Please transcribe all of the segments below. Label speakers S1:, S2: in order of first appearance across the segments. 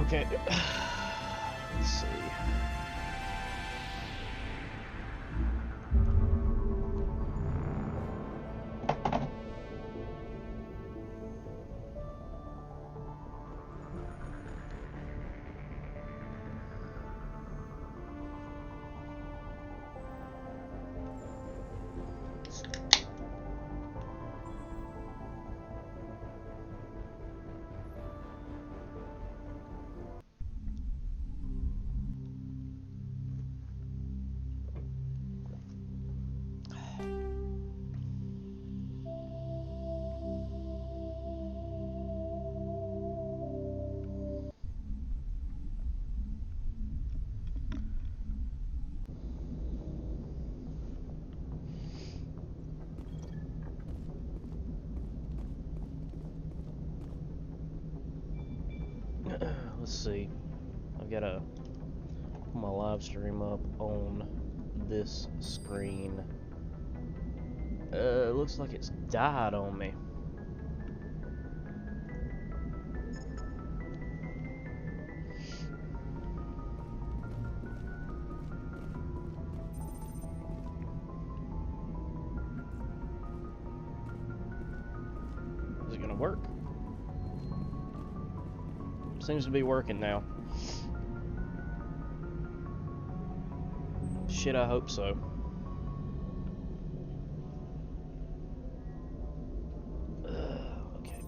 S1: Okay. Let's see. Let's see. I've got to put my live stream up on this screen. It looks like it's died on me. Is it gonna work? Seems to be working now. Shit, I hope so. Okay.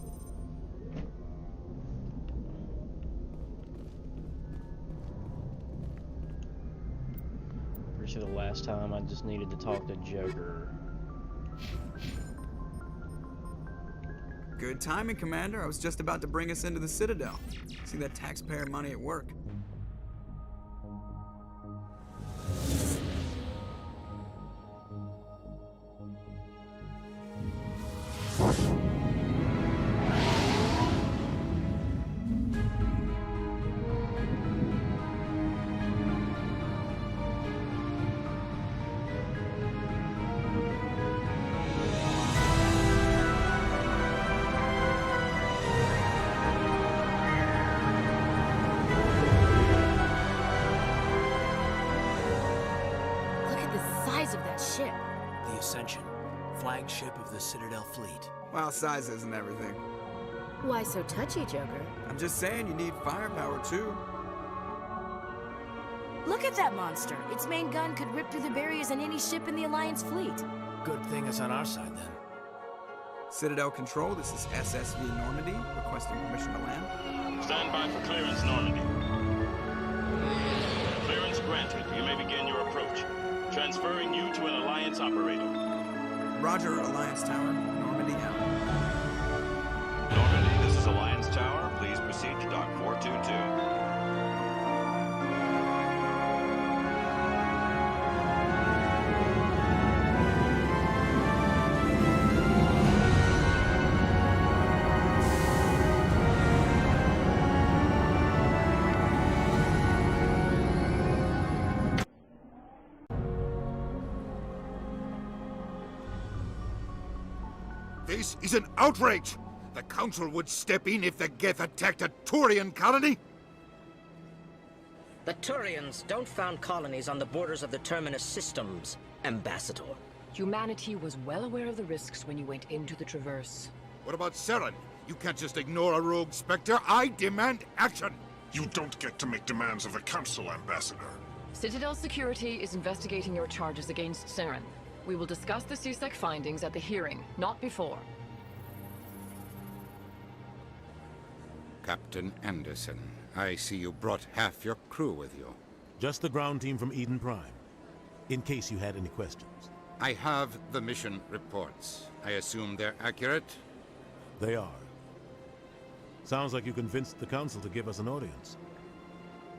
S1: Pretty sure the last time I just needed to talk to Joker.
S2: Good timing, Commander. I was just about to bring us into the Citadel. See that taxpayer money at work.
S3: Flagship of the Citadel fleet.
S2: Well, size isn't everything.
S4: Why so touchy, Joker?
S2: I'm just saying you need firepower, too.
S4: Look at that monster! Its main gun could rip through the barriers in any ship in the Alliance fleet.
S3: Good thing it's on our side, then.
S2: Citadel Control, this is SSV Normandy, requesting permission to land.
S5: Stand by for clearance, Normandy. Clearance granted. You may begin your approach. Transferring you to an Alliance operator.
S2: Roger, Alliance Tower. Normandy out.
S6: Normandy, this is Alliance Tower. Please proceed to Dock 422.
S7: This is an outrage! The Council would step in if the Geth attacked a Turian colony?
S8: The Turians don't found colonies on the borders of the Terminus systems, Ambassador.
S9: Humanity was well aware of the risks when you went into the Traverse.
S7: What about Saren? You can't just ignore a rogue Spectre. I demand action!
S10: You don't get to make demands of the Council, Ambassador.
S9: Citadel Security is investigating your charges against Saren. We will discuss the CSEC findings at the hearing, not before.
S7: Captain Anderson, I see you brought half your crew with you.
S11: Just the ground team from Eden Prime, in case you had any questions.
S7: I have the mission reports. I assume they're accurate?
S11: They are. Sounds like you convinced the Council to give us an audience.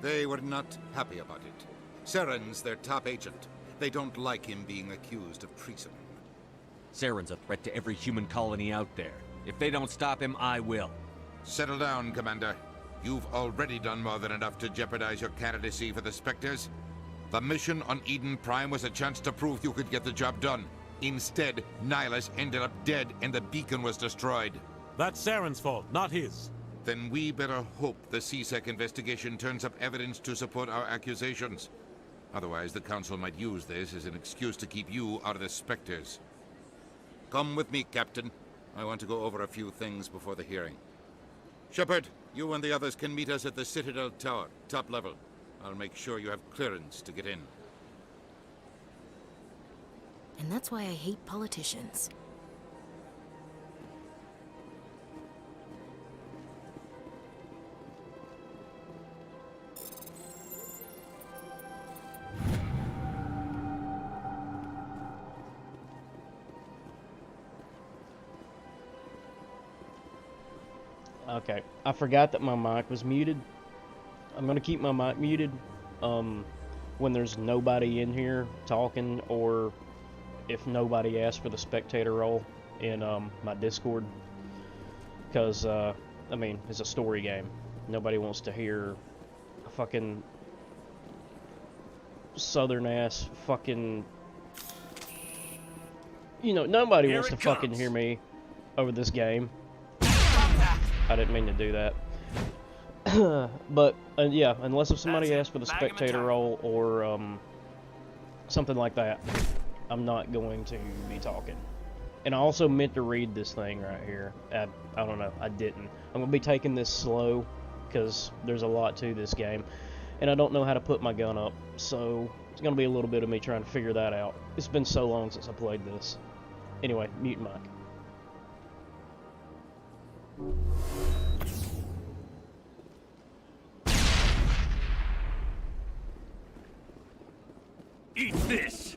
S7: They were not happy about it. Saren's their top agent. They don't like him being accused of treason.
S12: Saren's a threat to every human colony out there. If they don't stop him, I will.
S7: Settle down, Commander. You've already done more than enough to jeopardize your candidacy for the Spectres. The mission on Eden Prime was a chance to prove you could get the job done. Instead, Nihilus ended up dead and the beacon was destroyed.
S11: That's Saren's fault, not his.
S7: Then we better hope the CSEC investigation turns up evidence to support our accusations. Otherwise, the Council might use this as an excuse to keep you out of the Spectres. Come with me, Captain. I want to go over a few things before the hearing. Shepard, you and the others can meet us at the Citadel Tower, top level. I'll make sure you have clearance to get in.
S4: And that's why I hate politicians.
S1: Okay, I forgot that my mic was muted. I'm gonna keep my mic muted when there's nobody in here talking, or if nobody asks for the spectator role in my Discord, because I mean, it's a story game. Nobody wants to hear a fucking southern ass fucking, you know, nobody wants to fucking hear me over this game. I didn't mean to do that. But yeah, unless if somebody asks for the spectator role or something like that, I'm not going to be talking. And I also meant to read this thing right here. I don't know, I didn't. I'm gonna be taking this slow because there's a lot to this game, and I don't know how to put my gun up, so it's gonna be a little bit of me trying to figure that out. It's been so long since I played this. Anyway, mute mic.
S3: Eat this!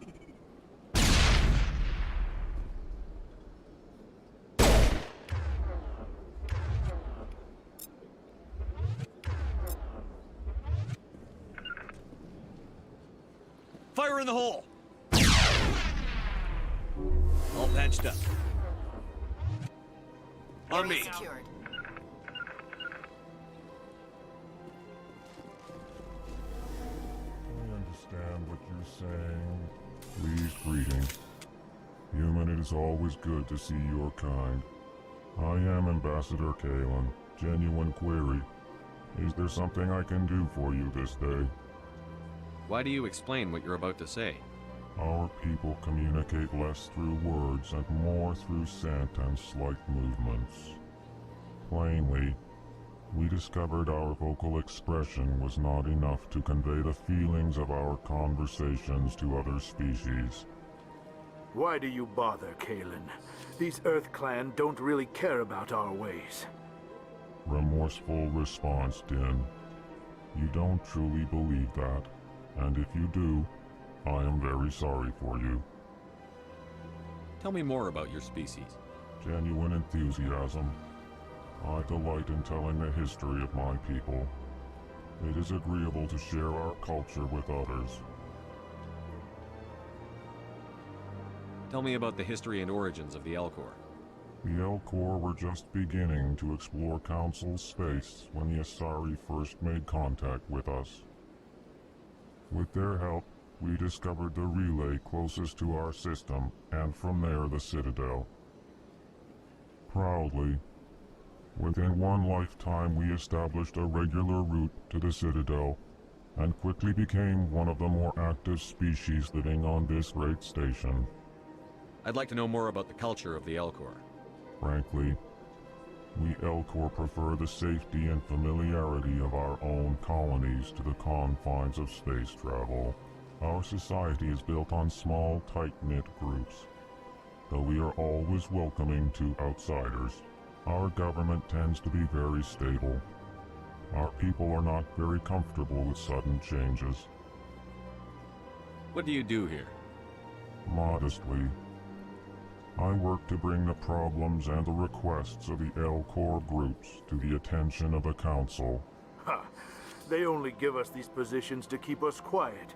S3: Fire in the hole! All patched up. On me.
S4: Secured.
S10: I understand what you're saying. Please, greetings. Human, it is always good to see your kind. I am Ambassador Kalen. Genuine query. Is there something I can do for you this day?
S12: Why do you explain what you're about to say?
S10: Our people communicate less through words and more through scent and slight movements. Plainly, we discovered our vocal expression was not enough to convey the feelings of our conversations to other species.
S13: Why do you bother, Kalen? These Earth Clan don't really care about our ways.
S10: Remorseful response, Din. You don't truly believe that, and if you do, I am very sorry for you.
S12: Tell me more about your species.
S10: Genuine enthusiasm. I delight in telling the history of my people. It is agreeable to share our culture with others.
S12: Tell me about the history and origins of the Elcor.
S10: The Elcor were just beginning to explore Council space when the Asari first made contact with us. With their help, we discovered the relay closest to our system, and from there the Citadel. Proudly, within one lifetime we established a regular route to the Citadel, and quickly became one of the more active species living on this great station.
S12: I'd like to know more about the culture of the Elcor.
S10: Frankly, we Elcor prefer the safety and familiarity of our own colonies to the confines of space travel. Our society is built on small, tight-knit groups. Though we are always welcoming to outsiders, our government tends to be very stable. Our people are not very comfortable with sudden changes.
S12: What do you do here?
S10: Modestly, I work to bring the problems and the requests of the Elcor groups to the attention of the Council.
S13: Ha! They only give us these positions to keep us quiet.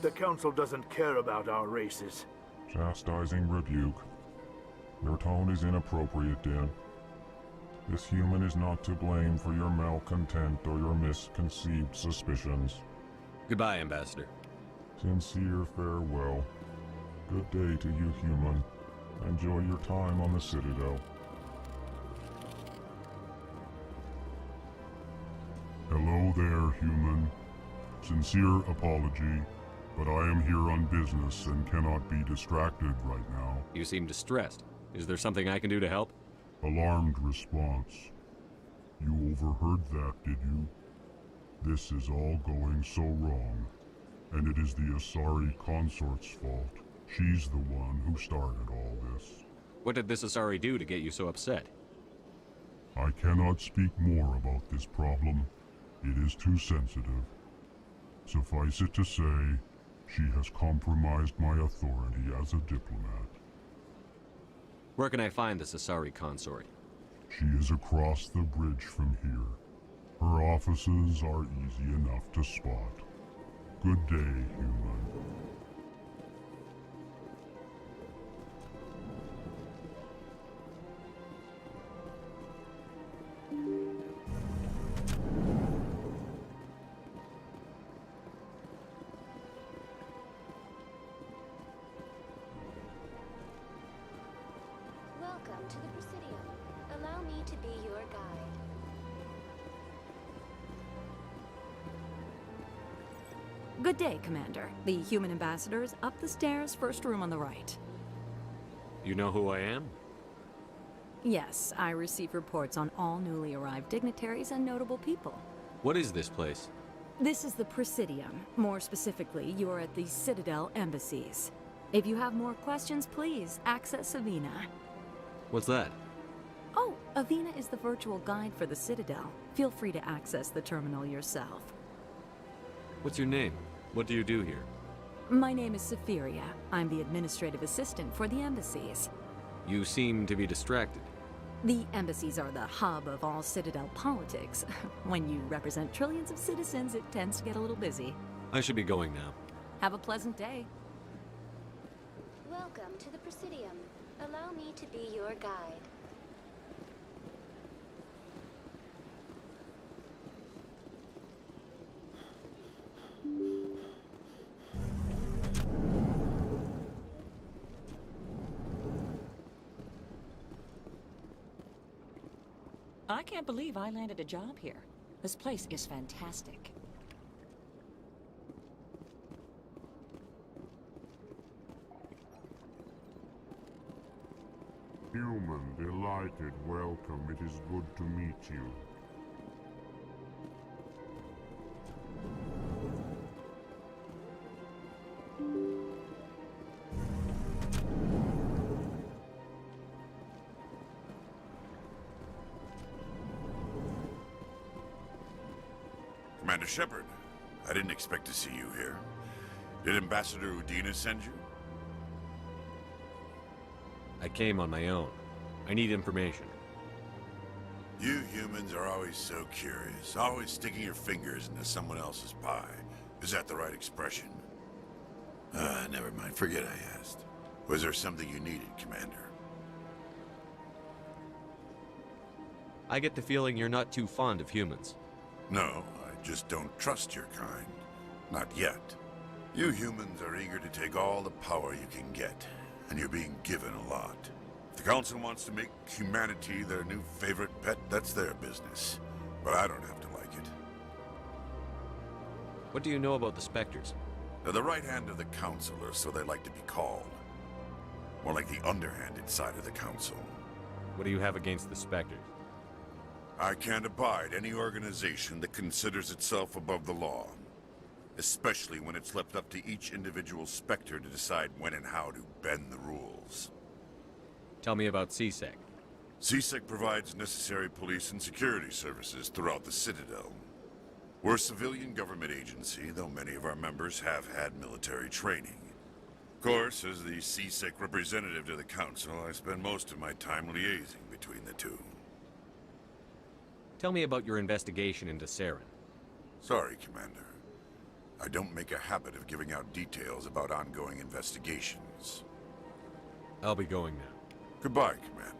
S13: The Council doesn't care about our races.
S10: Chastising rebuke. Your tone is inappropriate, Din. This human is not to blame for your malcontent or your misconceived suspicions.
S12: Goodbye, Ambassador.
S10: Sincere farewell. Good day to you, human. Enjoy your time on the Citadel. Hello there, human. Sincere apology, but I am here on business and cannot be distracted right now.
S12: You seem distressed. Is there something I can do to help?
S10: Alarmed response. You overheard that, did you? This is all going so wrong, and it is the Asari consort's fault. She's the one who started all this.
S12: What did this Asari do to get you so upset?
S10: I cannot speak more about this problem. It is too sensitive. Suffice it to say, she has compromised my authority as a diplomat.
S12: Where can I find this Asari consort?
S10: She is across the bridge from here. Her offices are easy enough to spot. Good day, human.
S14: Welcome to the Presidium. Allow me to be your guide.
S15: Good day, Commander. The human ambassador is up the stairs, first room on the right.
S12: You know who I am?
S15: Yes, I receive reports on all newly arrived dignitaries and notable people.
S12: What is this place?
S15: This is the Presidium. More specifically, you are at the Citadel embassies. If you have more questions, please access Avina.
S12: What's that?
S15: Oh, Avina is the virtual guide for the Citadel. Feel free to access the terminal yourself.
S12: What's your name? What do you do here?
S15: My name is Safiria. I'm the administrative assistant for the embassies.
S12: You seem to be distracted.
S15: The embassies are the hub of all Citadel politics. When you represent trillions of citizens, it tends to get a little busy.
S12: I should be going now.
S15: Have a pleasant day.
S14: Welcome to the Presidium. Allow me to be your guide.
S16: I can't believe I landed a job here. This place is fantastic.
S10: Human, delighted, welcome. It is good to meet you.
S17: Commander Shepard, I didn't expect to see you here. Did Ambassador Udina send you?
S12: I came on my own. I need information.
S17: You humans are always so curious, always sticking your fingers into someone else's pie. Is that the right expression? Never mind. Forget I asked. Was there something you needed, Commander?
S12: I get the feeling you're not too fond of humans.
S17: No, I just don't trust your kind. Not yet. You humans are eager to take all the power you can get, and you're being given a lot. If the Council wants to make humanity their new favorite pet, that's their business. But I don't have to like it.
S12: What do you know about the Spectres?
S17: They're the right hand of the Council, or so they like to be called. More like the underhanded side of the Council.
S12: What do you have against the Spectres?
S17: I can't abide any organization that considers itself above the law. Especially when it's left up to each individual Spectre to decide when and how to bend the rules.
S12: Tell me about CSEC.
S17: CSEC provides necessary police and security services throughout the Citadel. We're a civilian government agency, though many of our members have had military training. Of course, as the CSEC representative to the Council, I spend most of my time liaising between the two.
S12: Tell me about your investigation into Saren.
S17: Sorry, Commander. I don't make a habit of giving out details about ongoing investigations.
S12: I'll be going now.
S17: Goodbye, Commander.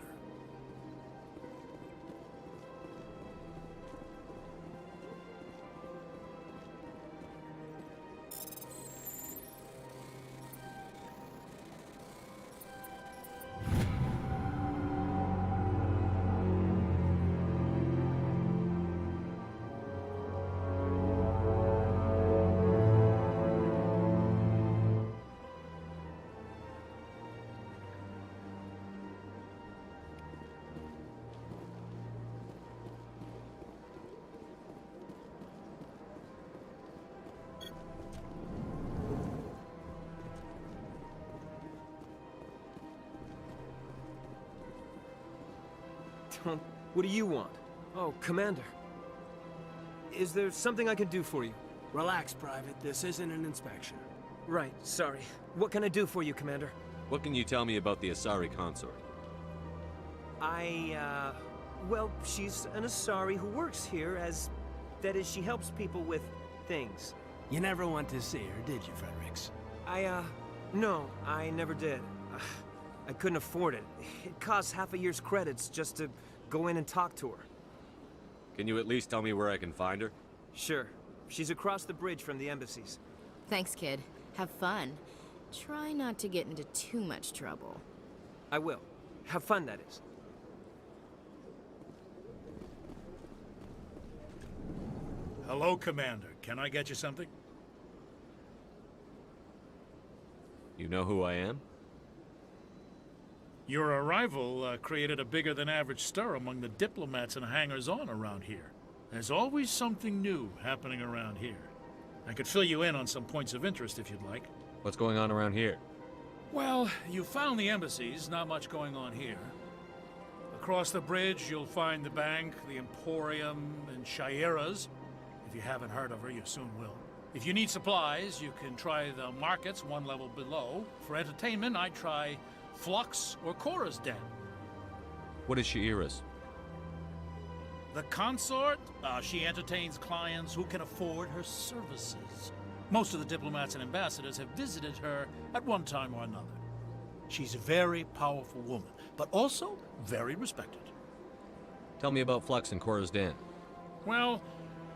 S18: What do you want? Oh, Commander. Is there something I can do for you?
S3: Relax, Private. This isn't an inspection.
S18: Right, sorry. What can I do for you, Commander?
S12: What can you tell me about the Asari consort?
S18: Well, she's an Asari who works here as... That is, she helps people with things.
S3: You never went to see her, did you, Fredericks?
S18: No, I never did. I couldn't afford it. It costs half a year's credits just to go in and talk to her.
S12: Can you at least tell me where I can find her?
S18: Sure. She's across the bridge from the embassies.
S4: Thanks, kid. Have fun. Try not to get into too much trouble.
S18: I will. Have fun, that is.
S19: Hello, Commander. Can I get you something?
S12: You know who I am?
S19: Your arrival created a bigger-than-average stir among the diplomats and hangers-on around here. There's always something new happening around here. I could fill you in on some points of interest if you'd like.
S12: What's going on around here?
S19: Well, you found the embassies, not much going on here. Across the bridge, you'll find the bank, the Emporium, and Shaira's. If you haven't heard of her, you soon will. If you need supplies, you can try the markets one level below. For entertainment, I'd try Flux or Cora's Den.
S12: What is Shaira's?
S19: The consort? She entertains clients who can afford her services. Most of the diplomats and ambassadors have visited her at one time or another. She's a very powerful woman, but also very respected.
S12: Tell me about Flux and Cora's Den.
S19: Well,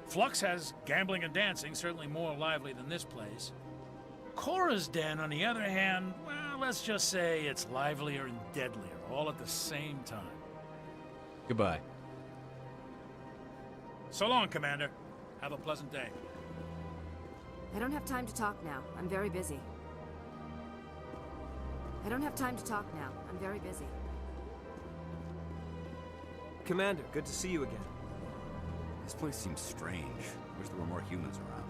S19: Flux has gambling and dancing, certainly more lively than this place. Cora's Den, on the other hand, well, let's just say it's livelier and deadlier, all at the same time.
S12: Goodbye.
S19: So long, Commander. Have a pleasant day.
S15: I don't have time to talk now. I'm very busy.
S18: Commander, good to see you again.
S6: This place seems strange. Wish there were more humans around.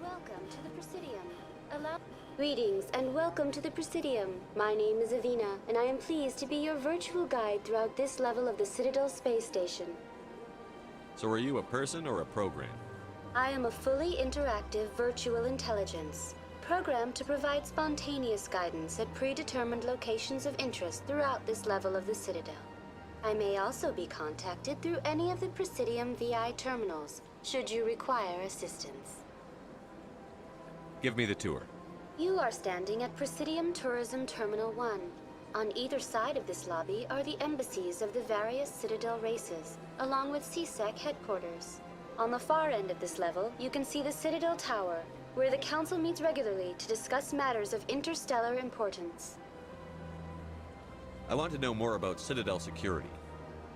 S14: Welcome to the Presidium. Greetings and welcome to the Presidium. My name is Avina, and I am pleased to be your virtual guide throughout this level of the Citadel space station.
S12: So are you a person or a program?
S14: I am a fully interactive virtual intelligence, programmed to provide spontaneous guidance at predetermined locations of interest throughout this level of the Citadel. I may also be contacted through any of the Presidium VI terminals, should you require assistance.
S12: Give me the tour.
S14: You are standing at Presidium Tourism Terminal 1. On either side of this lobby are the embassies of the various Citadel races, along with CSEC headquarters. On the far end of this level, you can see the Citadel Tower, where the Council meets regularly to discuss matters of interstellar importance.
S12: I want to know more about Citadel security.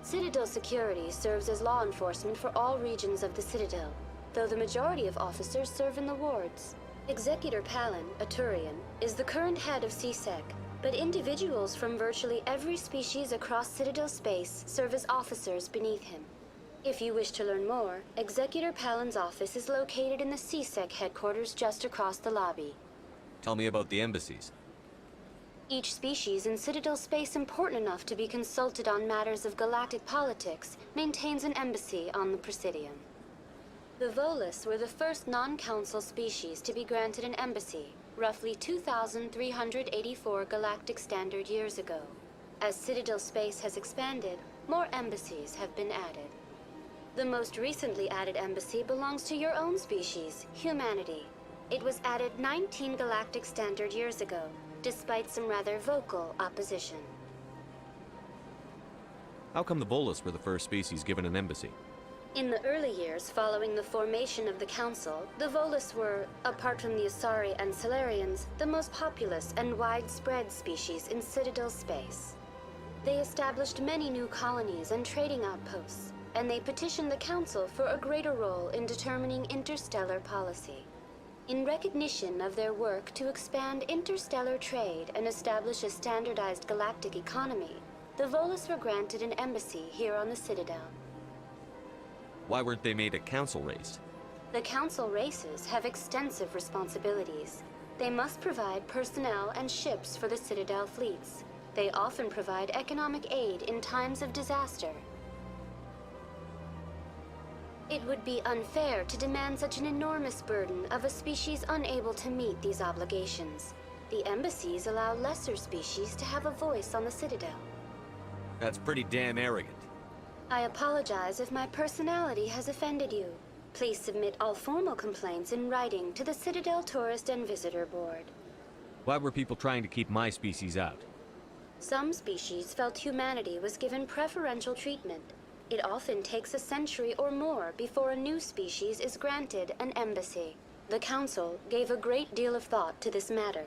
S14: Citadel security serves as law enforcement for all regions of the Citadel, though the majority of officers serve in the wards. Executor Palin, a Turian, is the current head of CSEC, but individuals from virtually every species across Citadel space serve as officers beneath him. If you wish to learn more, Executor Palin's office is located in the CSEC headquarters just across the lobby.
S12: Tell me about the embassies.
S14: Each species in Citadel space important enough to be consulted on matters of galactic politics maintains an embassy on the Presidium. The Volus were the first non-council species to be granted an embassy, roughly 2,384 galactic standard years ago. As Citadel space has expanded, more embassies have been added. The most recently added embassy belongs to your own species, humanity. It was added 19 galactic standard years ago, despite some rather vocal opposition.
S12: How come the Bolus were the first species given an embassy?
S14: In the early years following the formation of the Council, the Volus were, apart from the Asari and Solarians, the most populous and widespread species in Citadel space. They established many new colonies and trading outposts, and they petitioned the Council for a greater role in determining interstellar policy. In recognition of their work to expand interstellar trade and establish a standardized galactic economy, the Volus were granted an embassy here on the Citadel.
S12: Why weren't they made a council race?
S14: The Council races have extensive responsibilities. They must provide personnel and ships for the Citadel fleets. They often provide economic aid in times of disaster. It would be unfair to demand such an enormous burden of a species unable to meet these obligations. The embassies allow lesser species to have a voice on the Citadel.
S12: That's pretty damn arrogant.
S14: I apologize if my personality has offended you. Please submit all formal complaints in writing to the Citadel Tourist and Visitor Board.
S12: Why were people trying to keep my species out?
S14: Some species felt humanity was given preferential treatment. It often takes a century or more before a new species is granted an embassy. The Council gave a great deal of thought to this matter.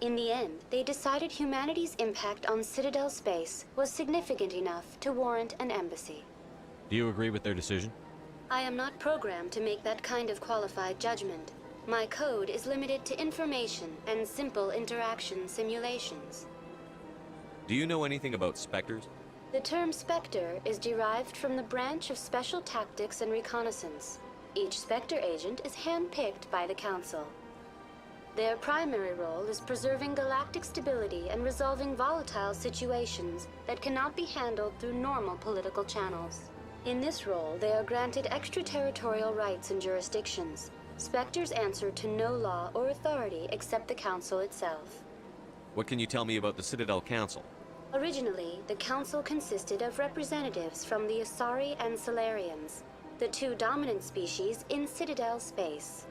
S14: In the end, they decided humanity's impact on Citadel space was significant enough to warrant an embassy.
S12: Do you agree with their decision?
S14: I am not programmed to make that kind of qualified judgment. My code is limited to information and simple interaction simulations.
S12: Do you know anything about specters?
S14: The term Spectre is derived from the branch of Special Tactics and Reconnaissance. Each Spectre agent is handpicked by the Council. Their primary role is preserving galactic stability and resolving volatile situations that cannot be handled through normal political channels. In this role, they are granted extraterritorial rights and jurisdictions. Spectres answer to no law or authority except the Council itself.
S12: What can you tell me about the Citadel Council?
S14: Originally, the Council consisted of representatives from the Asari and Solarians, the two dominant species in Citadel space.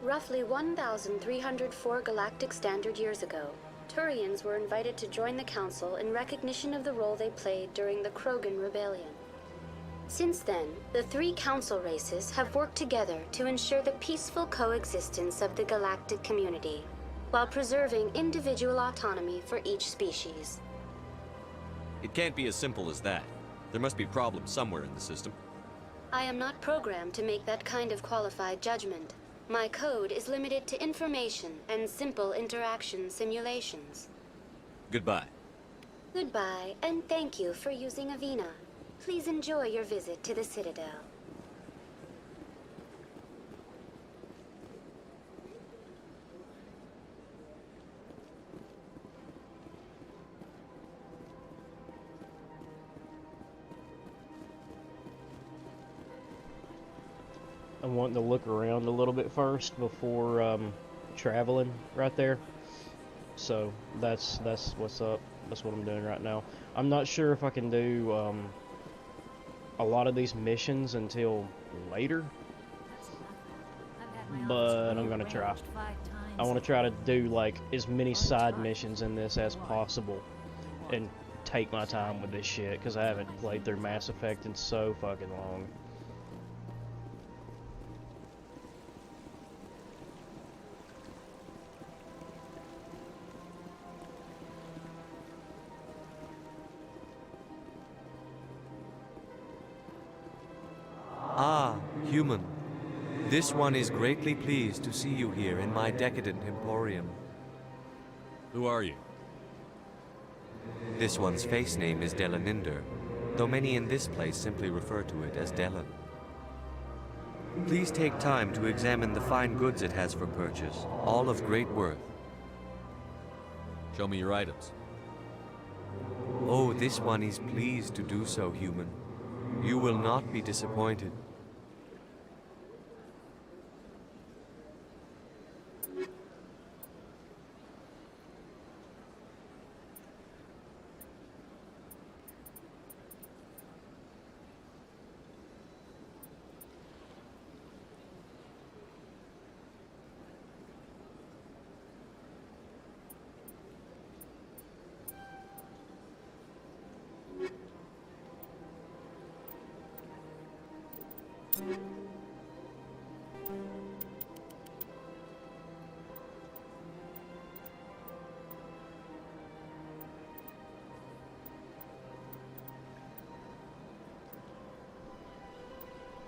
S14: Roughly 1,304 galactic standard years ago, Turians were invited to join the Council in recognition of the role they played during the Krogan Rebellion. Since then, the three Council races have worked together to ensure the peaceful coexistence of the galactic community, while preserving individual autonomy for each species.
S12: It can't be as simple as that. There must be problems somewhere in the system.
S14: I am not programmed to make that kind of qualified judgment. My code is limited to information and simple interaction simulations.
S12: Goodbye.
S14: Goodbye, and thank you for using Avina. Please enjoy your visit to the Citadel.
S1: I'm wanting to look around a little bit first before traveling right there. So that's what's up. That's what I'm doing right now. I'm not sure if I can do a lot of these missions until later, but I'm gonna try. I want to try to do like as many side missions in this as possible and take my time with this shit, because I haven't played through Mass Effect in so fucking long.
S12: Ah, human. This one is greatly pleased to see you here in my decadent emporium. Who are you? This one's face name is Delaninder, though many in this place simply refer to it as Delan. Please take time to examine the fine goods it has for purchase, all of great worth. Show me your items. Oh, this one is pleased to do so, human. You will not be disappointed.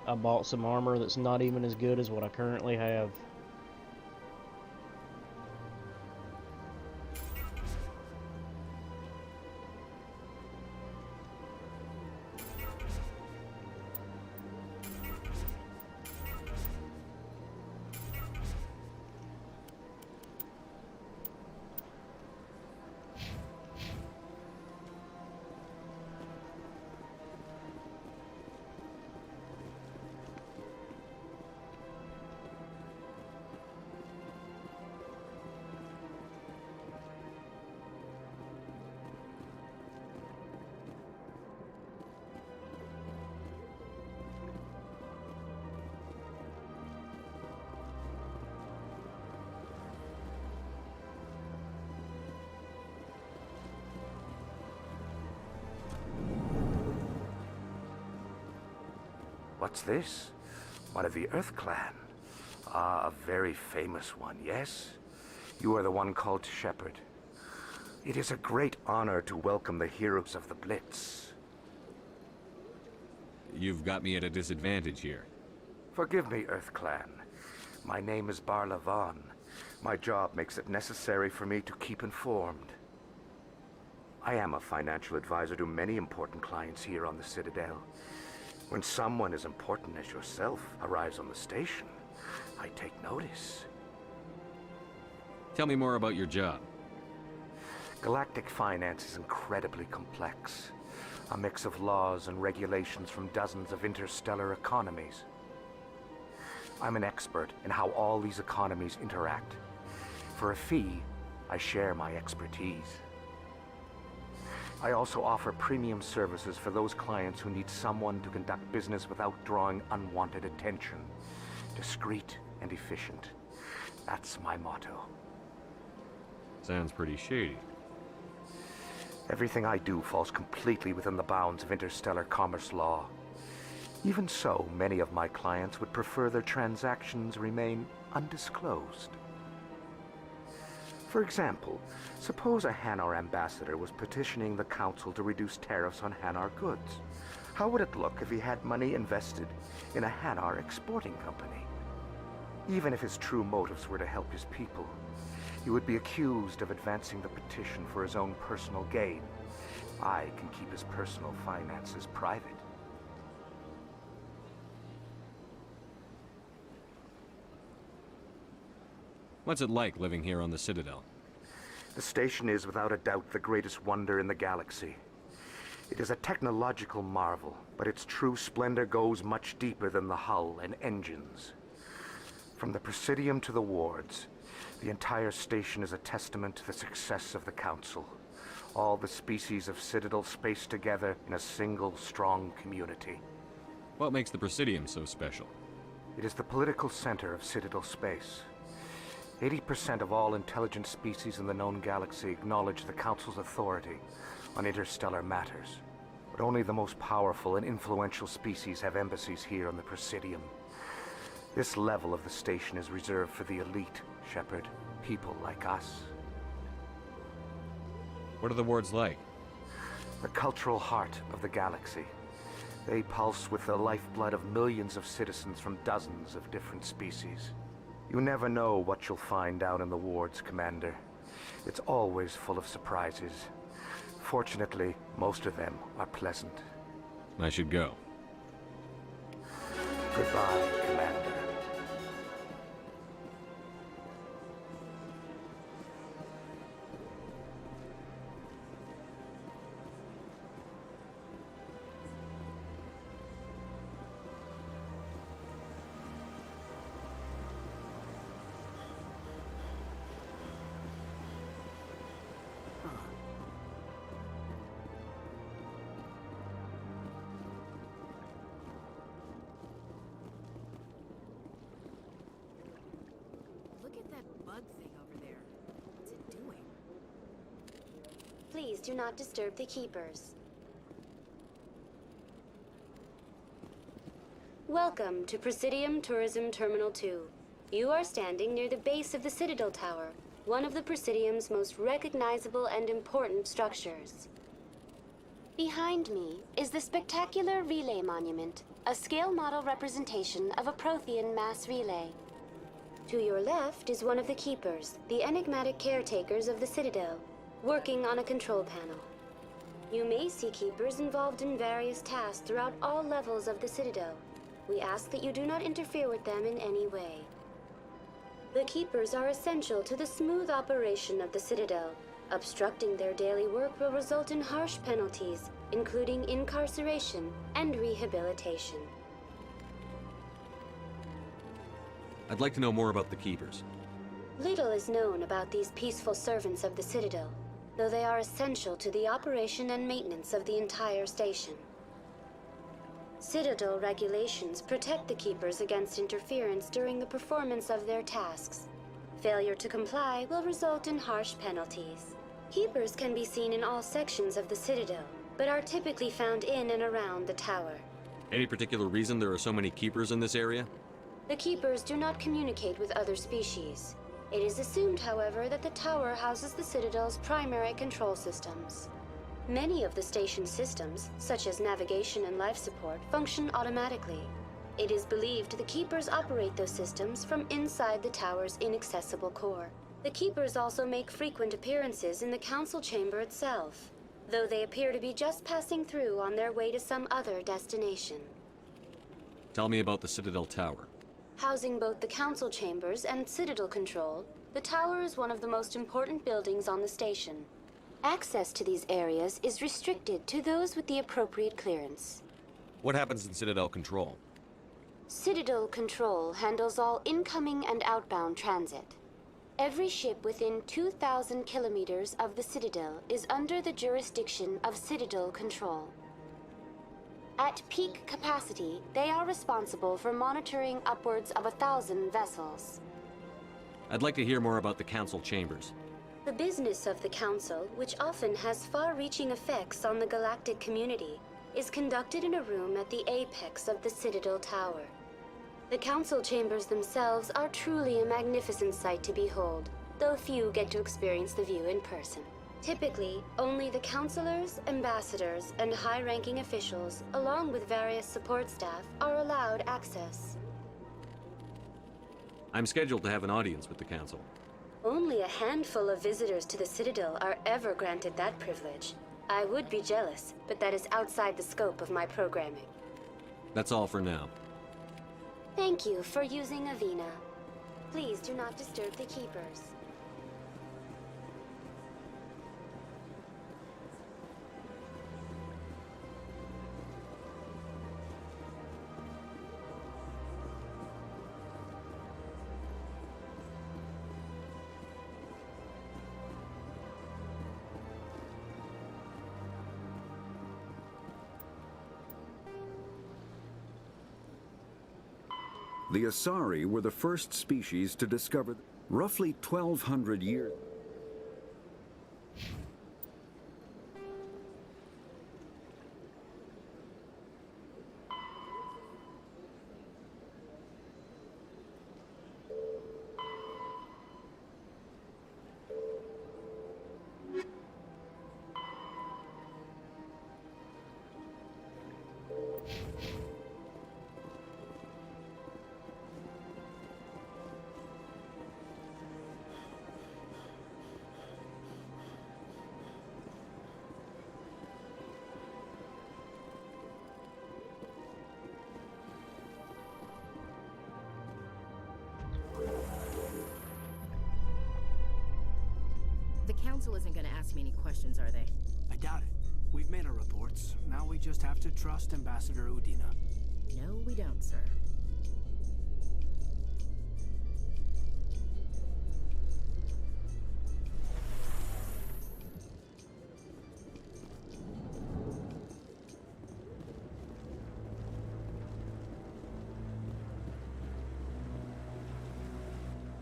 S1: I bought some armor that's not even as good as what I currently have.
S20: What's this? One of the Earth Clan. Ah, a very famous one, yes? You are the one called Shepard. It is a great honor to welcome the heroes of the Blitz.
S21: You've got me at a disadvantage here.
S20: Forgive me, Earth Clan. My name is Barla Vaughn. My job makes it necessary for me to keep informed. I am a financial advisor to many important clients here on the Citadel. When someone as important as yourself arrives on the station, I take notice.
S21: Tell me more about your job.
S20: Galactic finance is incredibly complex. A mix of laws and regulations from dozens of interstellar economies. I'm an expert in how all these economies interact. For a fee, I share my expertise. I also offer premium services for those clients who need someone to conduct business without drawing unwanted attention. Discreet and efficient. That's my motto.
S21: Sounds pretty shady.
S20: Everything I do falls completely within the bounds of interstellar commerce law. Even so, many of my clients would prefer their transactions remain undisclosed. For example, suppose a Hanar ambassador was petitioning the council to reduce tariffs on Hanar goods. How would it look if he had money invested in a Hanar exporting company? Even if his true motives were to help his people, he would be accused of advancing the petition for his own personal gain. I can keep his personal finances private.
S21: What's it like living here on the Citadel?
S20: The station is without a doubt the greatest wonder in the galaxy. It is a technological marvel, but its true splendor goes much deeper than the hull and engines. From the Presidium to the wards, the entire station is a testament to the success of the Council. All the species of Citadel spaced together in a single, strong community.
S21: What makes the Presidium so special?
S20: It is the political center of Citadel space. 80% of all intelligent species in the known galaxy acknowledge the Council's authority on interstellar matters. But only the most powerful and influential species have embassies here on the Presidium. This level of the station is reserved for the elite, Shepard. People like us.
S21: What are the wards like?
S20: The cultural heart of the galaxy. They pulse with the lifeblood of millions of citizens from dozens of different species. You never know what you'll find down in the wards, Commander. It's always full of surprises. Fortunately, most of them are pleasant.
S21: I should go.
S20: Goodbye, Commander.
S4: Look at that bug thing over there. What's it doing?
S14: Please do not disturb the keepers. Welcome to Presidium Tourism Terminal 2. You are standing near the base of the Citadel Tower, one of the Presidium's most recognizable and important structures. Behind me is the spectacular Relay Monument, a scale model representation of a Prothean mass relay. To your left is one of the Keepers, the enigmatic caretakers of the Citadel, working on a control panel. You may see Keepers involved in various tasks throughout all levels of the Citadel. We ask that you do not interfere with them in any way. The Keepers are essential to the smooth operation of the Citadel. Obstructing their daily work will result in harsh penalties, including incarceration and rehabilitation.
S21: I'd like to know more about the Keepers.
S14: Little is known about these peaceful servants of the Citadel, though they are essential to the operation and maintenance of the entire station. Citadel regulations protect the Keepers against interference during the performance of their tasks. Failure to comply will result in harsh penalties. Keepers can be seen in all sections of the Citadel, but are typically found in and around the tower.
S21: Any particular reason there are so many Keepers in this area?
S14: The Keepers do not communicate with other species. It is assumed, however, that the tower houses the Citadel's primary control systems. Many of the station's systems, such as navigation and life support, function automatically. It is believed the Keepers operate those systems from inside the tower's inaccessible core. The Keepers also make frequent appearances in the Council Chamber itself, though they appear to be just passing through on their way to some other destination.
S21: Tell me about the Citadel Tower.
S14: Housing both the Council Chambers and Citadel Control, the tower is one of the most important buildings on the station. Access to these areas is restricted to those with the appropriate clearance.
S21: What happens in Citadel Control?
S14: Citadel Control handles all incoming and outbound transit. Every ship within 2,000 kilometers of the Citadel is under the jurisdiction of Citadel Control. At peak capacity, they are responsible for monitoring upwards of 1,000 vessels.
S21: I'd like to hear more about the Council Chambers.
S14: The business of the Council, which often has far-reaching effects on the galactic community, is conducted in a room at the apex of the Citadel Tower. The Council Chambers themselves are truly a magnificent sight to behold, though few get to experience the view in person. Typically, only the councilors, ambassadors, and high-ranking officials, along with various support staff, are allowed access.
S21: I'm scheduled to have an audience with the Council.
S14: Only a handful of visitors to the Citadel are ever granted that privilege. I would be jealous, but that is outside the scope of my programming.
S21: That's all for now.
S14: Thank you for using Avina. Please do not disturb the Keepers.
S5: The Asari were the first species to discover roughly 1,200 years.
S22: The Council isn't going to ask me any questions, are they?
S3: I doubt it. We've made our reports. Now we just have to trust Ambassador Udina.
S22: No, we don't, sir.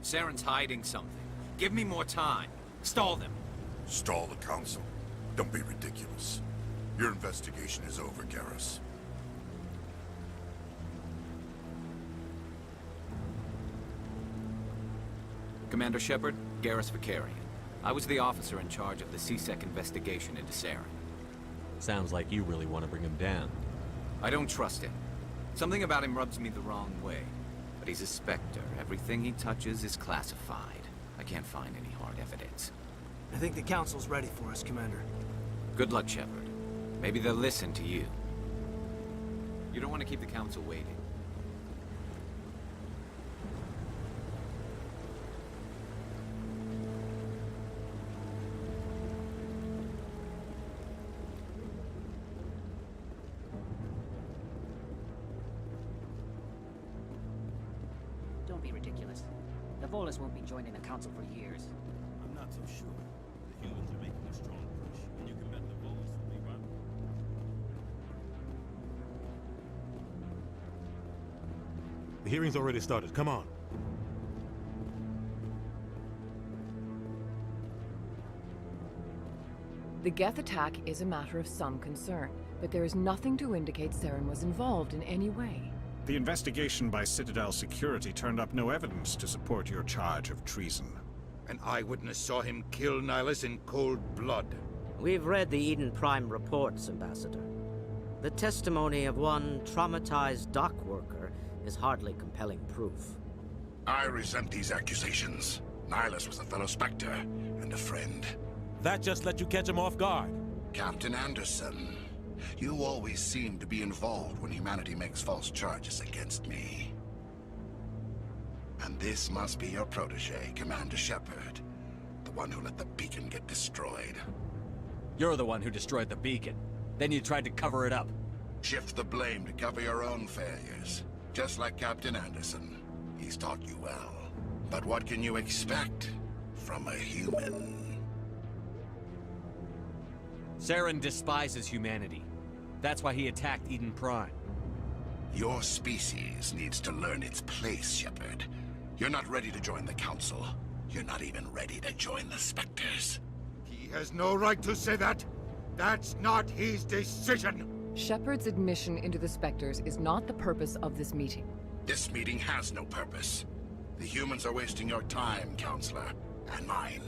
S23: Saren's hiding something. Give me more time. Stall them.
S17: Stall the Council? Don't be ridiculous. Your investigation is over, Garrus.
S23: Commander Shepard, Garrus Vicarian. I was the officer in charge of the CSEC investigation into Saren.
S21: Sounds like you really want to bring him down.
S23: I don't trust him. Something about him rubs me the wrong way. But he's a Spectre. Everything he touches is classified. I can't find any hard evidence.
S3: I think the Council's ready for us, Commander.
S23: Good luck, Shepard. Maybe they'll listen to you. You don't want to keep the Council waiting.
S2: Don't be ridiculous. The Volus won't be joining the Council for years.
S11: I'm not so sure. The humans are making a strong push, and you can bet the Volus will be right. The hearing's already started. Come on.
S8: The Geth attack is a matter of some concern, but there is nothing to indicate Saren was involved in any way.
S9: The investigation by Citadel Security turned up no evidence to support your charge of treason.
S7: An eyewitness saw him kill Nihilus in cold blood.
S24: We've read the Eden Prime reports, Ambassador. The testimony of one traumatized dock worker is hardly compelling proof.
S17: I resent these accusations. Nihilus was a fellow Spectre and a friend.
S11: That just let you catch him off guard.
S17: Captain Anderson, you always seem to be involved when humanity makes false charges against me. And this must be your protege, Commander Shepard, the one who let the beacon get destroyed.
S21: You're the one who destroyed the beacon. Then you tried to cover it up.
S17: Shift the blame to cover your own failures. Just like Captain Anderson. He's taught you well. But what can you expect from a human?
S21: Saren despises humanity. That's why he attacked Eden Prime.
S17: Your species needs to learn its place, Shepard. You're not ready to join the Council. You're not even ready to join the Spectres.
S7: He has no right to say that. That's not his decision.
S8: Shepard's admission into the Spectres is not the purpose of this meeting.
S17: This meeting has no purpose. The humans are wasting your time, Counselor, and mine.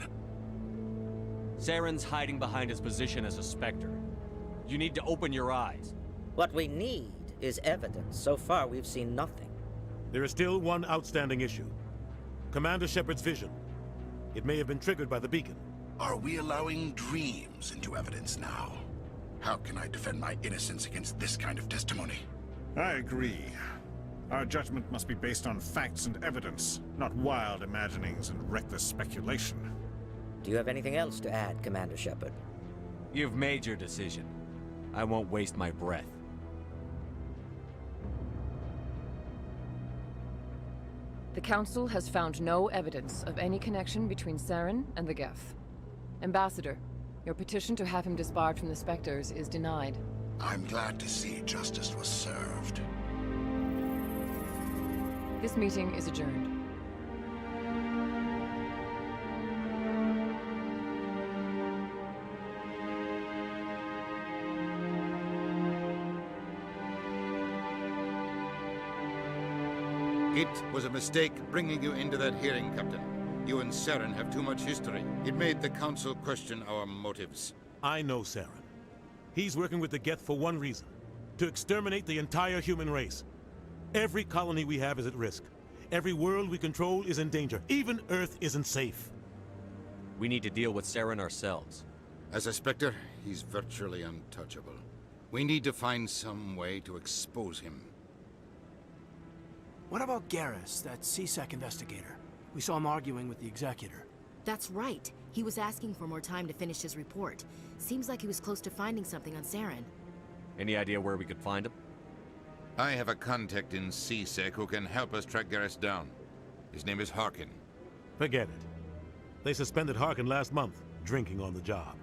S21: Saren's hiding behind his position as a Spectre. You need to open your eyes.
S24: What we need is evidence. So far, we've seen nothing.
S11: There is still one outstanding issue. Commander Shepard's vision. It may have been triggered by the beacon.
S17: Are we allowing dreams into evidence now? How can I defend my innocence against this kind of testimony?
S9: I agree. Our judgment must be based on facts and evidence, not wild imaginings and reckless speculation.
S24: Do you have anything else to add, Commander Shepard?
S21: You've made your decision. I won't waste my breath.
S8: The Council has found no evidence of any connection between Saren and the Geth. Ambassador, your petition to have him disbarred from the Spectres is denied.
S17: I'm glad to see justice was served.
S8: This meeting is adjourned.
S7: It was a mistake bringing you into that hearing, Captain. You and Saren have too much history. It made the Council question our motives.
S11: I know Saren. He's working with the Geth for one reason. To exterminate the entire human race. Every colony we have is at risk. Every world we control is in danger. Even Earth isn't safe.
S21: We need to deal with Saren ourselves.
S7: As a Spectre, he's virtually untouchable. We need to find some way to expose him.
S3: What about Garrus, that CSEC investigator? We saw him arguing with the Executor.
S4: That's right. He was asking for more time to finish his report. Seems like he was close to finding something on Saren.
S21: Any idea where we could find him?
S7: I have a contact in CSEC who can help us track Garrus down. His name is Harkin.
S11: Forget it. They suspended Harkin last month, drinking on the job.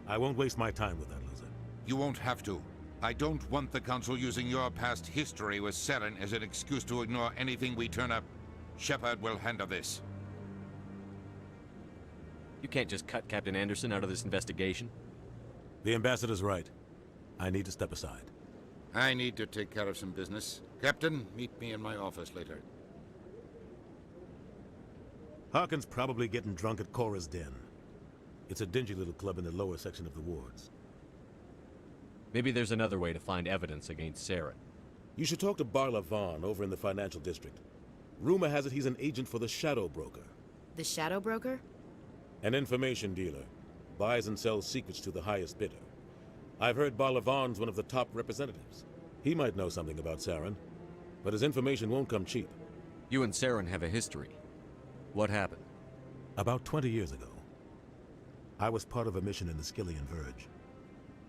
S11: I won't waste my time with that loser.
S7: You won't have to. I don't want the Council using your past history with Saren as an excuse to ignore anything we turn up. Shepard will handle this.
S21: You can't just cut Captain Anderson out of this investigation.
S11: The Ambassador's right. I need to step aside.
S7: I need to take care of some business. Captain, meet me in my office later.
S11: Harkin's probably getting drunk at Cora's Den. It's a dingy little club in the lower section of the wards.
S21: Maybe there's another way to find evidence against Saren.
S11: You should talk to Barla Vaughn over in the financial district. Rumor has it he's an agent for the Shadow Broker.
S4: The Shadow Broker?
S11: An information dealer. Buys and sells secrets to the highest bidder. I've heard Barla Vaughn's one of the top representatives. He might know something about Saren, but his information won't come cheap.
S21: You and Saren have a history. What happened?
S11: About 20 years ago, I was part of a mission in the Skillian Verge.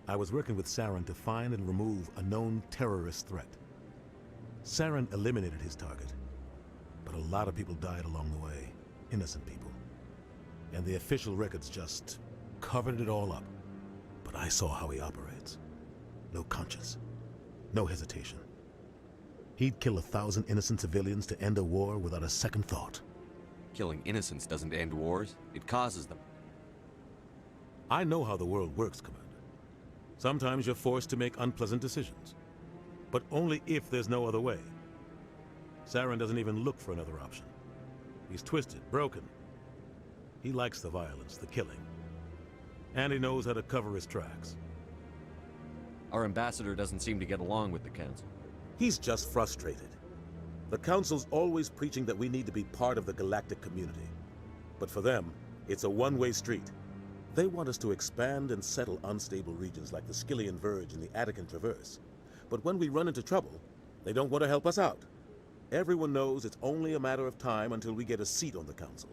S11: I was working with Saren to find and remove a known terrorist threat. Saren eliminated his target, but a lot of people died along the way, innocent people. And the official records just covered it all up. But I saw how he operates. No conscience, no hesitation. He'd kill 1,000 innocent civilians to end a war without a second thought.
S21: Killing innocents doesn't end wars, it causes them.
S11: I know how the world works, Commander. Sometimes you're forced to make unpleasant decisions, but only if there's no other way. Saren doesn't even look for another option. He's twisted, broken. He likes the violence, the killing. And he knows how to cover his tracks.
S21: Our ambassador doesn't seem to get along with the Council.
S11: He's just frustrated. The Council's always preaching that we need to be part of the galactic community. But for them, it's a one-way street. They want us to expand and settle unstable regions like the Skillian Verge and the Attican Traverse. But when we run into trouble, they don't want to help us out. Everyone knows it's only a matter of time until we get a seat on the Council.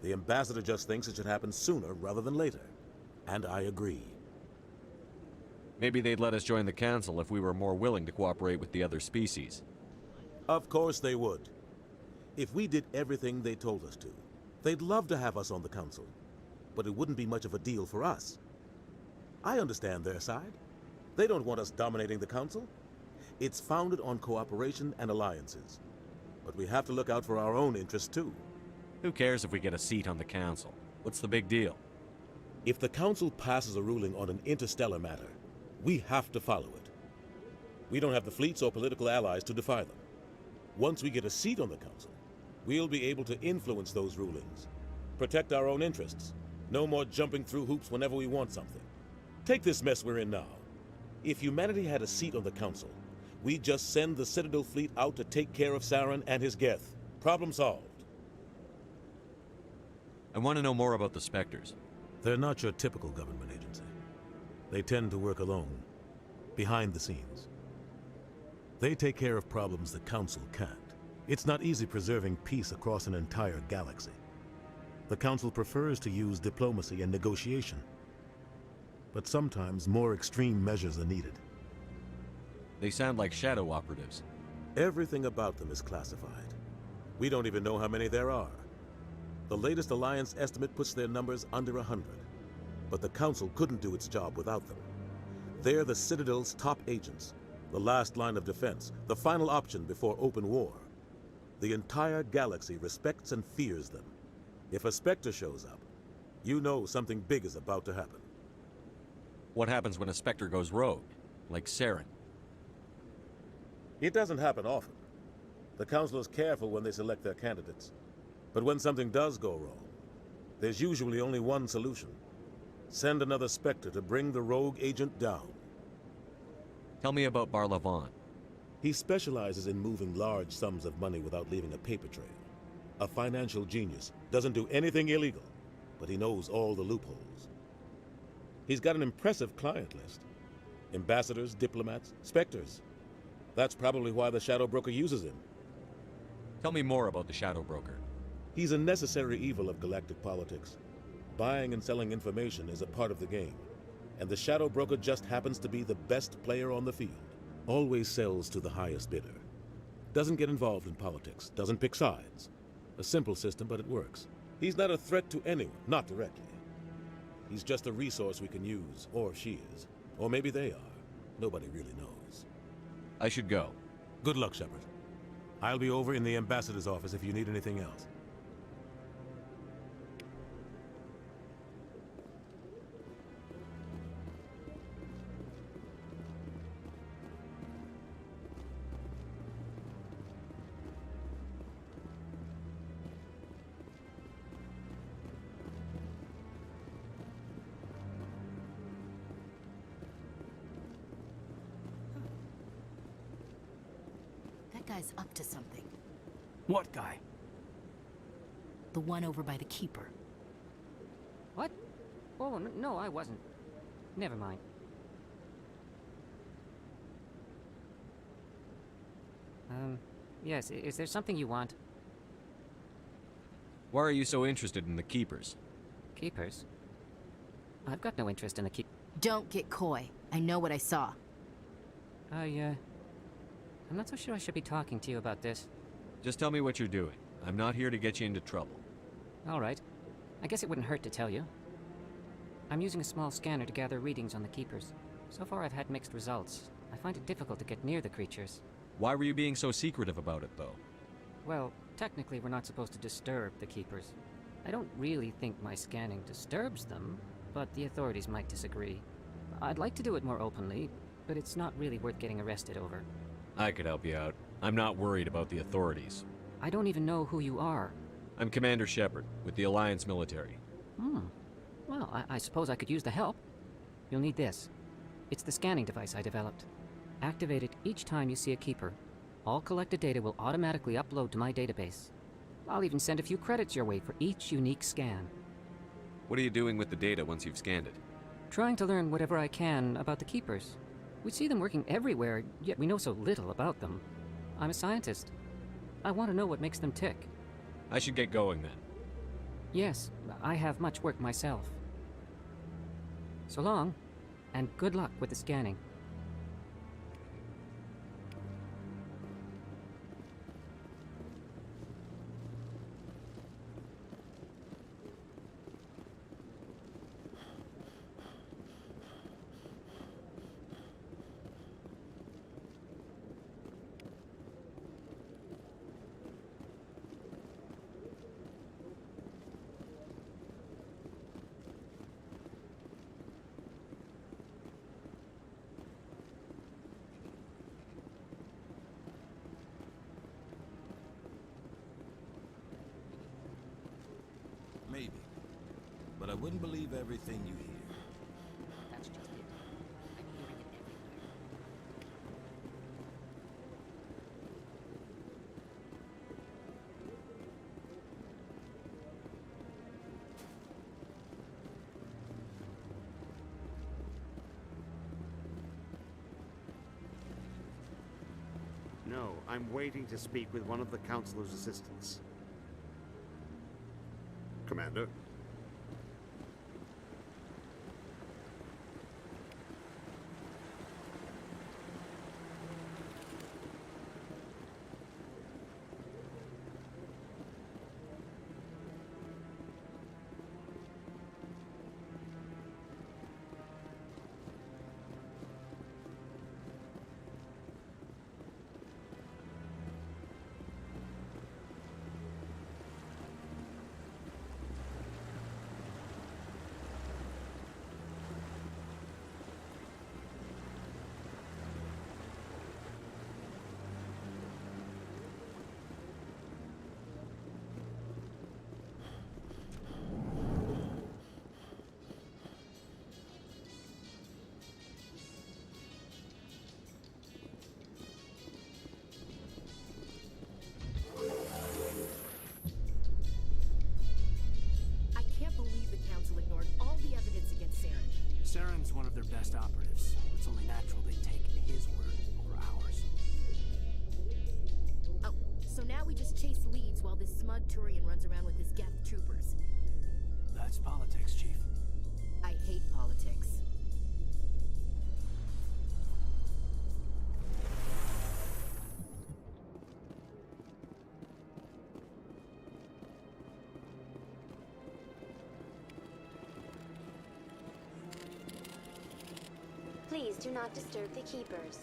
S11: The ambassador just thinks it should happen sooner rather than later. And I agree.
S21: Maybe they'd let us join the Council if we were more willing to cooperate with the other species.
S11: Of course they would. If we did everything they told us to, they'd love to have us on the Council. But it wouldn't be much of a deal for us. I understand their side. They don't want us dominating the Council. It's founded on cooperation and alliances. But we have to look out for our own interests too.
S21: Who cares if we get a seat on the Council? What's the big deal?
S11: If the Council passes a ruling on an interstellar matter, we have to follow it. We don't have the fleets or political allies to defy them. Once we get a seat on the Council, we'll be able to influence those rulings, protect our own interests. No more jumping through hoops whenever we want something. Take this mess we're in now. If humanity had a seat on the Council, we'd just send the Citadel fleet out to take care of Saren and his Geth. Problem solved.
S21: I want to know more about the Spectres.
S11: They're not your typical government agency. They tend to work alone, behind the scenes. They take care of problems the Council can't. It's not easy preserving peace across an entire galaxy. The Council prefers to use diplomacy and negotiation. But sometimes more extreme measures are needed.
S21: They sound like shadow operatives.
S11: Everything about them is classified. We don't even know how many there are. The latest Alliance estimate puts their numbers under 100. But the Council couldn't do its job without them. They're the Citadel's top agents, the last line of defense, the final option before open war. The entire galaxy respects and fears them. If a Spectre shows up, you know something big is about to happen.
S21: What happens when a Spectre goes rogue, like Saren?
S11: It doesn't happen often. The Council is careful when they select their candidates. But when something does go wrong, there's usually only one solution. Send another Spectre to bring the rogue agent down.
S21: Tell me about Barla Vaughn.
S11: He specializes in moving large sums of money without leaving a paper trail. A financial genius, doesn't do anything illegal, but he knows all the loopholes. He's got an impressive client list. Ambassadors, diplomats, Spectres. That's probably why the Shadow Broker uses him.
S21: Tell me more about the Shadow Broker.
S11: He's a necessary evil of galactic politics. Buying and selling information is a part of the game, and the Shadow Broker just happens to be the best player on the field. Always sells to the highest bidder. Doesn't get involved in politics, doesn't pick sides. A simple system, but it works. He's not a threat to anyone, not directly. He's just a resource we can use, or she is. Or maybe they are. Nobody really knows.
S21: I should go.
S11: Good luck, Shepard. I'll be over in the ambassador's office if you need anything else.
S4: guy's up to something.
S3: What guy?
S4: The one over by the Keeper.
S10: What? Oh, no, I wasn't. Never mind. Yes, is there something you want?
S21: Why are you so interested in the Keepers?
S10: Keepers? I've got no interest in the keep.
S4: Don't get coy. I know what I saw.
S10: I'm not so sure I should be talking to you about this.
S21: Just tell me what you're doing. I'm not here to get you into trouble.
S10: All right. I guess it wouldn't hurt to tell you. I'm using a small scanner to gather readings on the Keepers. So far I've had mixed results. I find it difficult to get near the creatures.
S21: Why were you being so secretive about it, though?
S10: Well, technically we're not supposed to disturb the Keepers. I don't really think my scanning disturbs them, but the authorities might disagree. I'd like to do it more openly, but it's not really worth getting arrested over.
S21: I could help you out. I'm not worried about the authorities.
S10: I don't even know who you are.
S21: I'm Commander Shepard, with the Alliance military.
S10: Well, I suppose I could use the help. You'll need this. It's the scanning device I developed. Activate it each time you see a Keeper. All collected data will automatically upload to my database. I'll even send a few credits your way for each unique scan.
S21: What are you doing with the data once you've scanned it?
S10: Trying to learn whatever I can about the Keepers. We see them working everywhere, yet we know so little about them. I'm a scientist. I want to know what makes them tick.
S21: I should get going then.
S10: Yes, I have much work myself. So long, and good luck with the scanning.
S13: Maybe. But I wouldn't believe everything you hear.
S2: That's just it. I'm hearing it everywhere.
S16: No, I'm waiting to speak with one of the Councilor's assistants. Commander?
S3: Saren's one of their best operatives. It's only natural they take his word over ours.
S4: Oh, so now we just chase leads while this smug Turian runs around with his Geth troopers.
S3: That's politics, Chief.
S4: I hate politics.
S14: Please do not disturb the Keepers.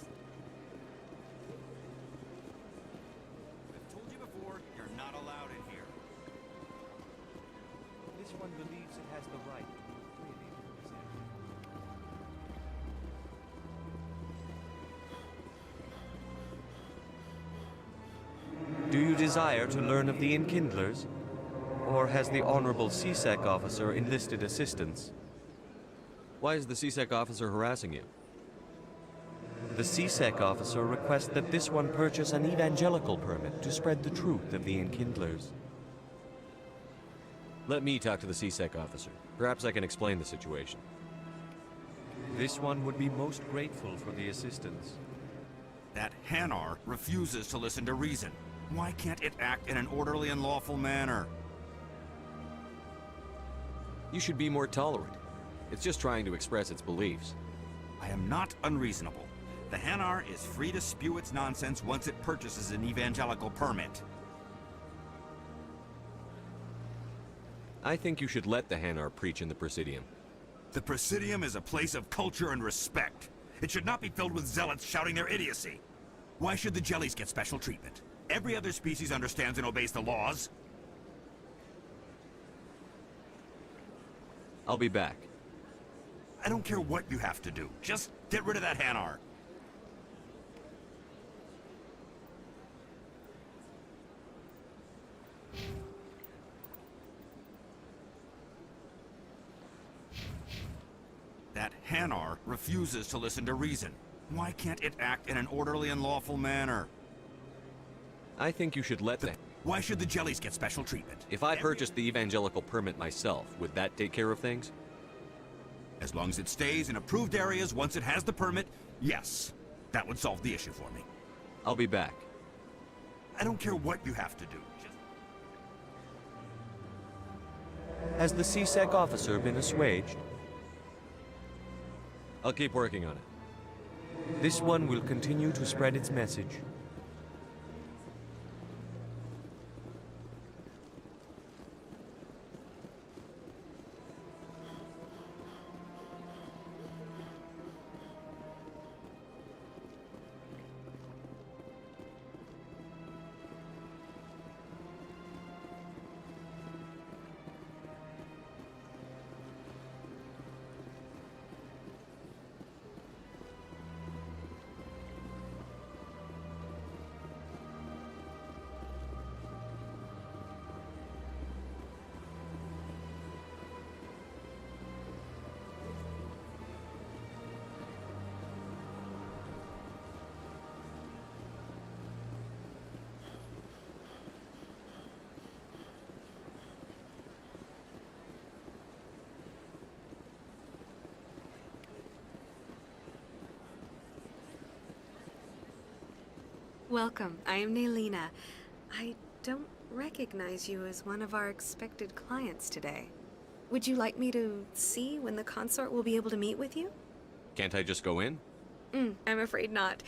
S6: I've told you before, you're not allowed in here.
S12: This one believes it has the right to move freely through this area. Do you desire to learn of the Enkindlers? Or has the Honorable CSEC officer enlisted assistance?
S21: Why is the CSEC officer harassing you?
S12: The CSEC officer requests that this one purchase an evangelical permit to spread the truth of the Enkindlers.
S21: Let me talk to the CSEC officer. Perhaps I can explain the situation.
S12: This one would be most grateful for the assistance.
S6: That Hanar refuses to listen to reason. Why can't it act in an orderly and lawful manner?
S21: You should be more tolerant. It's just trying to express its beliefs.
S6: I am not unreasonable. The Hanar is free to spew its nonsense once it purchases an evangelical permit.
S21: I think you should let the Hanar preach in the Presidium.
S6: The Presidium is a place of culture and respect. It should not be filled with zealots shouting their idiocy. Why should the jellies get special treatment? Every other species understands and obeys the laws.
S21: I'll be back.
S6: I don't care what you have to do. Just get rid of that Hanar. That Hanar refuses to listen to reason. Why can't it act in an orderly and lawful manner?
S21: I think you should let
S6: Why should the jellies get special treatment?
S21: If I purchased the evangelical permit myself, would that take care of things?
S6: As long as it stays in approved areas once it has the permit, yes. That would solve the issue for me.
S21: I'll be back.
S6: I don't care what you have to do.
S12: Has the CSEC officer been assuaged?
S21: I'll keep working on it.
S12: This one will continue to spread its message.
S1: Welcome. I am Naylina. I don't recognize you as one of our expected clients today. Would you like me to see when the consort will be able to meet with you?
S21: Can't I just go in?
S1: I'm afraid not.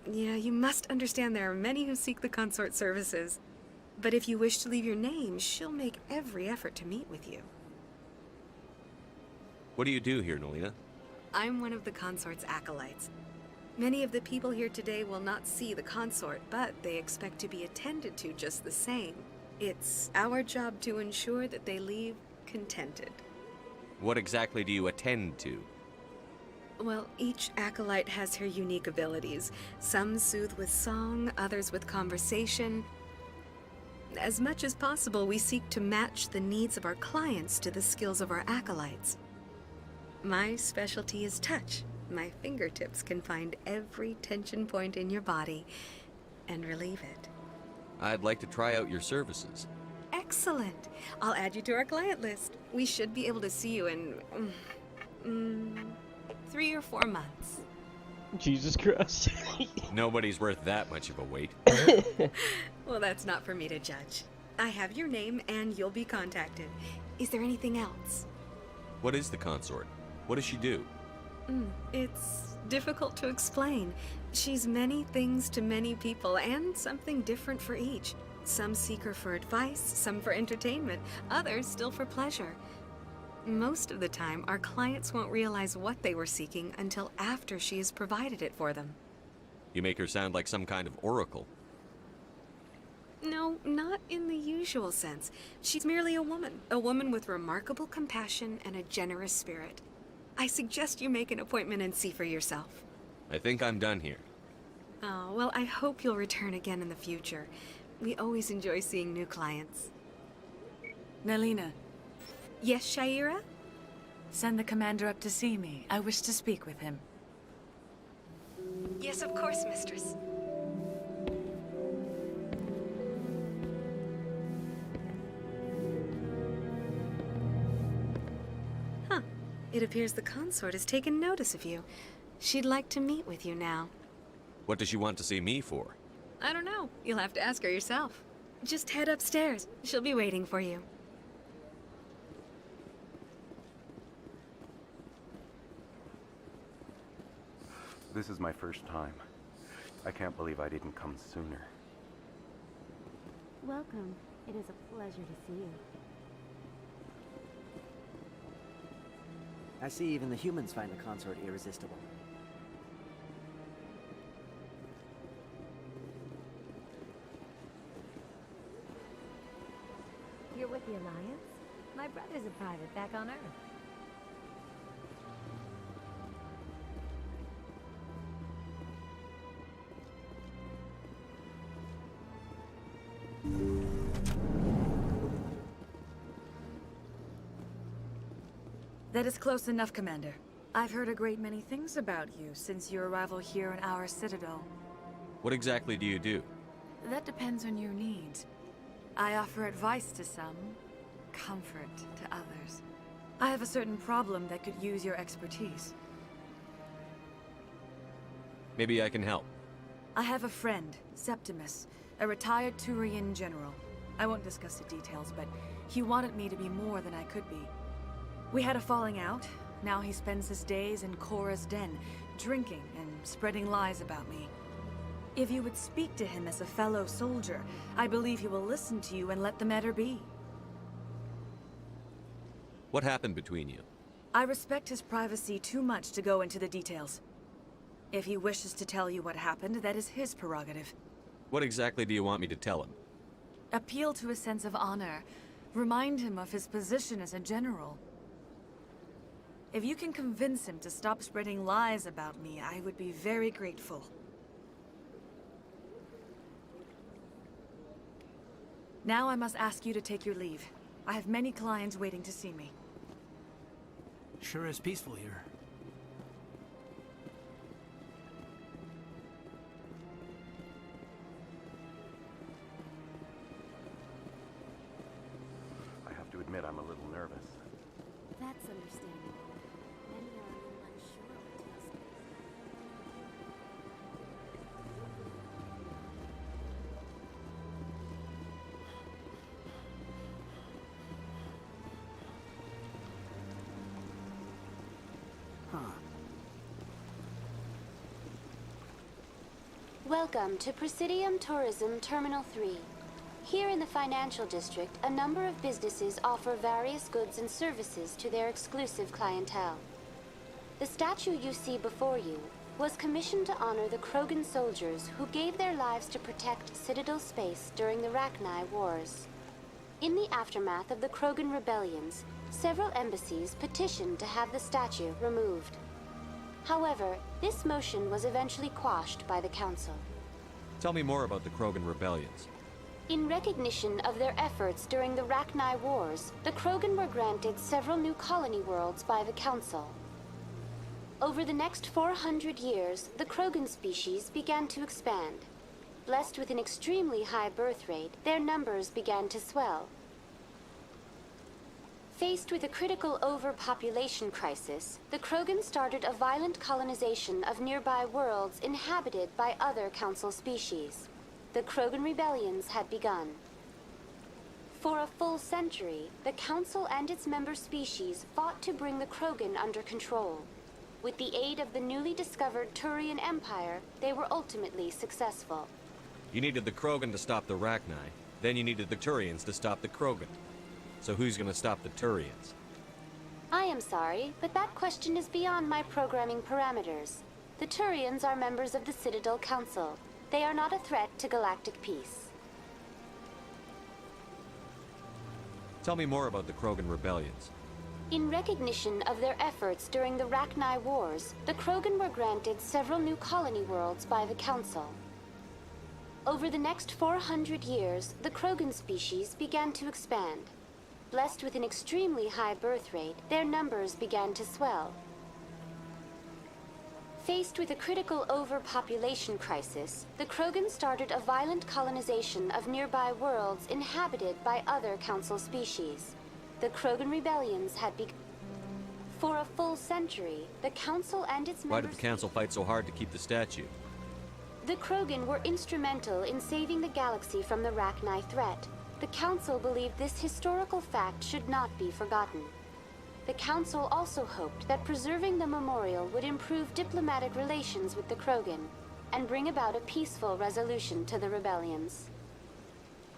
S1: Yeah, you must understand there are many who seek the consort services. But if you wish to leave your name, she'll make every effort to meet with you.
S21: What do you do here, Naylina?
S1: I'm one of the consort's acolytes. Many of the people here today will not see the consort, but they expect to be attended to just the same. It's our job to ensure that they leave contented.
S21: What exactly do you attend to?
S1: Well, each acolyte has her unique abilities. Some soothe with song, others with conversation. As much as possible, we seek to match the needs of our clients to the skills of our acolytes. My specialty is touch. My fingertips can find every tension point in your body and relieve it.
S21: I'd like to try out your services.
S1: Excellent. I'll add you to our client list. We should be able to see you in 3 or 4 months.
S15: Jesus Christ.
S21: Nobody's worth that much of a wait.
S1: Well, that's not for me to judge. I have your name and you'll be contacted. Is there anything else?
S21: What is the consort? What does she do?
S1: It's difficult to explain. She's many things to many people, and something different for each. Some seek her for advice, some for entertainment, others still for pleasure. Most of the time, our clients won't realize what they were seeking until after she has provided it for them.
S21: You make her sound like some kind of oracle.
S1: No, not in the usual sense. She's merely a woman with remarkable compassion and a generous spirit. I suggest you make an appointment and see for yourself.
S21: I think I'm done here.
S1: Oh, well, I hope you'll return again in the future. We always enjoy seeing new clients.
S18: Naylina.
S1: Yes, Shaira?
S18: Send the commander up to see me. I wish to speak with him.
S1: Yes, of course, mistress. Huh. It appears the consort has taken notice of you. She'd like to meet with you now.
S21: What does she want to see me for?
S1: I don't know. You'll have to ask her yourself. Just head upstairs. She'll be waiting for you.
S5: This is my first time. I can't believe I didn't come sooner.
S19: Welcome. It is a pleasure to see you.
S20: I see even the humans find the consort irresistible.
S19: You're with the Alliance? My brother's a private back on Earth.
S18: That is close enough, Commander. I've heard a great many things about you since your arrival here in our citadel.
S21: What exactly do you do?
S18: That depends on your needs. I offer advice to some, comfort to others. I have a certain problem that could use your expertise.
S21: Maybe I can help.
S18: I have a friend, Septimus, a retired Turian general. I won't discuss the details, but he wanted me to be more than I could be. We had a falling out. Now he spends his days in Korra's den, drinking and spreading lies about me. If you would speak to him as a fellow soldier, I believe he will listen to you and let the matter be.
S21: What happened between you?
S18: I respect his privacy too much to go into the details. If he wishes to tell you what happened, that is his prerogative.
S21: What exactly do you want me to tell him?
S18: Appeal to his sense of honor. Remind him of his position as a general. If you can convince him to stop spreading lies about me, I would be very grateful. Now I must ask you to take your leave. I have many clients waiting to see me.
S3: Sure is peaceful here.
S5: I have to admit I'm a little nervous.
S19: That's understandable. Many are a little unsure of what to expect.
S14: Welcome to Presidium Tourism Terminal 3. Here in the financial district, a number of businesses offer various goods and services to their exclusive clientele. The statue you see before you was commissioned to honor the Krogan soldiers who gave their lives to protect Citadel space during the Rachni Wars. In the aftermath of the Krogan rebellions, several embassies petitioned to have the statue removed. However, this motion was eventually quashed by the Council.
S21: Tell me more about the Krogan rebellions.
S14: In recognition of their efforts during the Rachni Wars, the Krogan were granted several new colony worlds by the Council. Over the next 400 years, the Krogan species began to expand. Blessed with an extremely high birth rate, their numbers began to swell. Faced with a critical overpopulation crisis, the Krogan started a violent colonization of nearby worlds inhabited by other Council species. The Krogan rebellions had begun. For a full century, the Council and its member species fought to bring the Krogan under control. With the aid of the newly discovered Turian Empire, they were ultimately successful.
S21: You needed the Krogan to stop the Rachni, then you needed the Turians to stop the Krogan. So who's gonna stop the Turians?
S14: I am sorry, but that question is beyond my programming parameters. The Turians are members of the Citadel Council. They are not a threat to galactic peace.
S21: Tell me more about the Krogan rebellions.
S14: In recognition of their efforts during the Rachni Wars, the Krogan were granted several new colony worlds by the Council. Over the next 400 years, the Krogan species began to expand. Blessed with an extremely high birth rate, their numbers began to swell. Faced with a critical overpopulation crisis, the Krogan started a violent colonization of nearby worlds inhabited by other Council species. The Krogan rebellions had begun. For a full century, the Council and its
S21: Why
S14: members...
S21: did the Council fight so hard to keep the statue?
S14: The Krogan were instrumental in saving the galaxy from the Rachni threat. The Council believed this historical fact should not be forgotten. The Council also hoped that preserving the memorial would improve diplomatic relations with the Krogan and bring about a peaceful resolution to the rebellions.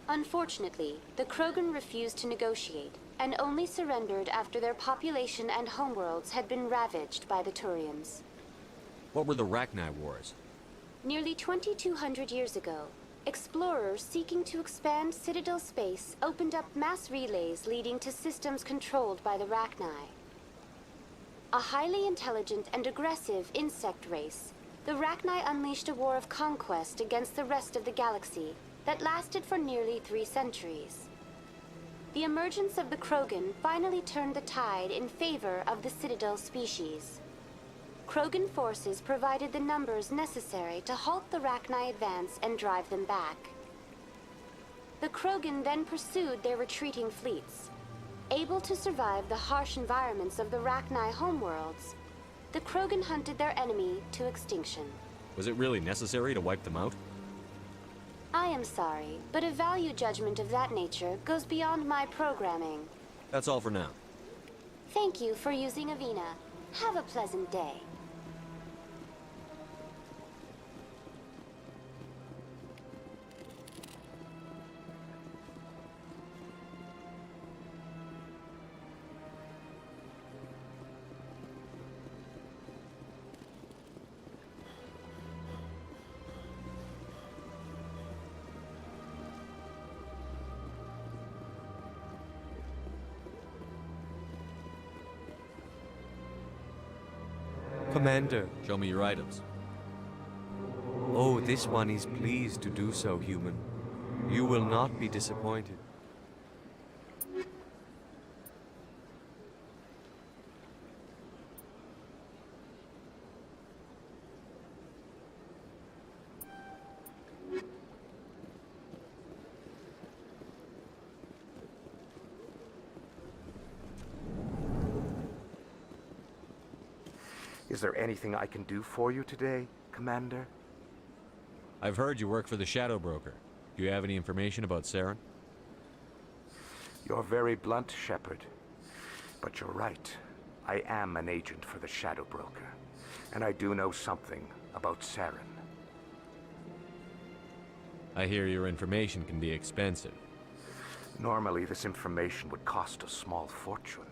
S14: Unfortunately, the Krogan refused to negotiate and only surrendered after their population and homeworlds had been ravaged by the Turians.
S21: What were the Rachni Wars?
S14: Nearly 2,200 years ago, explorers seeking to expand Citadel space opened up mass relays leading to systems controlled by the Rachni. A highly intelligent and aggressive insect race, the Rachni unleashed a war of conquest against the rest of the galaxy that lasted for nearly 3 centuries. The emergence of the Krogan finally turned the tide in favor of the Citadel species. Krogan forces provided the numbers necessary to halt the Rachni advance and drive them back. The Krogan then pursued their retreating fleets. Able to survive the harsh environments of the Rachni homeworlds, the Krogan hunted their enemy to extinction.
S21: Was it really necessary to wipe them out?
S14: I am sorry, but a value judgment of that nature goes beyond my programming.
S21: That's all for now.
S14: Thank you for using Avina. Have a pleasant day.
S12: Commander.
S21: Show me your items.
S12: Oh, this one is pleased to do so, human. You will not be disappointed.
S5: Is there anything I can do for you today, Commander?
S21: I've heard you work for the Shadow Broker. Do you have any information about Saren?
S5: You're very blunt, Shepard. But you're right. I am an agent for the Shadow Broker. And I do know something about Saren.
S21: I hear your information can be expensive.
S5: Normally, this information would cost a small fortune.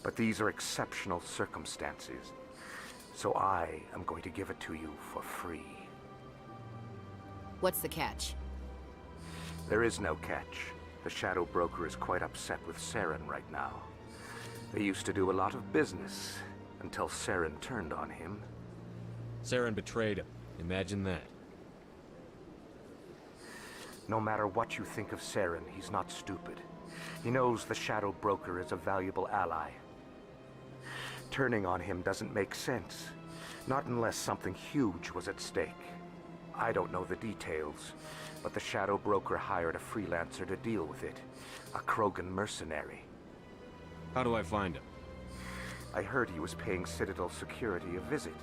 S5: But these are exceptional circumstances. So I am going to give it to you for free.
S4: What's the catch?
S5: There is no catch. The Shadow Broker is quite upset with Saren right now. They used to do a lot of business, until Saren turned on him.
S21: Saren betrayed him. Imagine that.
S5: No matter what you think of Saren, he's not stupid. He knows the Shadow Broker is a valuable ally. Turning on him doesn't make sense. Not unless something huge was at stake. I don't know the details, but the Shadow Broker hired a freelancer to deal with it. A Krogan mercenary.
S21: How do I find him?
S5: I heard he was paying Citadel security a visit.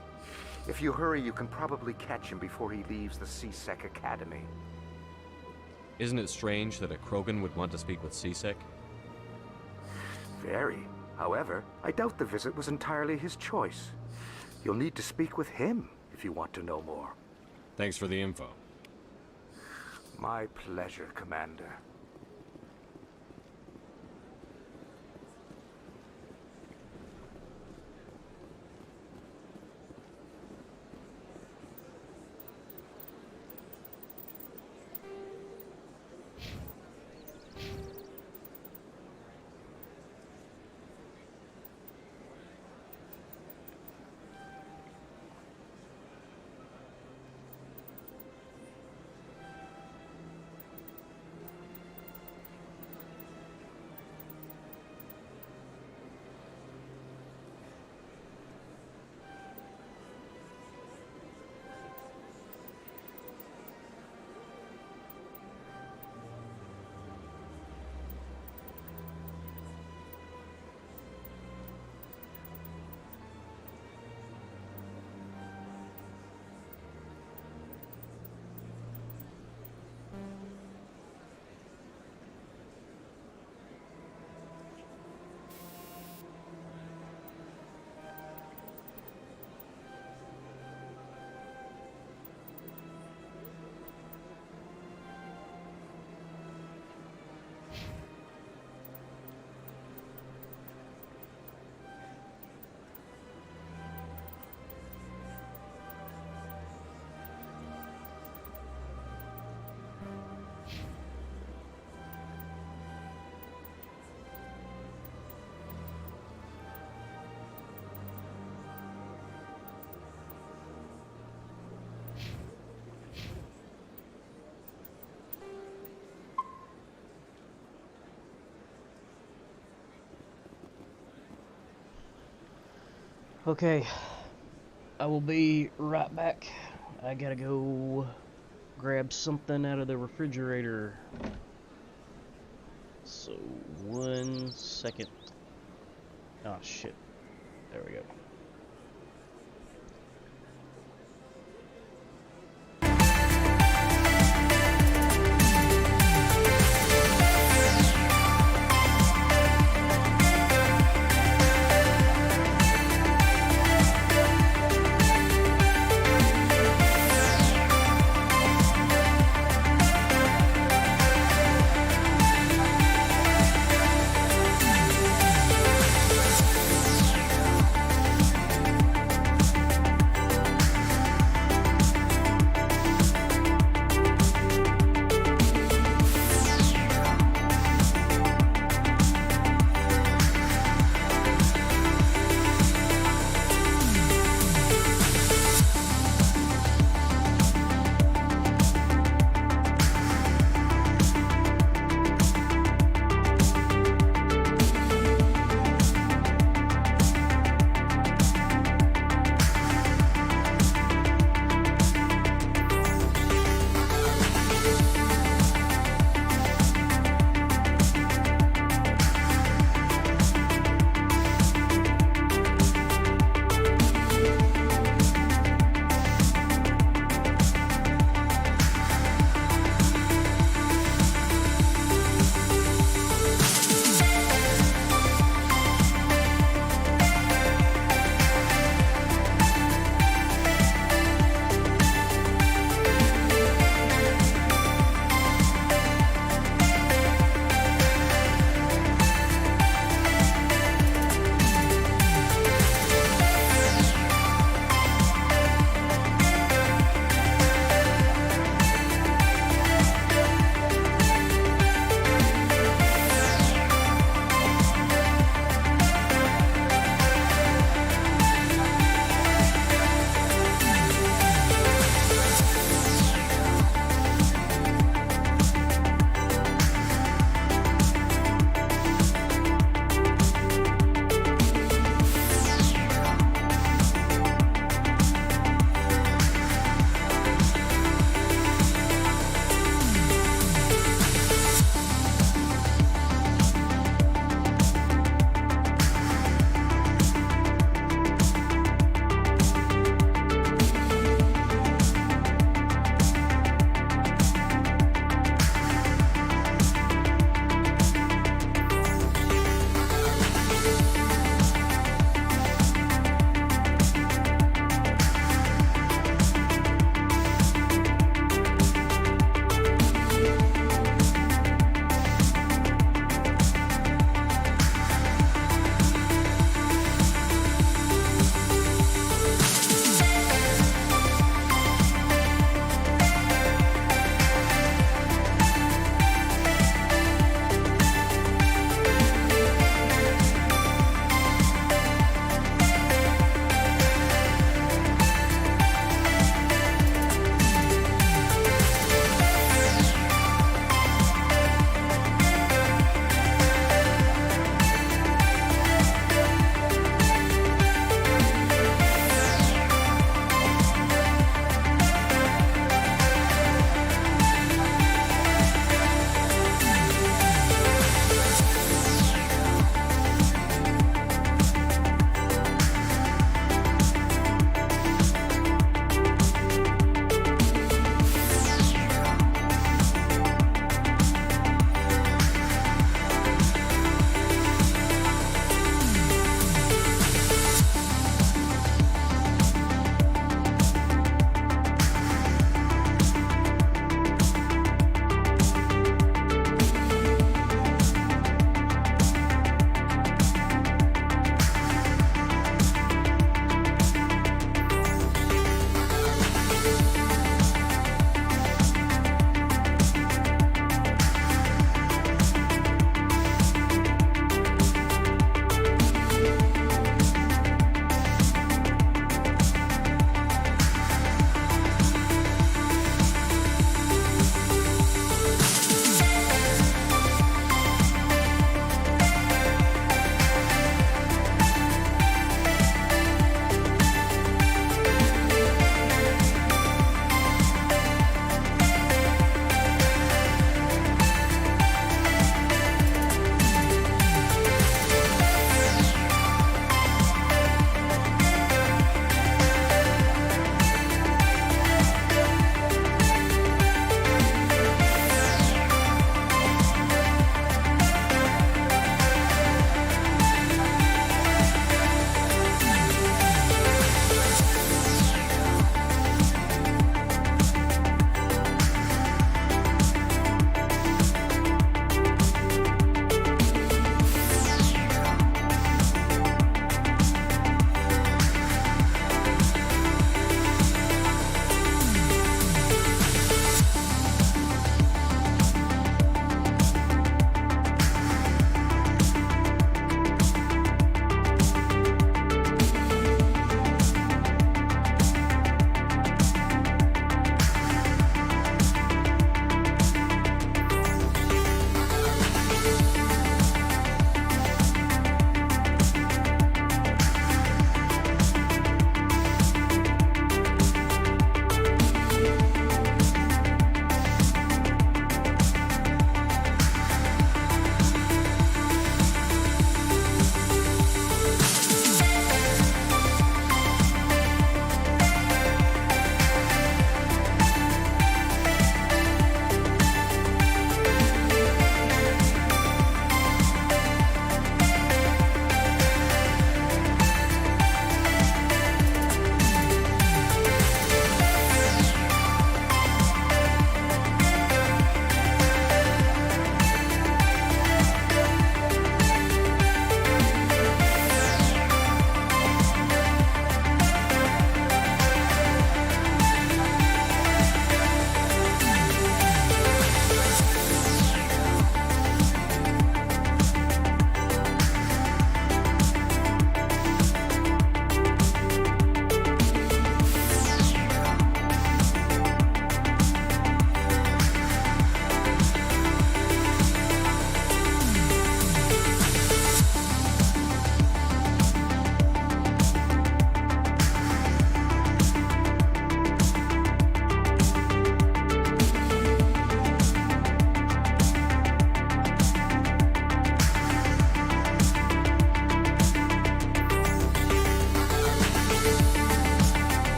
S5: If you hurry, you can probably catch him before he leaves the C-Sec Academy.
S21: Isn't it strange that a Krogan would want to speak with C-Sec?
S5: Very. However, I doubt the visit was entirely his choice. You'll need to speak with him if you want to know more.
S21: Thanks for the info.
S5: My pleasure, Commander.
S15: Okay, I will be right back. I gotta go grab something out of the refrigerator. So, 1 second. Oh shit. There we go.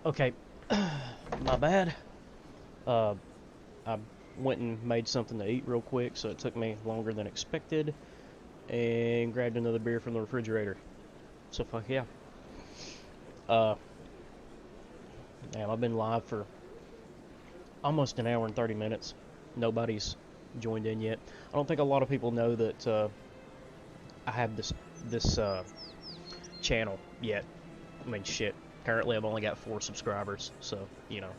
S15: Okay, my bad. I went and made something to eat real quick, so it took me longer than expected, and grabbed another beer from the refrigerator. So fuck yeah. Damn, I've been live for almost an hour and 30 minutes. Nobody's joined in yet. I don't think a lot of people know that I have this channel yet. I mean, shit. Currently, I've only got 4 subscribers, so you know,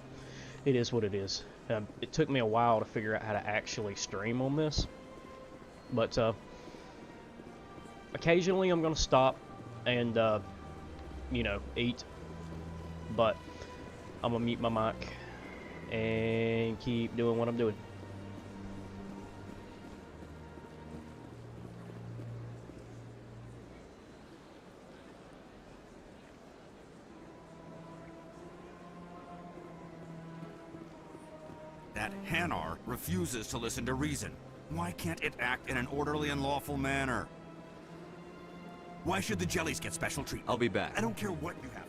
S15: it is what it is. It took me a while to figure out how to actually stream on this, but occasionally I'm gonna stop and you know, eat. But I'm gonna mute my mic and keep doing what I'm doing.
S6: That Hanar refuses to listen to reason. Why can't it act in an orderly and lawful manner? Why should the jellies get special treatment?
S21: I'll be back.
S6: I don't care what you have.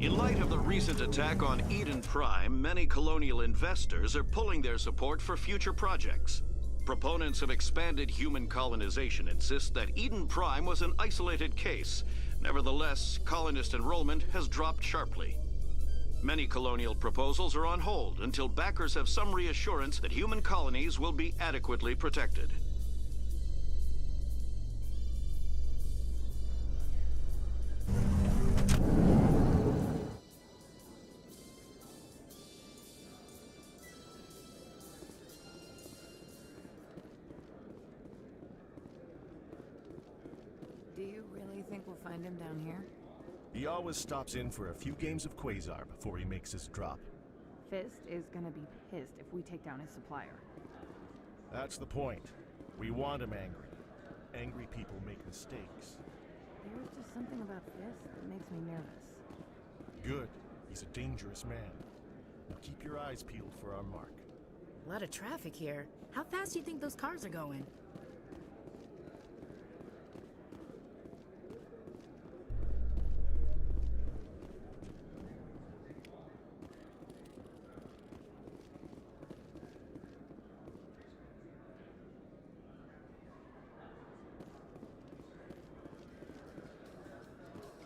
S9: In light of the recent attack on Eden Prime, many colonial investors are pulling their support for future projects. Proponents of expanded human colonization insist that Eden Prime was an isolated case. Nevertheless, colonist enrollment has dropped sharply. Many colonial proposals are on hold until backers have some reassurance that human colonies will be adequately protected.
S8: Do you really think we'll find him down here?
S22: He always stops in for a few games of Quasar before he makes his drop.
S8: Fist is gonna be pissed if we take down his supplier.
S22: That's the point. We want him angry. Angry people make mistakes.
S8: There's just something about Fist that makes me nervous.
S22: Good. He's a dangerous man. Now keep your eyes peeled for our mark.
S4: A lot of traffic here. How fast do you think those cars are going?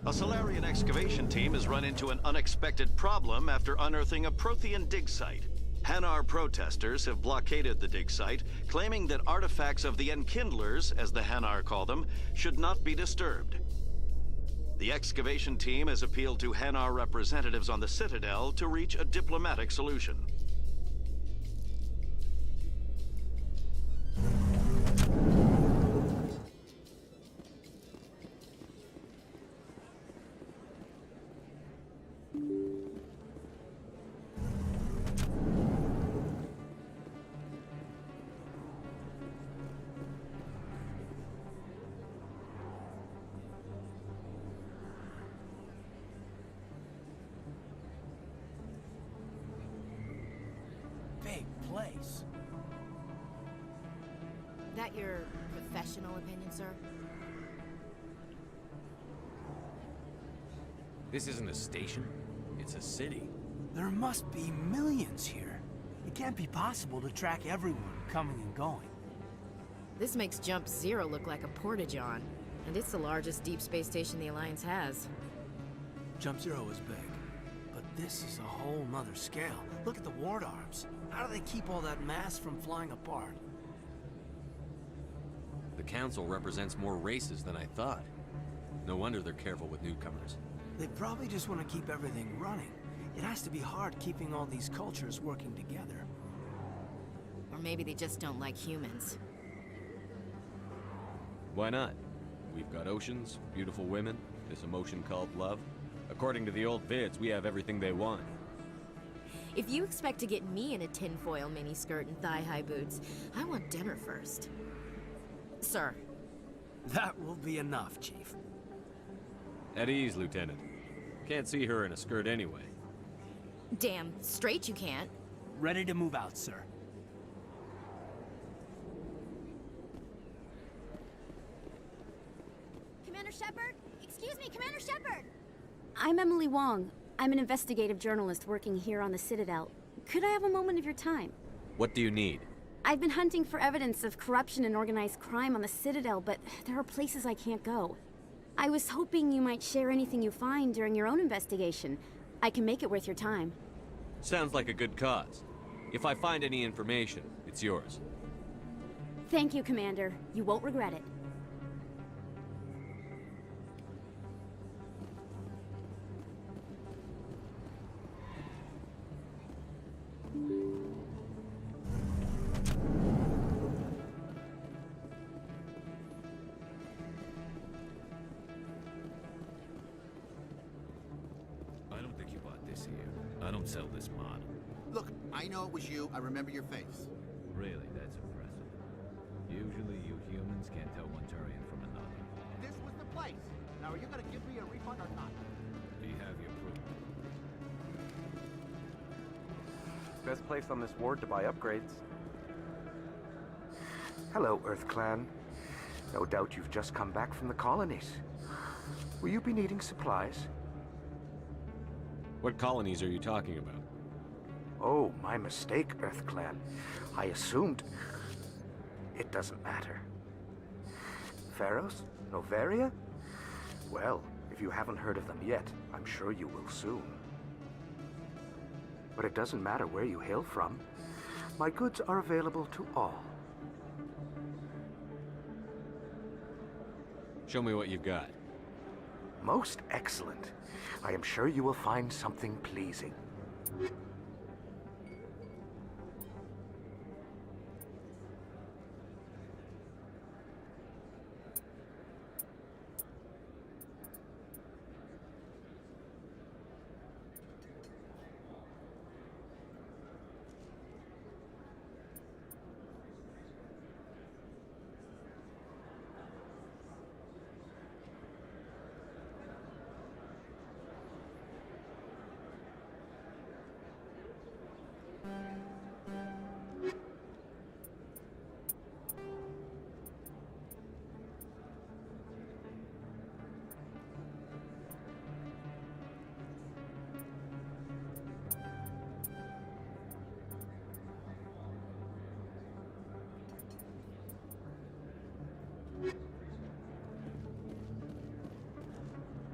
S9: A Solarian excavation team has run into an unexpected problem after unearthing a Prothean dig site. Hanar protesters have blockaded the dig site, claiming that artifacts of the Enkindlers, as the Hanar call them, should not be disturbed. The excavation team has appealed to Hanar representatives on the Citadel to reach a diplomatic solution.
S3: Big place.
S4: That your professional opinion, sir?
S21: This isn't a station. It's a city.
S3: There must be millions here. It can't be possible to track everyone coming and going.
S4: This makes Jump Zero look like a porta-john, and it's the largest deep space station the Alliance has.
S3: Jump Zero is big, but this is a whole nother scale. Look at the ward arms. How do they keep all that mass from flying apart?
S21: The Council represents more races than I thought. No wonder they're careful with newcomers.
S3: They probably just want to keep everything running. It has to be hard keeping all these cultures working together.
S4: Or maybe they just don't like humans.
S21: Why not? We've got oceans, beautiful women, this emotion called love. According to the old vids, we have everything they want.
S4: If you expect to get me in a tinfoil miniskirt and thigh-high boots, I want dinner first. Sir.
S3: That will be enough, Chief.
S21: At ease, Lieutenant. Can't see her in a skirt anyway.
S4: Damn straight you can't.
S3: Ready to move out, sir.
S19: Commander Shepard? Excuse me, Commander Shepard! I'm Emily Wong. I'm an investigative journalist working here on the Citadel. Could I have a moment of your time?
S21: What do you need?
S19: I've been hunting for evidence of corruption and organized crime on the Citadel, but there are places I can't go. I was hoping you might share anything you find during your own investigation. I can make it worth your time.
S21: Sounds like a good cause. If I find any information, it's yours.
S19: Thank you, Commander. You won't regret it.
S13: I don't think you bought this here. I don't sell this model.
S7: Look, I know it was you. I remember your face.
S13: Really, that's impressive. Usually you humans can't tell one Turian from another.
S7: This was the place. Now, are you gonna give me a refund or not?
S13: Do you have your proof?
S17: Best place on this ward to buy upgrades.
S5: Hello, Earth Clan. No doubt you've just come back from the colonies. Will you be needing supplies?
S21: What colonies are you talking about?
S5: Oh, my mistake, Earth Clan. I assumed... It doesn't matter. Pharos? Novaria? Well, if you haven't heard of them yet, I'm sure you will soon. But it doesn't matter where you hail from. My goods are available to all.
S21: Show me what you've got.
S5: Most excellent. I am sure you will find something pleasing.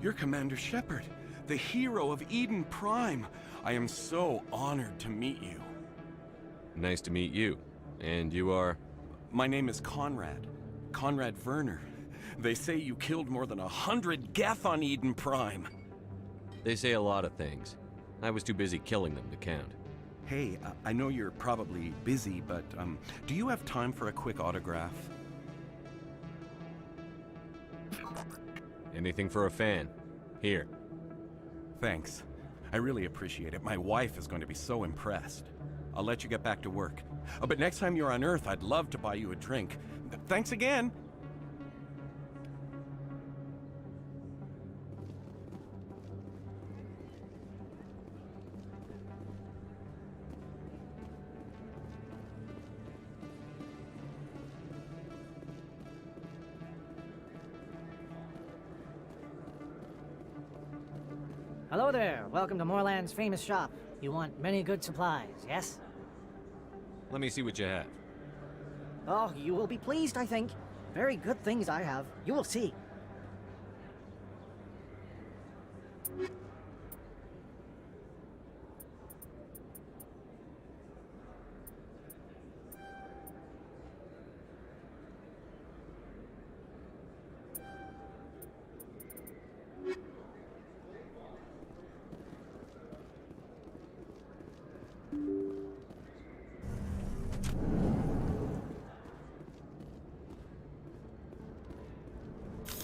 S23: You're Commander Shepard, the hero of Eden Prime. I am so honored to meet you.
S21: Nice to meet you. And you are?
S23: My name is Conrad. Conrad Werner. They say you killed more than 100 Geth on Eden Prime.
S21: They say a lot of things. I was too busy killing them to count.
S23: Hey, I know you're probably busy, but do you have time for a quick autograph?
S21: Anything for a fan. Here.
S23: Thanks. I really appreciate it. My wife is going to be so impressed. I'll let you get back to work. But next time you're on Earth, I'd love to buy you a drink. Thanks again!
S2: Hello there. Welcome to Moorland's famous shop. You want many good supplies, yes?
S21: Let me see what you have.
S2: Oh, you will be pleased, I think. Very good things I have. You will see.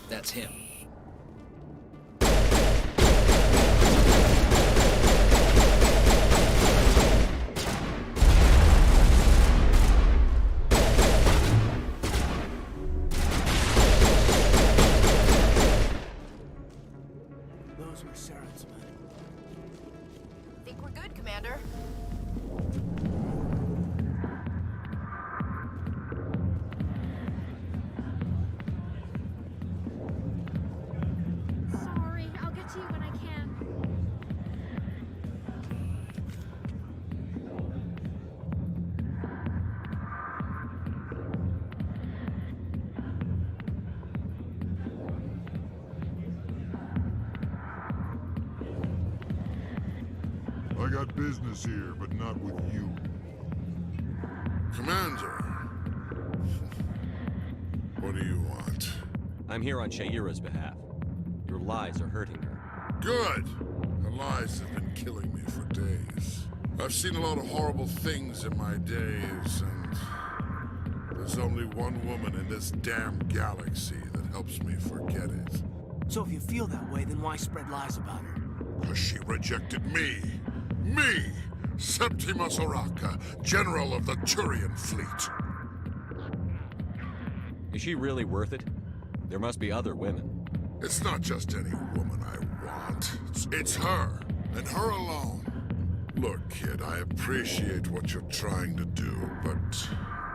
S10: That's him.
S3: Those were Saren's men.
S4: Think we're good, Commander.
S19: Sorry, I'll get to you when I can.
S11: I got business here, but not with you. Commander. What do you want?
S21: I'm here on Shaira's behalf. Your lies are hurting her.
S11: Good! Her lies have been killing me for days. I've seen a lot of horrible things in my days, and there's only one woman in this damn galaxy that helps me forget it.
S3: So if you feel that way, then why spread lies about her?
S11: Because she rejected me! Me! Septimus Oraka, General of the Turian Fleet.
S21: Is she really worth it? There must be other women.
S11: It's not just any woman I want. It's her, and her alone. Look, kid, I appreciate what you're trying to do, but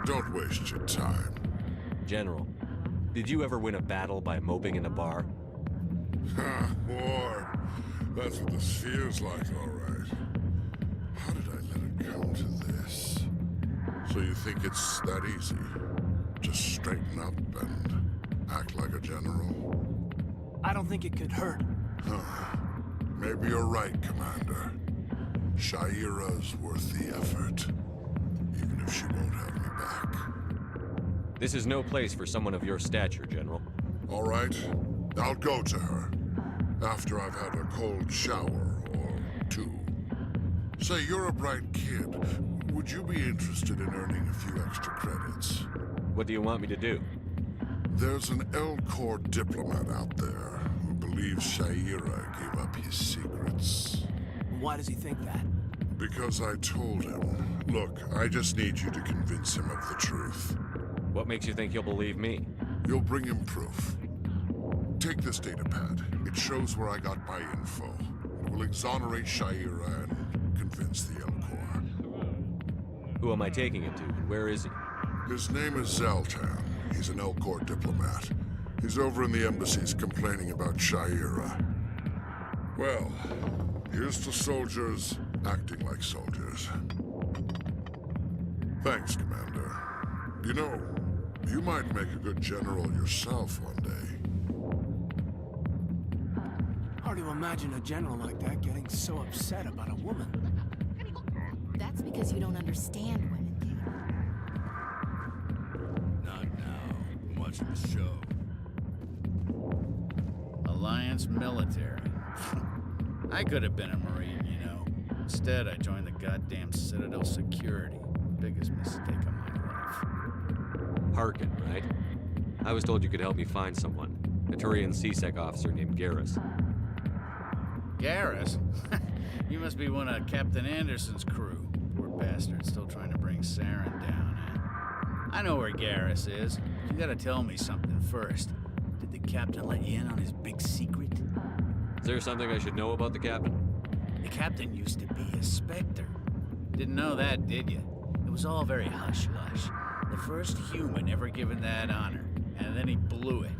S11: don't waste your time.
S21: General, did you ever win a battle by moping in a bar?
S11: Ha, war. That's what this feels like, all right. How did I let it come to this? So you think it's that easy? Just straighten up and act like a general?
S3: I don't think it could hurt.
S11: Huh. Maybe you're right, Commander. Shaira's worth the effort, even if she won't have me back.
S21: This is no place for someone of your stature, General.
S11: All right, I'll go to her. After I've had a cold shower or two. Say, you're a bright kid. Would you be interested in earning a few extra credits?
S21: What do you want me to do?
S11: There's an L-Corps diplomat out there who believes Shaira gave up his secrets.
S3: Why does he think that?
S11: Because I told him. Look, I just need you to convince him of the truth.
S21: What makes you think he'll believe me?
S11: You'll bring him proof. Take this data pad. It shows where I got my info. It will exonerate Shaira and convince the L-Corps.
S21: Who am I taking it to, and where is he?
S11: His name is Zaltan. He's an L-Corps diplomat. He's over in the embassies complaining about Shaira. Well, here's to soldiers acting like soldiers. Thanks, Commander. You know, you might make a good general yourself one day.
S3: Hard to imagine a general like that getting so upset about a woman.
S4: That's because you don't understand women, Kate.
S16: Not now. I'm watching the show. Alliance military. I could have been a Marine, you know. Instead, I joined the goddamn Citadel security. Biggest mistake of my life.
S21: Harkin, right? I was told you could help me find someone. A Turian C-Sec officer named Garrus.
S16: Garrus? You must be one of Captain Anderson's crew. Poor bastard, still trying to bring Saren down, eh? I know where Garrus is. You gotta tell me something first. Did the captain let you in on his big secret?
S21: Is there something I should know about the captain?
S16: The captain used to be a Spectre. Didn't know that, did you? It was all very hush-hush. The first human ever given that honor, and then he blew it.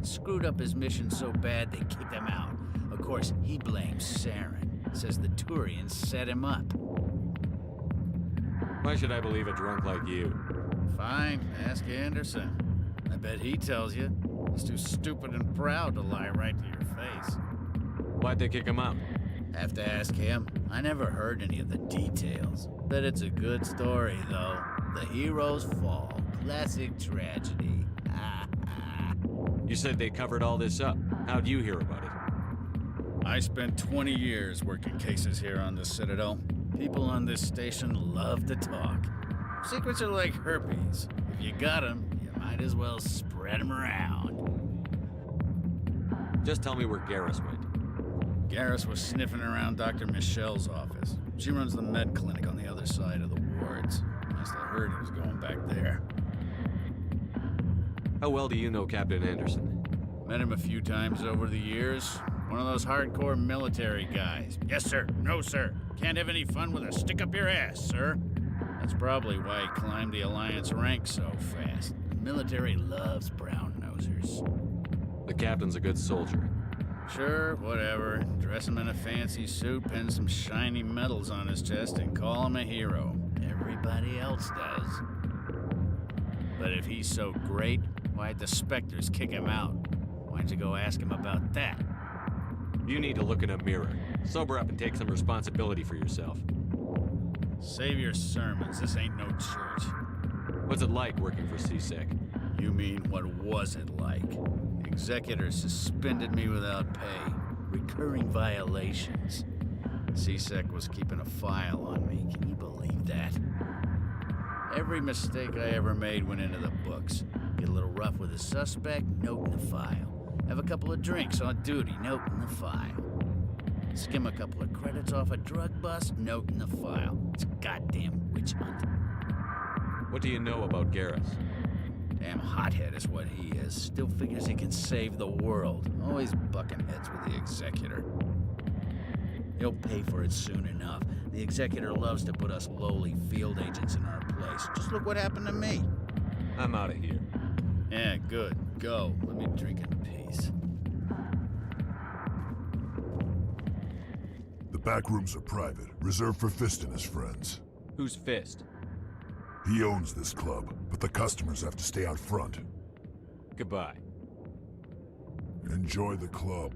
S16: Screwed up his mission so bad they kicked him out. Of course, he blames Saren. Says the Turians set him up.
S21: Why should I believe a drunk like you?
S16: Fine, ask Anderson. I bet he tells you. He's too stupid and proud to lie right to your face.
S21: Why'd they kick him out?
S16: Have to ask him. I never heard any of the details. Bet it's a good story, though. The heroes fall. Classic tragedy.
S21: You said they covered all this up. How'd you hear about it?
S16: I spent 20 years working cases here on the Citadel. People on this station love to talk. Secrets are like herpes. If you got them, you Might as well spread them around.
S21: Just tell me where Garrus went.
S16: Garrus was sniffing around Dr. Michelle's office. She runs the med clinic on the other side of the wards. Must have heard he was going back there.
S21: How well do you know Captain Anderson?
S16: Met him a few times over the years. One of those hardcore military guys. Yes, sir. No, sir. Can't have any fun with a stick up your ass, sir. That's probably why he climbed the Alliance ranks so fast. The military loves brown-nosers.
S21: The captain's a good soldier.
S16: Sure, whatever. Dress him in a fancy suit, pin some shiny medals on his chest, and call him a hero. Everybody else does. But if he's so great, why'd the Spectres kick him out? Why'd you go ask him about that?
S21: You need to look in a mirror. Sober up and take some responsibility for yourself.
S16: Save your sermons. This ain't no church.
S21: What's it like working for CSEC?
S16: You mean, what was it like? The executor suspended me without pay. Recurring violations. CSEC was keeping a file on me. Can you believe that? Every mistake I ever made went into the books. Get a little rough with a suspect, note in the file. Have a couple of drinks on duty, note in the file. Skim a couple of credits off a drug bust, note in the file. It's a goddamn witch hunt.
S21: What do you know about Garrus?
S16: Damn hothead is what he is. Still figures he can save the world. Always bucking heads with the executor. He'll pay for it soon enough. The executor loves to put us lowly field agents in our place. Just look what happened to me.
S21: I'm out of here.
S16: Yeah, good. Go. Let me drink in peace.
S11: The back rooms are private, reserved for Fist and his friends.
S21: Who's Fist?
S11: He owns this club, but the customers have to stay out front.
S21: Goodbye.
S11: Enjoy the club.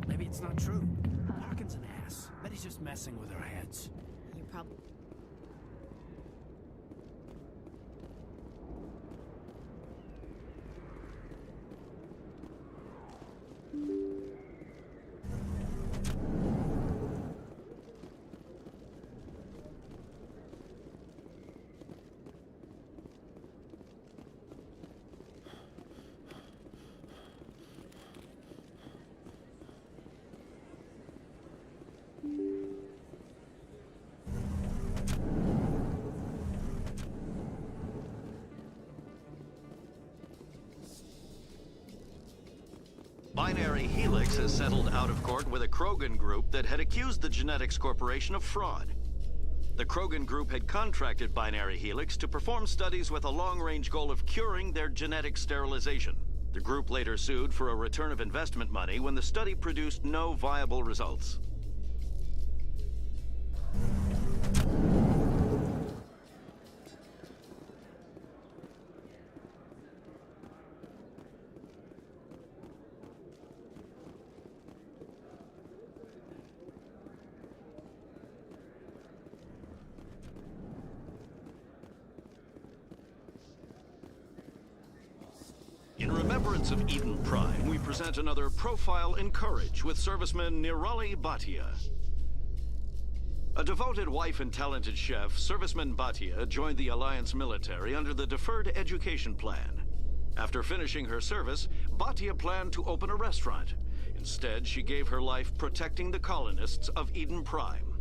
S3: Maybe it's not true. Larkin's an ass. Bet he's just messing with our heads.
S4: You're probably...
S9: Binary Helix has settled out of court with a Krogan group that had accused the Genetics Corporation of fraud. The Krogan group had contracted Binary Helix to perform studies with a long-range goal of curing their genetic sterilization. The group later sued for a return of investment money when the study produced no viable results. In remembrance of Eden Prime, we present another Profile in Courage with serviceman Nirali Bhatia. A devoted wife and talented chef, serviceman Bhatia joined the Alliance military under the Deferred Education Plan. After finishing her service, Bhatia planned to open a restaurant. Instead, she gave her life protecting the colonists of Eden Prime.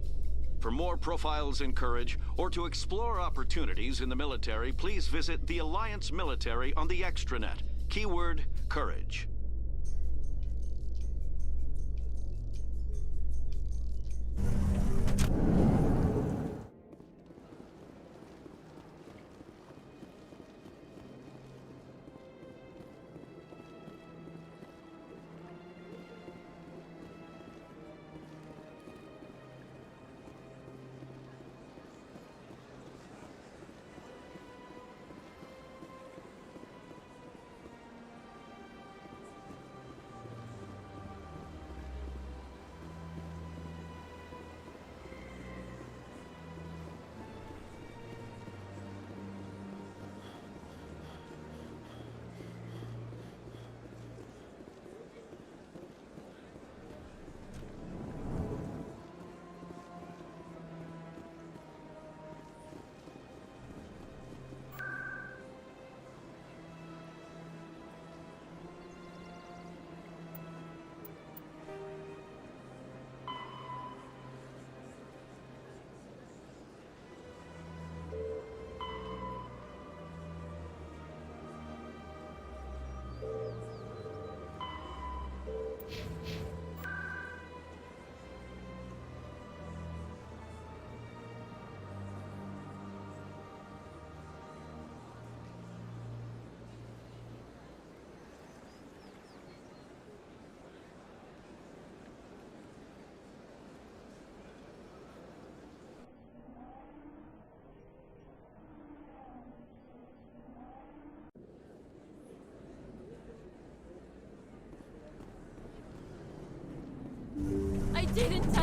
S9: For more Profiles in Courage, or to explore opportunities in the military, please visit the Alliance Military on the extranet. Keyword, courage.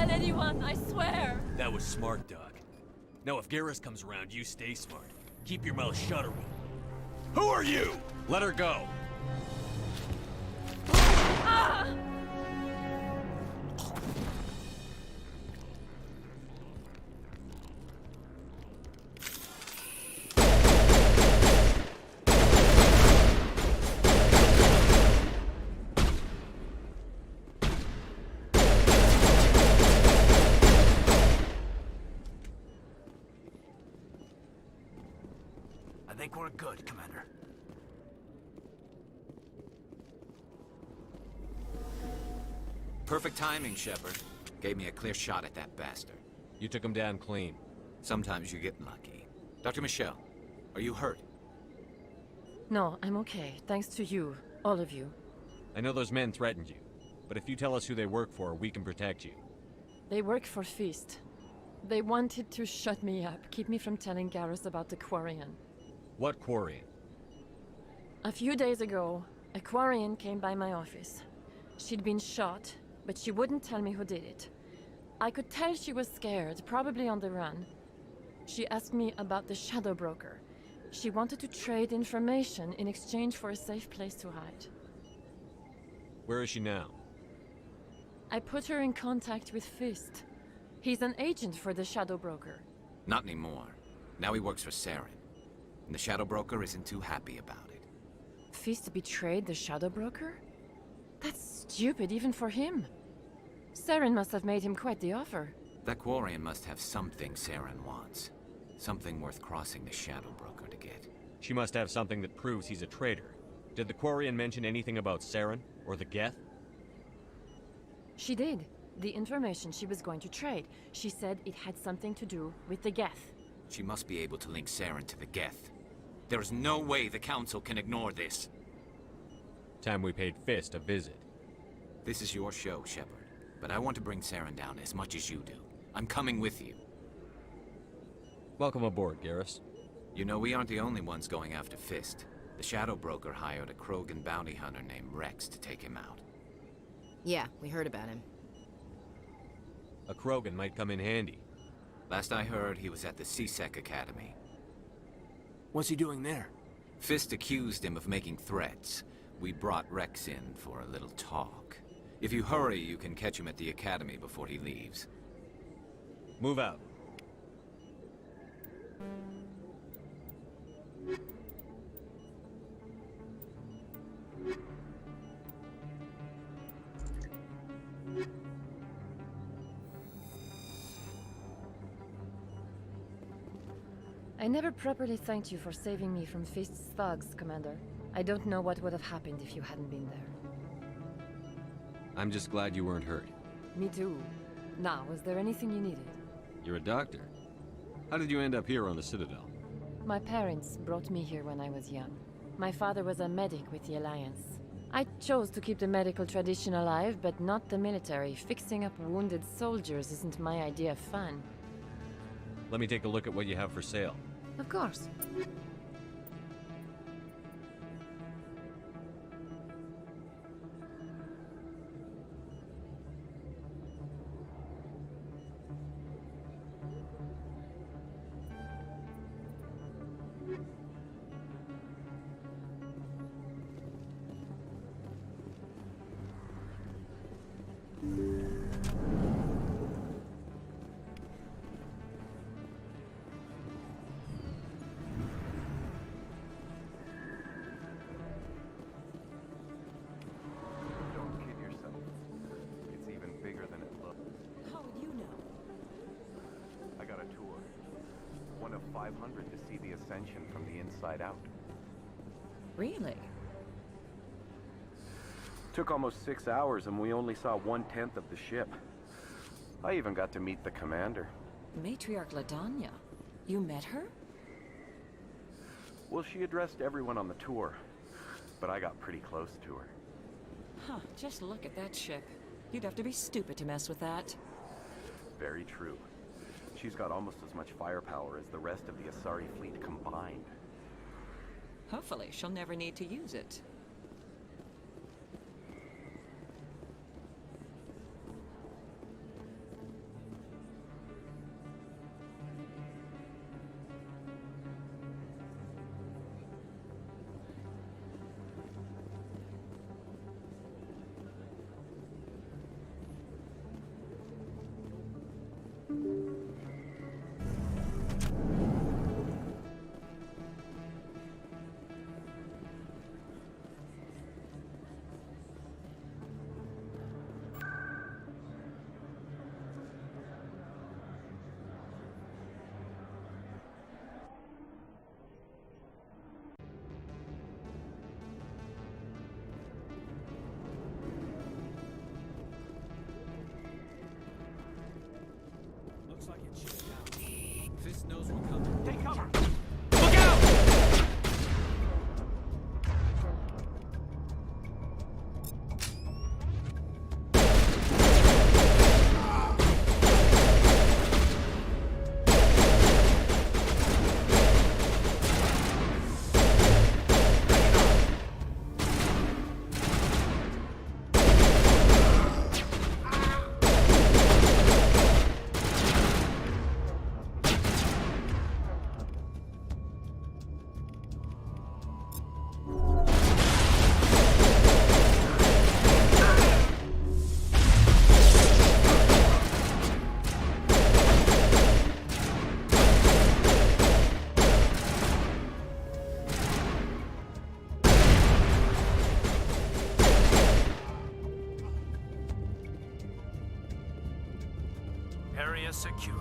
S8: tell anyone, I swear!
S21: That was smart, Doc. Now if Garrus comes around, you stay smart. Keep your mouth shut, or Who are you? Let her go.
S8: Ah!
S3: I think we're good, Commander.
S1: Perfect timing, Shepard. Gave me a clear shot at that bastard.
S21: You took him down clean.
S1: Sometimes you get lucky. Dr. Michelle, are you hurt?
S8: No, I'm okay. Thanks to you. All of you.
S21: I know those men threatened you, but if you tell us who they work for, we can protect you.
S8: They work for Feast. They wanted to shut me up, keep me from telling Garrus about the Quarian.
S21: What Quarian?
S8: A few days ago, a Quarian came by my office. She'd been shot, but she wouldn't tell me who did it. I could tell she was scared, probably on the run. She asked me about the Shadow Broker. She wanted to trade information in exchange for a safe place to hide.
S21: Where is she now?
S8: I put her in contact with Fist. He's an agent for the Shadow Broker.
S1: Not anymore. Now he works for Saren. And the Shadow Broker isn't too happy about it.
S8: Fist betrayed the Shadow Broker? That's stupid even for him. Saren must have made him quite the offer.
S1: That Quarian must have something Saren wants. Something worth crossing the Shadow Broker to get.
S21: She must have something that proves he's a traitor. Did the Quarian mention anything about Saren or the Geth?
S8: She did. The information she was going to trade. She said it had something to do with the Geth.
S1: She must be able to link Saren to the Geth. There is no way the Council can ignore this.
S21: Time we paid Fist a visit.
S1: This is your show, Shepard. But I want to bring Saren down as much as you do. I'm coming with you.
S21: Welcome aboard, Garrus.
S1: You know, we aren't the only ones going after Fist. The Shadow Broker hired a Krogan bounty hunter named Rex to take him out.
S4: Yeah, we heard about him.
S21: A Krogan might come in handy.
S1: Last I heard, he was at the CSEC Academy.
S3: What's he doing there?
S1: Fist accused him of making threats. We brought Rex in for a little talk. If you hurry, you can catch him at the Academy before he leaves.
S21: Move out.
S8: I never properly thanked you for saving me from Fist's thugs, Commander. I don't know what would have happened if you hadn't been there.
S21: I'm just glad you weren't hurt.
S8: Me too. Now, was there anything you needed?
S21: You're a doctor. How did you end up here on the Citadel?
S8: My parents brought me here when I was young. My father was a medic with the Alliance. I chose to keep the medical tradition alive, but not the military. Fixing up wounded soldiers isn't my idea of fun.
S21: Let me take a look at what you have for sale.
S8: Of course.
S17: One of 500 to see the Ascension from the inside out.
S2: Really?
S17: Took almost 6 hours and we only saw 1/10 of the ship. I even got to meet the commander.
S2: Matriarch Ladanya. You met her?
S17: Well, she addressed everyone on the tour, but I got pretty close to her.
S2: Huh, just look at that ship. You'd have to be stupid to mess with that.
S17: Very true. She's got almost as much firepower as the rest of the Asari fleet combined.
S2: Hopefully, she'll never need to use it.
S3: area secured.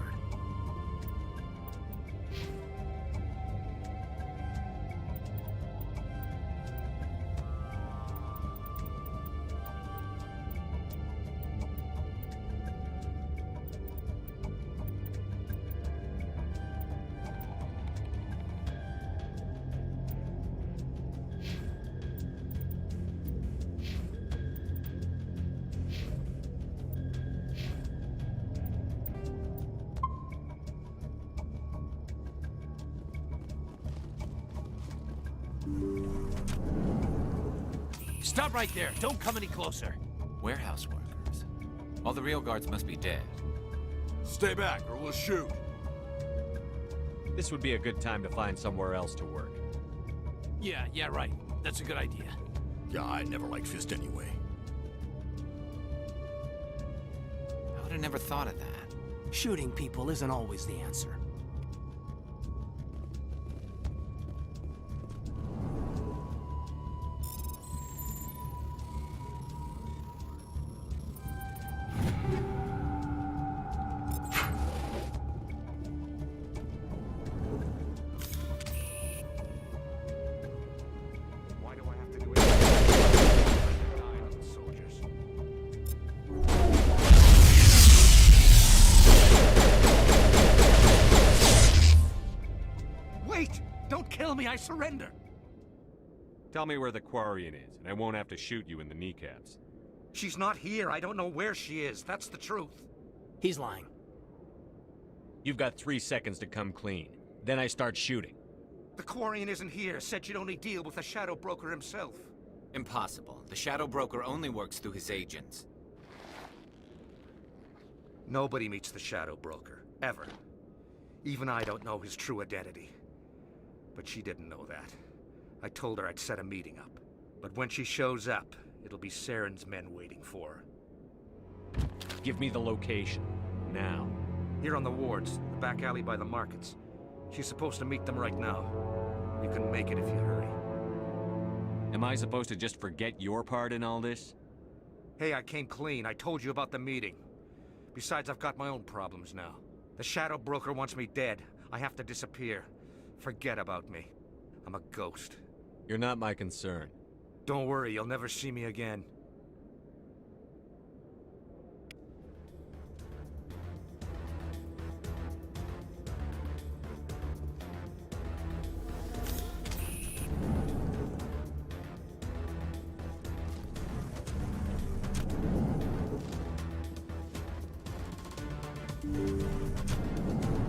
S1: Stop right there! Don't come any closer! Warehouse workers? All the real guards must be dead.
S11: Stay back, or we'll shoot.
S12: This would be a good time to find somewhere else to work.
S3: Yeah, right. That's a good idea.
S6: Yeah, I never liked Fist anyway.
S1: I would have never thought of that.
S3: Shooting people isn't always the answer.
S1: I surrender!
S12: Tell me where the Quarian is, and I won't have to shoot you in the kneecaps.
S5: She's not here. I don't know where she is. That's the truth.
S3: He's lying.
S12: You've got 3 seconds to come clean. Then I start shooting.
S5: The Quarian isn't here. Said you'd only deal with the Shadow Broker himself.
S1: Impossible. The Shadow Broker only works through his agents.
S5: Nobody meets the Shadow Broker. Ever. Even I don't know his true identity. But she didn't know that. I told her I'd set a meeting up. But when she shows up, it'll be Saren's men waiting for her.
S12: Give me the location. Now.
S5: Here on the wards, the back alley by the markets. She's supposed to meet them right now. You can make it if you hurry.
S12: Am I supposed to just forget your part in all this?
S5: Hey, I came clean. I told you about the meeting. Besides, I've got my own problems now. The Shadow Broker wants me dead. I have to disappear. Forget about me. I'm a ghost.
S12: You're not my concern.
S5: Don't worry, you'll never see me again.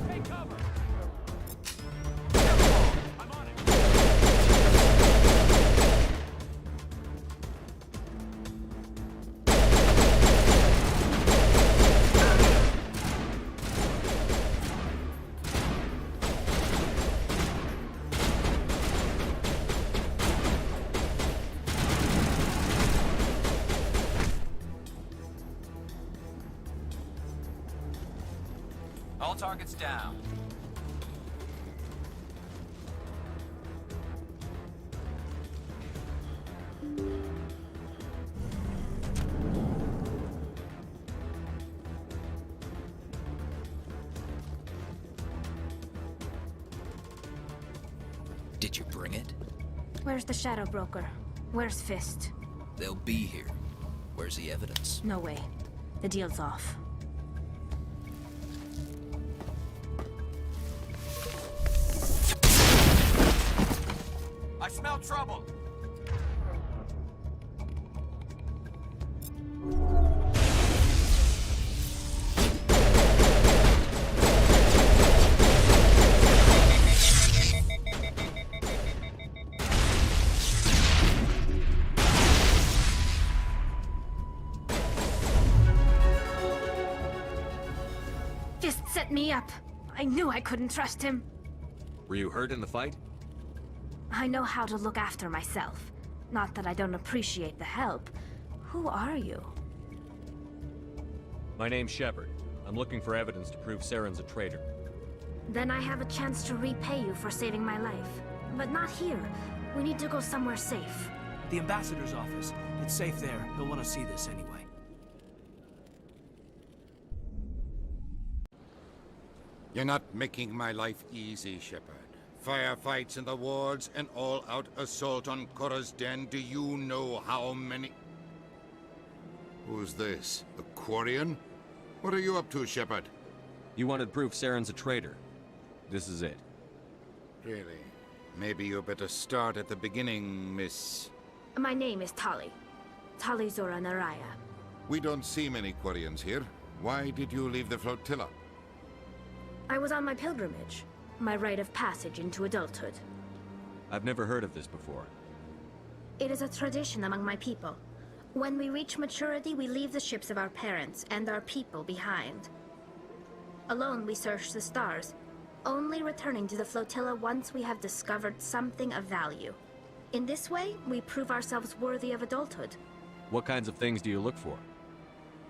S1: Take cover! All targets down. Did you bring it?
S10: Where's the Shadow Broker? Where's Fist?
S1: They'll be here. Where's the evidence?
S10: No way. The deal's off.
S1: I smell trouble!
S10: Fist set me up. I knew I couldn't trust him.
S12: Were you hurt in the fight?
S10: I know how to look after myself. Not that I don't appreciate the help. Who are you?
S12: My name's Shepard. I'm looking for evidence to prove Saren's a traitor.
S10: Then I have a chance to repay you for saving my life. But not here. We need to go somewhere safe.
S3: The ambassador's office. It's safe there. He'll want to see this anyway.
S14: You're not making my life easy, Shepard. Firefights in the wards, an all-out assault on Korra's den. Do you know how many... Who's this? A Quarian? What are you up to, Shepard?
S21: You wanted proof Saren's a traitor. This is it.
S14: Really? Maybe you better start at the beginning, Miss...
S10: My name is Tali. Tali Zora Naraya.
S14: We don't see many Quarians here. Why did you leave the flotilla?
S10: I was on my pilgrimage. My rite of passage into adulthood.
S21: I've never heard of this before.
S10: It is a tradition among my people. When we reach maturity, we leave the ships of our parents and our people behind. Alone, we search the stars, only returning to the flotilla once we have discovered something of value. In this way, we prove ourselves worthy of adulthood.
S21: What kinds of things do you look for?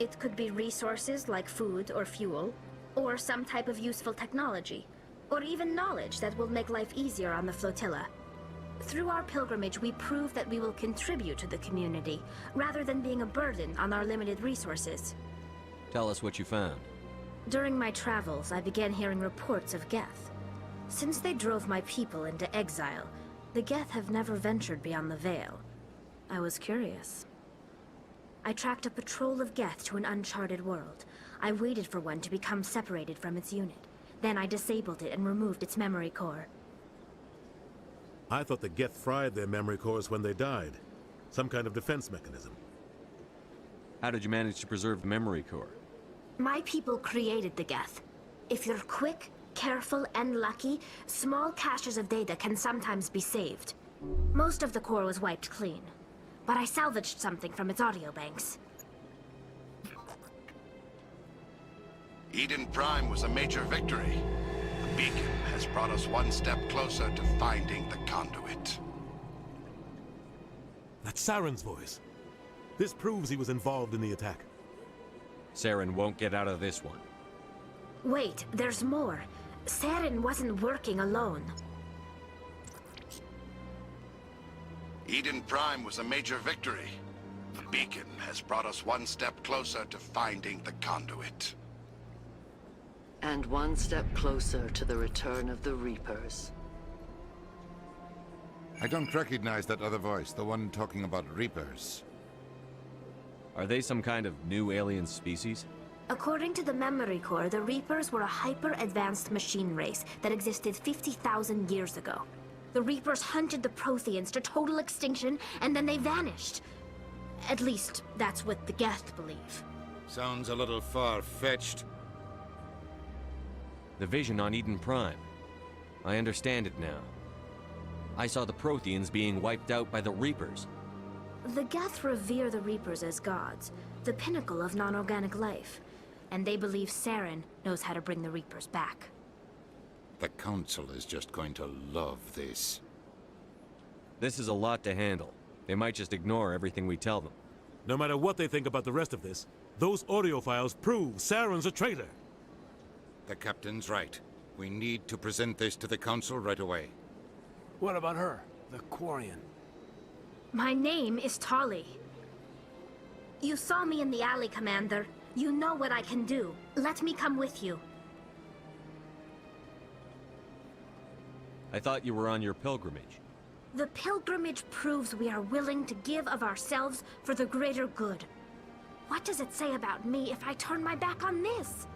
S10: It could be resources like food or fuel, or some type of useful technology, or even knowledge that will make life easier on the flotilla. Through our pilgrimage, we prove that we will contribute to the community, rather than being a burden on our limited resources.
S21: Tell us what you found.
S10: During my travels, I began hearing reports of Geth. Since they drove my people into exile, the Geth have never ventured beyond the Veil. I was curious. I tracked a patrol of Geth to an uncharted world. I waited for one to become separated from its unit. Then I disabled it and removed its memory core.
S18: I thought the Geth fried their memory cores when they died. Some kind of defense mechanism.
S21: How did you manage to preserve the memory core?
S10: My people created the Geth. If you're quick, careful, and lucky, small caches of data can sometimes be saved. Most of the core was wiped clean, but I salvaged something from its audio banks.
S20: Eden Prime was a major victory. The beacon has brought us one step closer to finding the conduit.
S18: That's Saren's voice. This proves he was involved in the attack.
S21: Saren won't get out of this one.
S10: Wait, there's more. Saren wasn't working alone.
S20: Eden Prime was a major victory. The beacon has brought us one step closer to finding the conduit.
S24: And one step closer to the return of the Reapers.
S14: I don't recognize that other voice, the one talking about Reapers.
S21: Are they some kind of new alien species?
S10: According to the memory core, the Reapers were a hyper-advanced machine race that existed 50,000 years ago. The Reapers hunted the Protheans to total extinction, and then they vanished. At least, that's what the Geth believe.
S14: Sounds a little far-fetched.
S21: The vision on Eden Prime. I understand it now. I saw the Protheans being wiped out by the Reapers.
S10: The Geth revere the Reapers as gods, the pinnacle of non-organic life. And they believe Saren knows how to bring the Reapers back.
S14: The Council is just going to love this.
S21: This is a lot to handle. They might just ignore everything we tell them.
S18: No matter what they think about the rest of this, those audio files prove Saren's a traitor.
S14: The Captain's right. We need to present this to the Council right away.
S3: What about her, the Quarian?
S10: My name is Tali. You saw me in the alley, Commander. You know what I can do. Let me come with you.
S21: I thought you were on your pilgrimage.
S10: The pilgrimage proves we are willing to give of ourselves for the greater good. What does it say about me if I turn my back on this?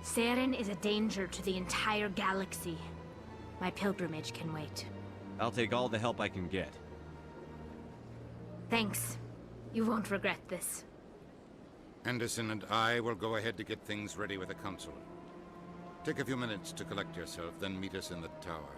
S10: Saren is a danger to the entire galaxy. My pilgrimage can wait.
S21: I'll take all the help I can get.
S10: Thanks. You won't regret this.
S14: Anderson and I will go ahead to get things ready with the Council. Take a few minutes to collect yourself, then meet us in the tower.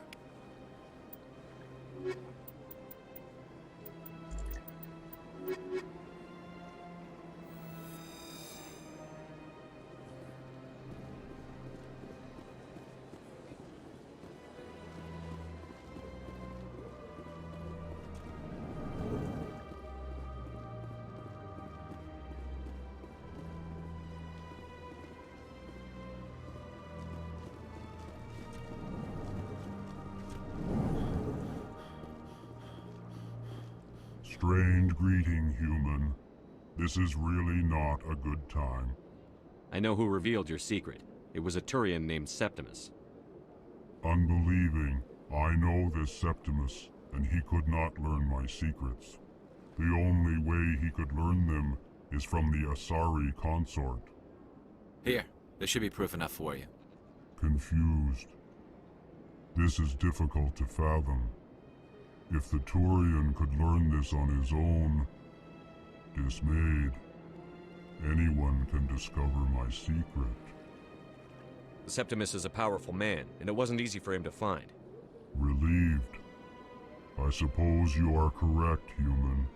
S11: Strange greeting, human. This is really not a good time.
S21: I know who revealed your secret. It was a Turian named Septimus.
S11: Unbelieving, I know this Septimus, and he could not learn my secrets. The only way he could learn them is from the Asari consort.
S1: Here, there should be proof enough for you.
S11: Confused. This is difficult to fathom. If the Turian could learn this on his own, dismayed, anyone can discover my secret.
S21: Septimus is a powerful man, and it wasn't easy for him to find.
S11: Relieved. I suppose you are correct, human.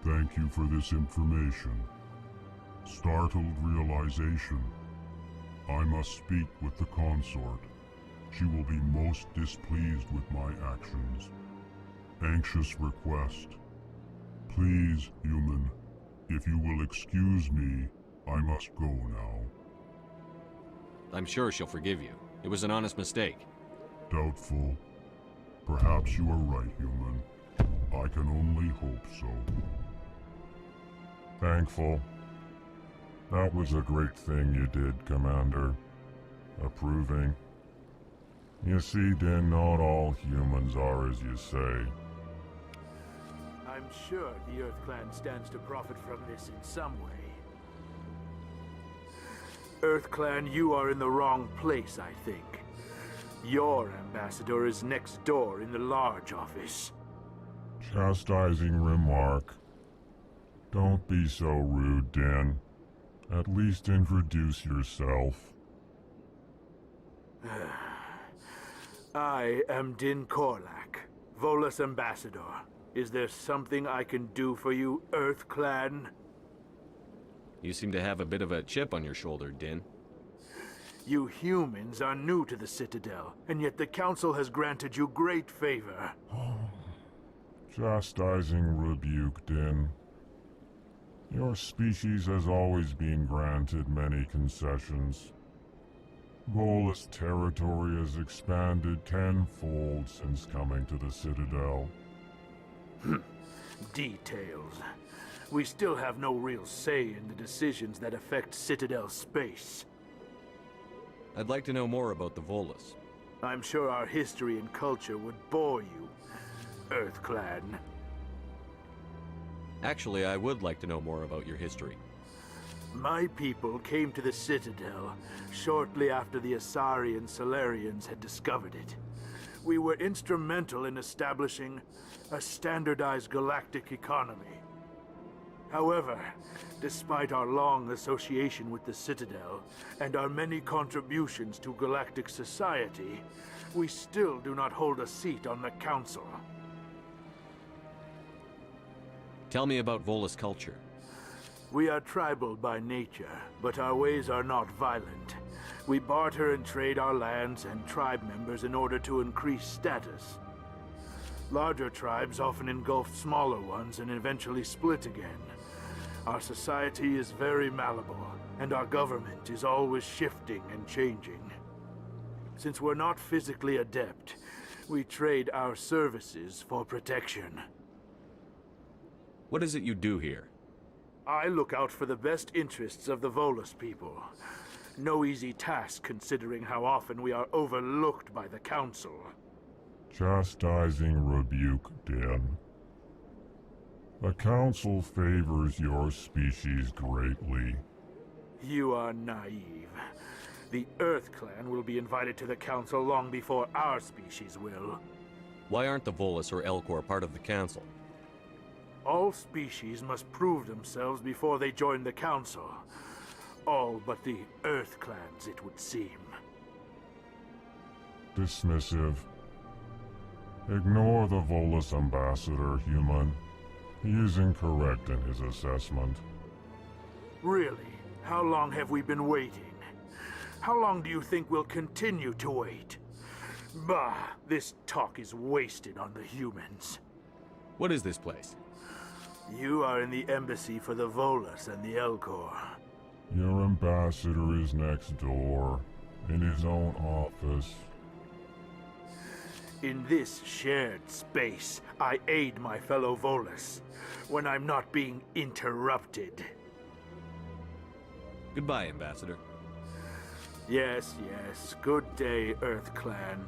S11: Thank you for this information. Startled realization. I must speak with the consort. She will be most displeased with my actions. Anxious request. Please, human, if you will excuse me, I must go now.
S21: I'm sure she'll forgive you. It was an honest mistake.
S11: Doubtful. Perhaps you are right, human. I can only hope so. Thankful. That was a great thing you did, Commander. Approving. You see, Din, not all humans are as you say.
S7: I'm sure the Earth Clan stands to profit from this in some way. Earth Clan, you are in the wrong place, I think. Your ambassador is next door in the large office.
S11: Chastising remark. Don't be so rude, Din. At least introduce yourself.
S7: I am Din Korlak, Volus ambassador. Is there something I can do for you, Earth Clan?
S21: You seem to have a bit of a chip on your shoulder, Din.
S7: You humans are new to the Citadel, and yet the Council has granted you great favor.
S11: Chastising rebuke, Din. Your species has always been granted many concessions. Volus territory has expanded tenfold since coming to the Citadel.
S7: Details. We still have no real say in the decisions that affect Citadel space.
S21: I'd like to know more about the Volus.
S7: I'm sure our history and culture would bore you, Earth Clan.
S21: Actually, I would like to know more about your history.
S7: My people came to the Citadel shortly after the Asari and Solarians had discovered it. We were instrumental in establishing a standardized galactic economy. However, despite our long association with the Citadel and our many contributions to galactic society, we still do not hold a seat on the Council.
S21: Tell me about Volus culture.
S7: We are tribal by nature, but our ways are not violent. We barter and trade our lands and tribe members in order to increase status. Larger tribes often engulf smaller ones and eventually split again. Our society is very malleable, and our government is always shifting and changing. Since we're not physically adept, we trade our services for protection.
S21: What is it you do here?
S7: I look out for the best interests of the Volus people. No easy task considering how often we are overlooked by the Council.
S11: Chastising rebuke, Din. The Council favors your species greatly.
S7: You are naive. The Earth Clan will be invited to the Council long before our species will.
S21: Why aren't the Volus or Elcor part of the Council?
S7: All species must prove themselves before they join the Council. All but the Earth Clans, it would seem.
S11: Dismissive. Ignore the Volus ambassador, human. He is incorrect in his assessment.
S7: Really? How long have we been waiting? How long do you think we'll continue to wait? Bah, this talk is wasted on the humans.
S21: What is this place?
S7: You are in the embassy for the Volus and the Elcor.
S11: Your ambassador is next door, in his own office.
S7: In this shared space, I aid my fellow Volus when I'm not being interrupted.
S21: Goodbye, Ambassador.
S7: Yes, yes. Good day, Earth Clan.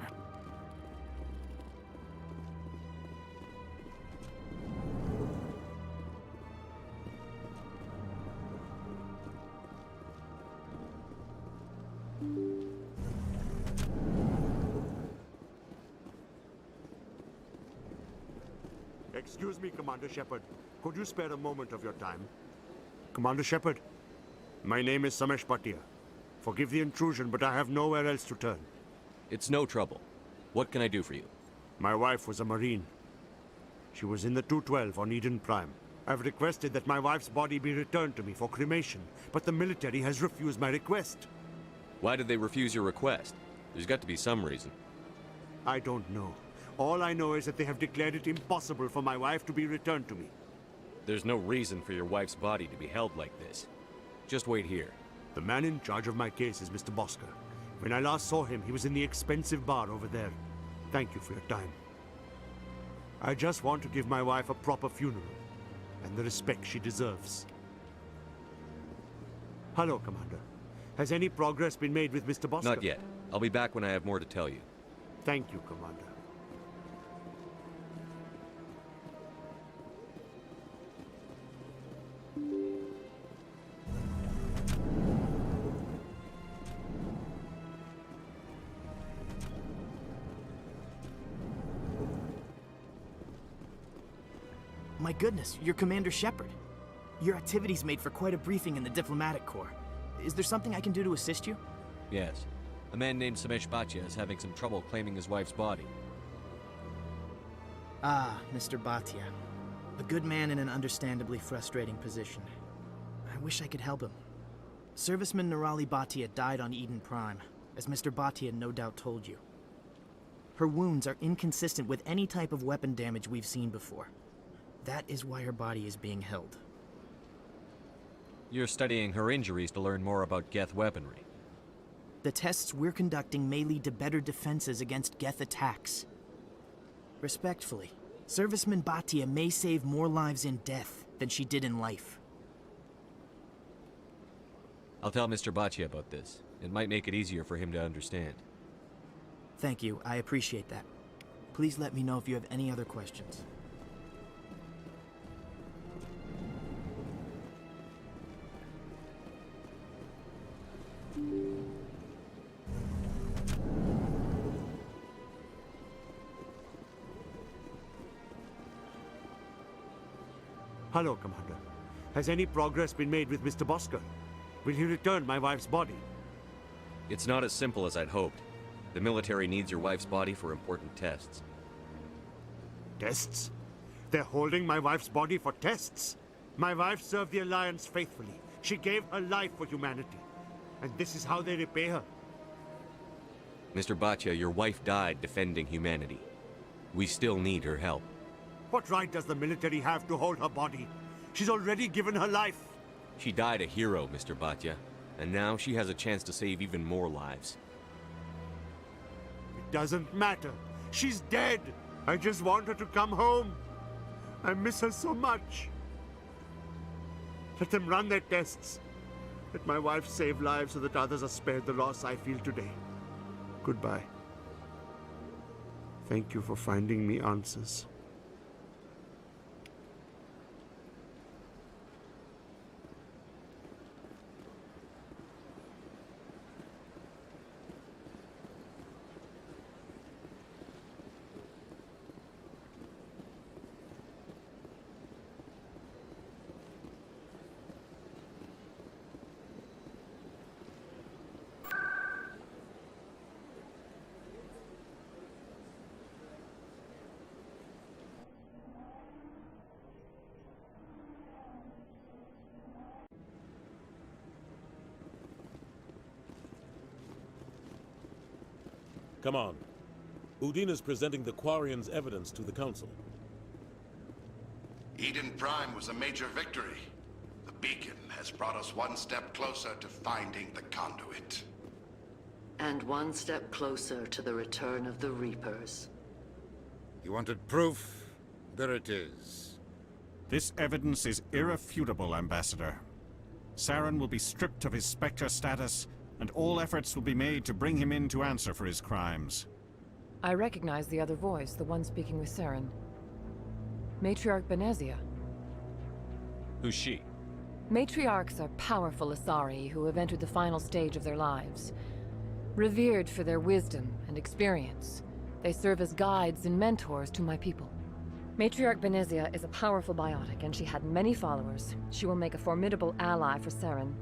S13: Excuse me, Commander Shepard. Could you spare a moment of your time? Commander Shepard, my name is Samesh Bhatia. Forgive the intrusion, but I have nowhere else to turn.
S21: It's no trouble. What can I do for you?
S13: My wife was a Marine. She was in the 212 on Eden Prime. I've requested that my wife's body be returned to me for cremation, but the military has refused my request.
S21: Why did they refuse your request? There's got to be some reason.
S13: I don't know. All I know is that they have declared it impossible for my wife to be returned to me.
S21: There's no reason for your wife's body to be held like this. Just wait here.
S13: The man in charge of my case is Mr. Bosker. When I last saw him, he was in the expensive bar over there. Thank you for your time. I just want to give my wife a proper funeral, and the respect she deserves. Hello, Commander. Has any progress been made with Mr. Bosker?
S21: Not yet. I'll be back when I have more to tell you.
S13: Thank you, Commander.
S15: My goodness, you're Commander Shepard. Your activities made for quite a briefing in the Diplomatic Corps. Is there something I can do to assist you?
S21: Yes. A man named Samesh Bhatia is having some trouble claiming his wife's body.
S15: Ah, Mr. Bhatia. A good man in an understandably frustrating position. I wish I could help him. Serviceman Nirali Bhatia died on Eden Prime, as Mr. Bhatia no doubt told you. Her wounds are inconsistent with any type of weapon damage we've seen before. That is why her body is being held.
S21: You're studying her injuries to learn more about Geth weaponry.
S15: The tests we're conducting may lead to better defenses against Geth attacks. Respectfully, Serviceman Bhatia may save more lives in death than she did in life.
S21: I'll tell Mr. Bhatia about this. It might make it easier for him to understand.
S15: Thank you, I appreciate that. Please let me know if you have any other questions.
S13: Hello, Commander. Has any progress been made with Mr. Bosker? Will he return my wife's body?
S21: It's not as simple as I'd hoped. The military needs your wife's body for important tests.
S13: Tests? They're holding my wife's body for tests? My wife served the Alliance faithfully. She gave her life for humanity. And this is how they repay her.
S21: Mr. Bhatia, your wife died defending humanity. We still need her help.
S13: What right does the military have to hold her body? She's already given her life.
S21: She died a hero, Mr. Bhatia. And now she has a chance to save even more lives.
S13: It doesn't matter. She's dead. I just want her to come home. I miss her so much. Let them run their tests. Let my wife save lives so that others are spared the loss I feel today. Goodbye. Thank you for finding me answers.
S18: Come on. Udine is presenting the Quarians' evidence to the Council.
S20: Eden Prime was a major victory. The beacon has brought us one step closer to finding the conduit.
S24: And one step closer to the return of the Reapers.
S14: You wanted proof? There it is.
S22: This evidence is irrefutable, Ambassador.
S16: Saren will be stripped of his Spectre status, and all efforts will be made to bring him in to answer for his crimes.
S8: I recognize the other voice, the one speaking with Saren. Matriarch Benezia.
S21: Who's she?
S8: Matriarchs are powerful Asari who have entered the final stage of their lives. Revered for their wisdom and experience, they serve as guides and mentors to my people. Matriarch Benezia is a powerful biotic, and she had many followers. She will make a formidable ally for Saren.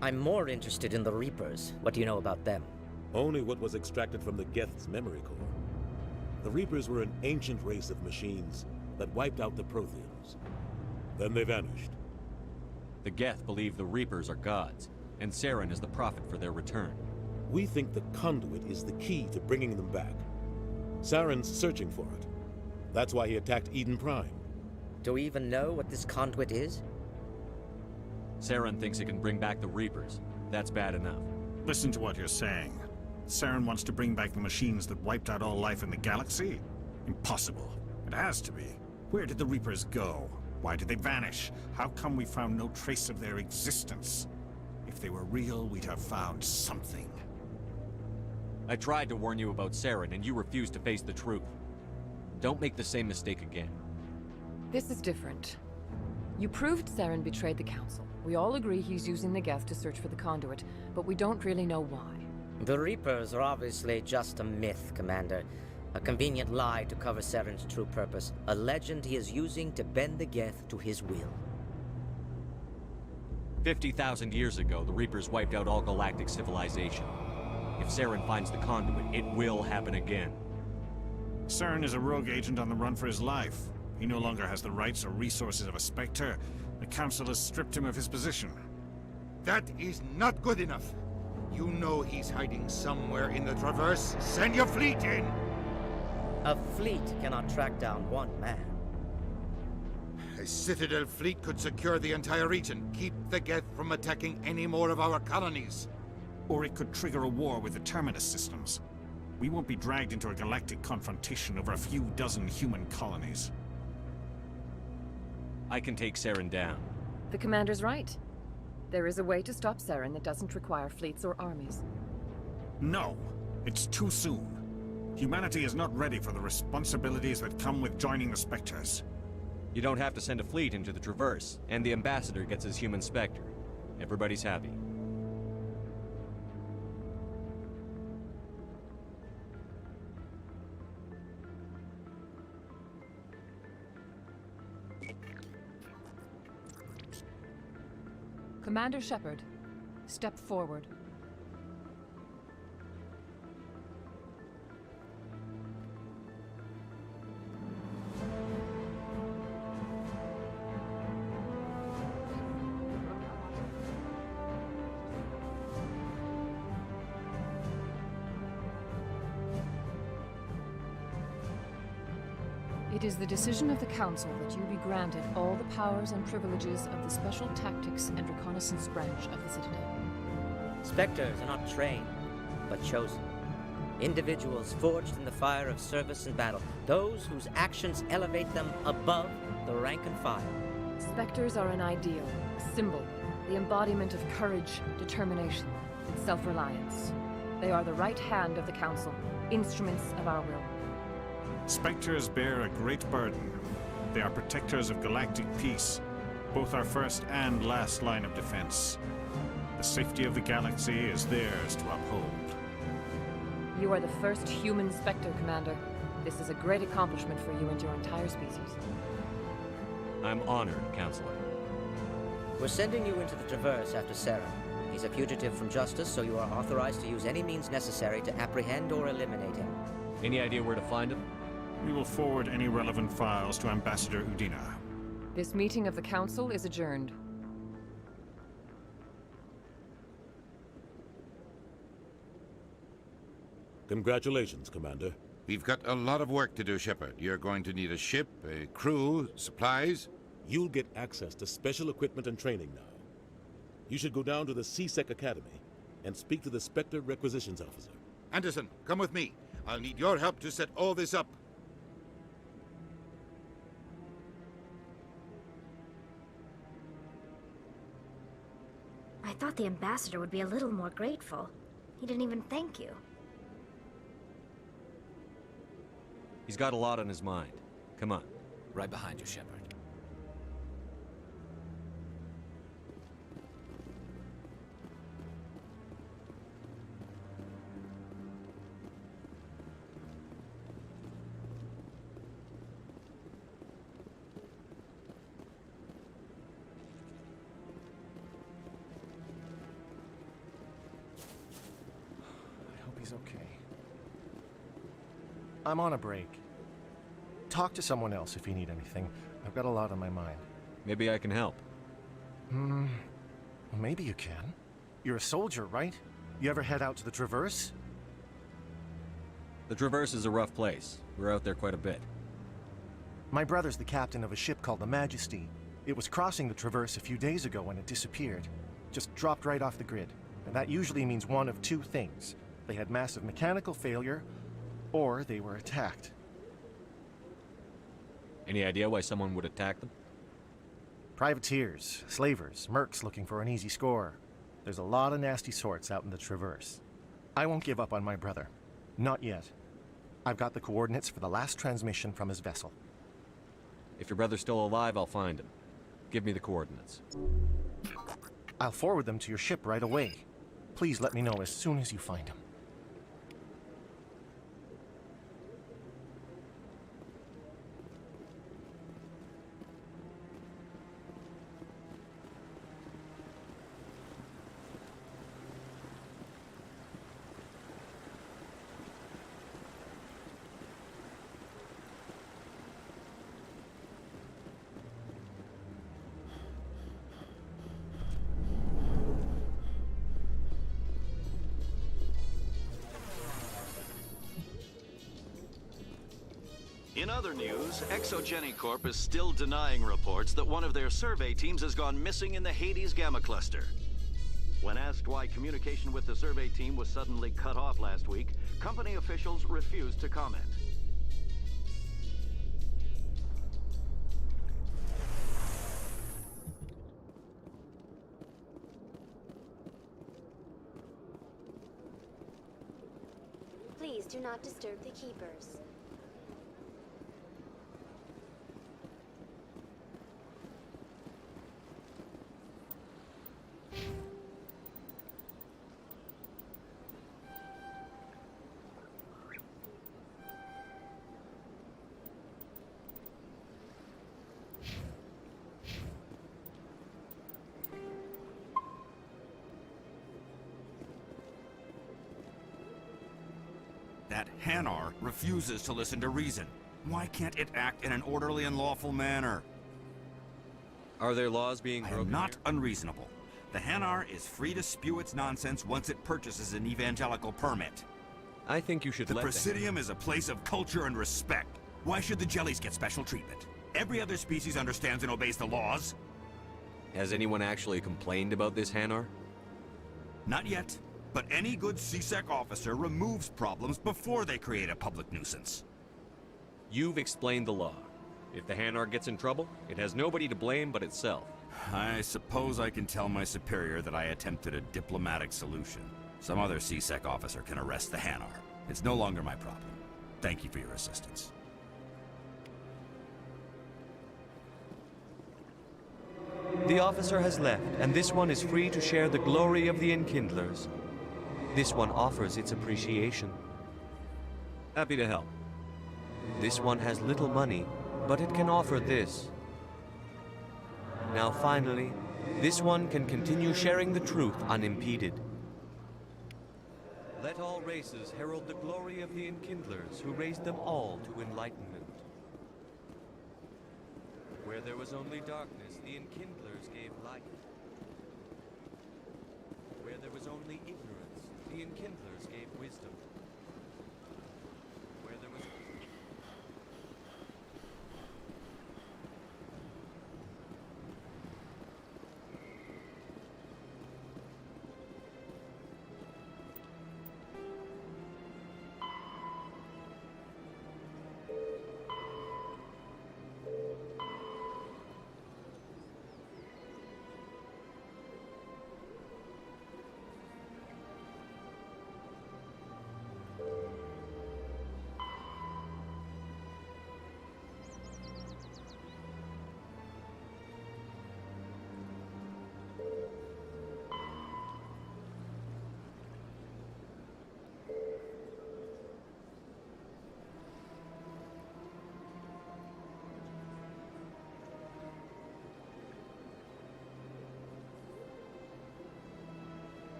S19: I'm more interested in the Reapers. What do you know about them?
S18: Only what was extracted from the Geth's memory core. The Reapers were an ancient race of machines that wiped out the Protheans. Then they vanished.
S21: The Geth believe the Reapers are gods, and Saren is the prophet for their return.
S18: We think the conduit is the key to bringing them back. Saren's searching for it. That's why he attacked Eden Prime.
S19: Do we even know what this conduit is?
S21: Saren thinks it can bring back the Reapers. That's bad enough.
S16: Listen to what you're saying. Saren wants to bring back the machines that wiped out all life in the galaxy? Impossible. It has to be. Where did the Reapers go? Why did they vanish? How come we found no trace of their existence? If they were real, we'd have found something.
S21: I tried to warn you about Saren, and you refused to face the truth. Don't make the same mistake again.
S8: This is different. You proved Saren betrayed the Council. We all agree he's using the Geth to search for the conduit, but we don't really know why.
S19: The Reapers are obviously just a myth, Commander. A convenient lie to cover Saren's true purpose. A legend he is using to bend the Geth to his will.
S21: 50,000 years ago, the Reapers wiped out all galactic civilization. If Saren finds the conduit, it will happen again.
S16: Saren is a rogue agent on the run for his life. He no longer has the rights or resources of a Spectre. The Council has stripped him of his position.
S14: That is not good enough. You know he's hiding somewhere in the Traverse. Send your fleet in!
S19: A fleet cannot track down one man.
S14: A Citadel fleet could secure the entire region, keep the Geth from attacking any more of our colonies.
S16: Or it could trigger a war with the Terminus systems. We won't be dragged into a galactic confrontation over a few dozen human colonies.
S21: I can take Saren down.
S8: The Commander's right. There is a way to stop Saren that doesn't require fleets or armies.
S16: No, it's too soon. Humanity is not ready for the responsibilities that come with joining the Spectres.
S21: You don't have to send a fleet into the Traverse, and the Ambassador gets his human Spectre. Everybody's happy.
S8: Commander Shepard, step forward. It is the decision of the Council that you be granted all the powers and privileges of the Special Tactics and Reconnaissance branch of the Citadel.
S19: Spectres are not trained, but chosen. Individuals forged in the fire of service and battle. Those whose actions elevate them above the rank and file.
S8: Spectres are an ideal, a symbol, the embodiment of courage, determination, and self-reliance. They are the right hand of the Council, instruments of our will.
S16: Spectres bear a great burden. They are protectors of galactic peace, both our first and last line of defense. The safety of the galaxy is theirs to uphold.
S8: You are the first human Spectre, Commander. This is a great accomplishment for you and your entire species.
S21: I'm honored, Counselor.
S19: We're sending you into the Traverse after Saren. He's a fugitive from justice, so you are authorized to use any means necessary to apprehend or eliminate him.
S21: Any idea where to find him?
S16: We will forward any relevant files to Ambassador Udina.
S8: This meeting of the Council is adjourned.
S18: Congratulations, Commander.
S14: We've got a lot of work to do, Shepard. You're going to need a ship, a crew, supplies.
S18: You'll get access to special equipment and training now. You should go down to the C-Sec Academy and speak to the Spectre Requisitions Officer.
S14: Anderson, come with me. I'll need your help to set all this up.
S10: I thought the ambassador would be a little more grateful. He didn't even thank you.
S12: He's got a lot on his mind. Come on.
S1: Right behind you, Shepard.
S4: I hope he's okay. I'm on a break. Talk to someone else if you need anything. I've got a lot on my mind.
S21: Maybe I can help.
S4: Maybe you can. You're a soldier, right? You ever head out to the Traverse?
S21: The Traverse is a rough place. We're out there quite a bit.
S4: My brother's the captain of a ship called the Majesty. It was crossing the Traverse a few days ago when it disappeared. Just dropped right off the grid. And that usually means one of two things. They had massive mechanical failure, or they were attacked.
S21: Any idea why someone would attack them?
S4: Privateers, slavers, mercs looking for an easy score. There's a lot of nasty sorts out in the Traverse. I won't give up on my brother. Not yet. I've got the coordinates for the last transmission from his vessel.
S21: If your brother's still alive, I'll find him. Give me the coordinates.
S4: I'll forward them to your ship right away. Please let me know as soon as you find him.
S9: In other news, Exogenicorp is still denying reports that one of their survey teams has gone missing in the Hades Gamma Cluster. When asked why communication with the survey team was suddenly cut off last week, company officials refused to comment.
S22: Please do not disturb the keepers.
S6: That Hanar refuses to listen to reason. Why can't it act in an orderly and lawful manner?
S21: Are there laws being broken?
S6: I am not unreasonable. The Hanar is free to spew its nonsense once it purchases an evangelical permit.
S21: I think you should
S6: The
S21: let
S6: Presidium is a place of culture and respect. Why should the Jellies get special treatment? Every other species understands and obeys the laws.
S21: Has anyone actually complained about this, Hanar?
S6: Not yet. But any good CSEC officer removes problems before they create a public nuisance.
S21: You've explained the law. If the Hanar gets in trouble, it has nobody to blame but itself.
S6: I suppose I can tell my superior that I attempted a diplomatic solution. Some other CSEC officer can arrest the Hanar. It's no longer my problem. Thank you for your assistance.
S12: The officer has left, and this one is free to share the glory of the Enkindlers. This one offers its appreciation.
S21: Happy to help.
S12: This one has little money, but it can offer this. Now finally, this one can continue sharing the truth unimpeded. Let all races herald the glory of the Enkindlers who raised them all to enlightenment. Where there was only darkness, the Enkindlers gave light. Where there was only ignorance, the Enkindlers gave wisdom. Where there was...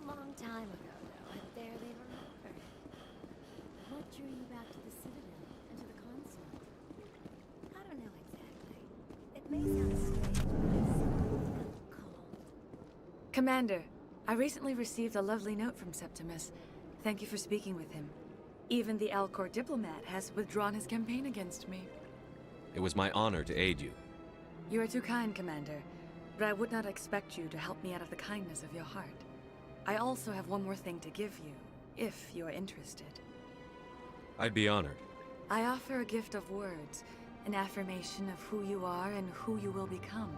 S2: a long time ago, though. I barely remember. What drew you back to the Citadel and to the Consulate? I don't know exactly. It may sound strange, but it's something felt called.
S5: Commander, I recently received a lovely note from Septimus. Thank you for speaking with him. Even the Alcor diplomat has withdrawn his campaign against me.
S21: It was my honor to aid you.
S5: You are too kind, Commander, but I would not expect you to help me out of the kindness of your heart. I also have one more thing to give you, if you are interested.
S21: I'd be honored.
S5: I offer a gift of words, an affirmation of who you are and who you will become.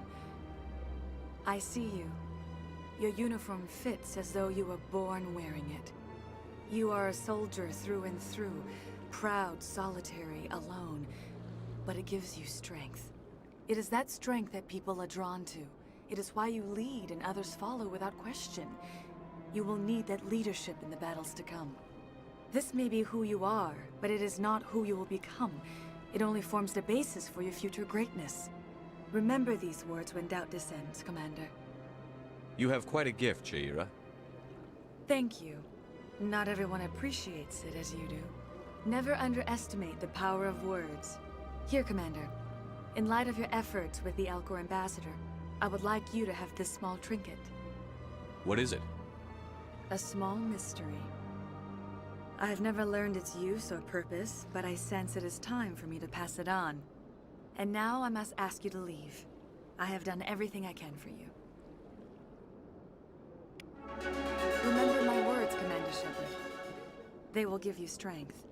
S5: I see you. Your uniform fits as though you were born wearing it. You are a soldier through and through, proud, solitary, alone, but it gives you strength. It is that strength that people are drawn to. It is why you lead and others follow without question. You will need that leadership in the battles to come. This may be who you are, but it is not who you will become. It only forms the basis for your future greatness. Remember these words when doubt descends, Commander.
S21: You have quite a gift, Shaira.
S5: Thank you. Not everyone appreciates it as you do. Never underestimate the power of words. Here, Commander. In light of your efforts with the Alcor ambassador, I would like you to have this small trinket.
S21: What is it?
S5: A small mystery. I have never learned its use or purpose, but I sense it is time for me to pass it on. And now I must ask you to leave. I have done everything I can for you. Remember my words, Commander Shepard. They will give you strength.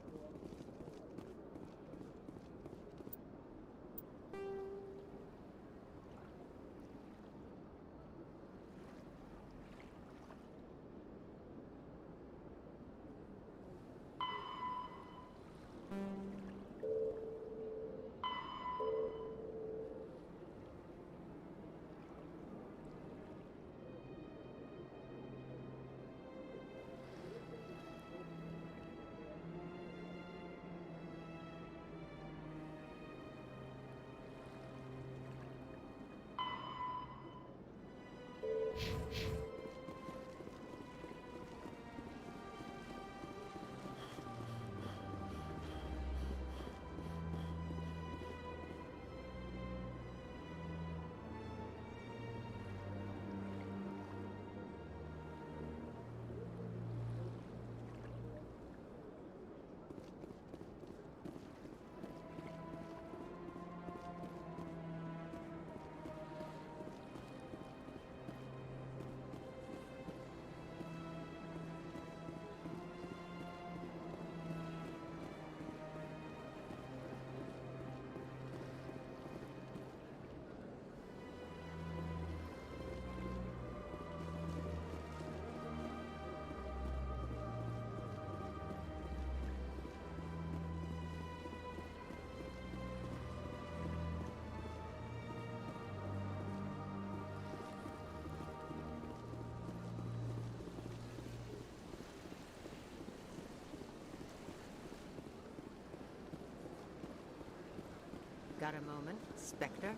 S17: Got a moment, Spectre?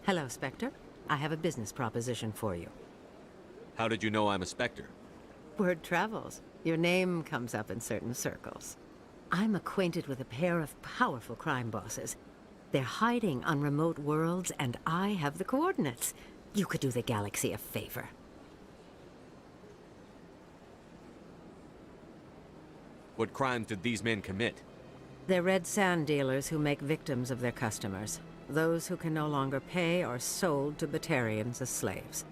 S17: Hello, Spectre. I have a business proposition for you.
S21: How did you know I'm a Spectre?
S17: Word travels. Your name comes up in certain circles. I'm acquainted with a pair of powerful crime bosses. They're hiding on remote worlds, and I have the coordinates. You could do the galaxy a favor.
S21: What crimes did these men commit?
S17: They're red sand dealers who make victims of their customers. Those who can no longer pay are sold to Batarians as slaves.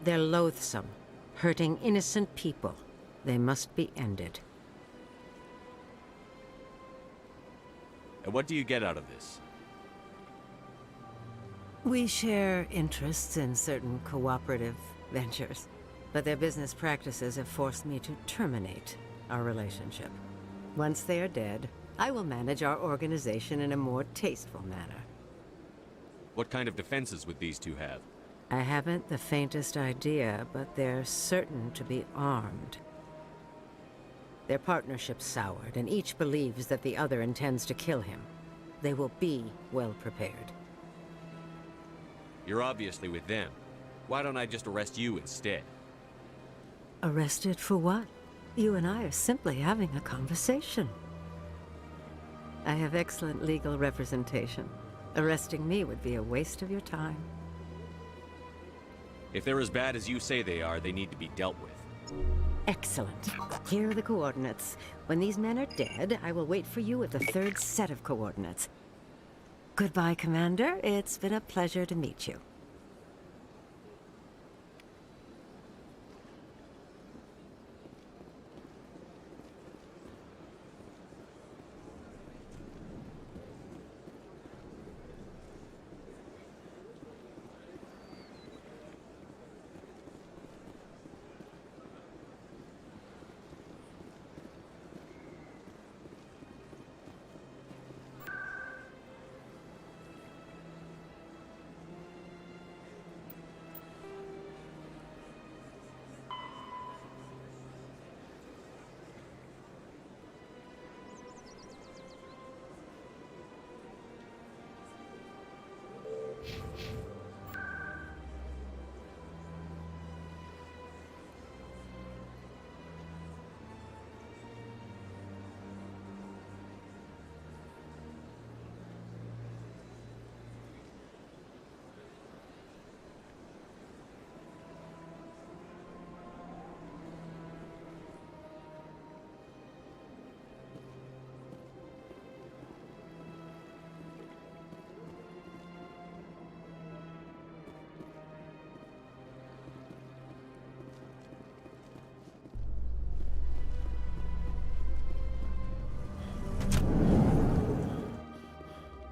S17: They're loathsome, hurting innocent people. They must be ended.
S21: And what do you get out of this?
S17: We share interests in certain cooperative ventures, but their business practices have forced me to terminate our relationship. Once they are dead, I will manage our organization in a more tasteful manner.
S21: What kind of defenses would these two have?
S17: I haven't the faintest idea, but they're certain to be armed. Their partnership's soured, and each believes that the other intends to kill him. They will be well prepared.
S21: You're obviously with them. Why don't I just arrest you instead?
S17: Arrested for what? You and I are simply having a conversation. I have excellent legal representation. Arresting me would be a waste of your time.
S21: If they're as bad as you say they are, they need to be dealt with.
S17: Excellent. Here are the coordinates. When these men are dead, I will wait for you with the third set of coordinates. Goodbye, Commander. It's been a pleasure to meet you.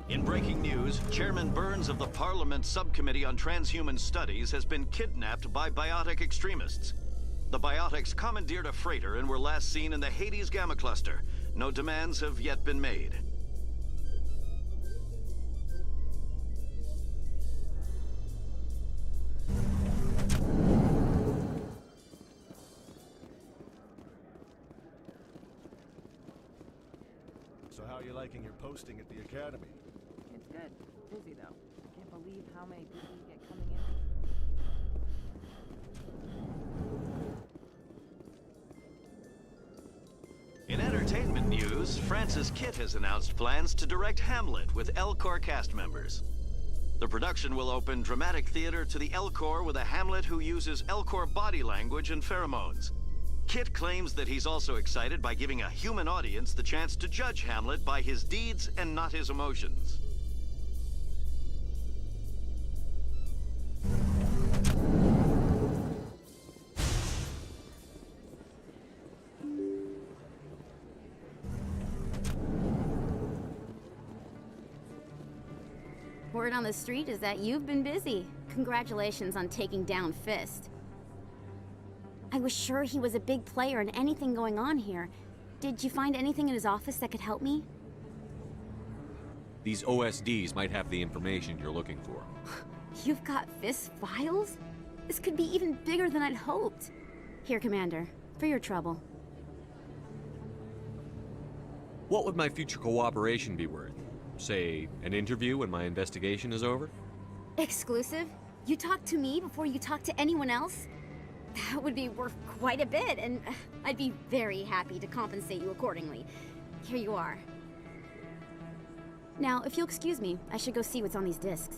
S9: In breaking news, Chairman Burns of the Parliament Subcommittee on Transhuman Studies has been kidnapped by biotic extremists. The biotics commandeered a freighter and were last seen in the Hades Gamma Cluster. No demands have yet been made.
S4: So how are you liking your posting at the Academy?
S3: It's good. Busy, though. Can't believe how many people you get coming in.
S9: In entertainment news, Francis Kitt has announced plans to direct Hamlet with Elcor cast members. The production will open dramatic theater to the Elcor with a Hamlet who uses Elcor body language and pheromones. Kitt claims that he's also excited by giving a human audience the chance to judge Hamlet by his deeds and not his emotions.
S2: Word on the street is that you've been busy. Congratulations on taking down Fist. I was sure he was a big player in anything going on here. Did you find anything in his office that could help me?
S21: These OSDs might have the information you're looking for.
S2: You've got Fist's files? This could be even bigger than I'd hoped. Here, Commander, for your trouble.
S21: What would my future cooperation be worth? Say, an interview when my investigation is over?
S2: Exclusive? You talk to me before you talk to anyone else? That would be worth quite a bit, and I'd be very happy to compensate you accordingly. Here you are. Now, if you'll excuse me, I should go see what's on these discs.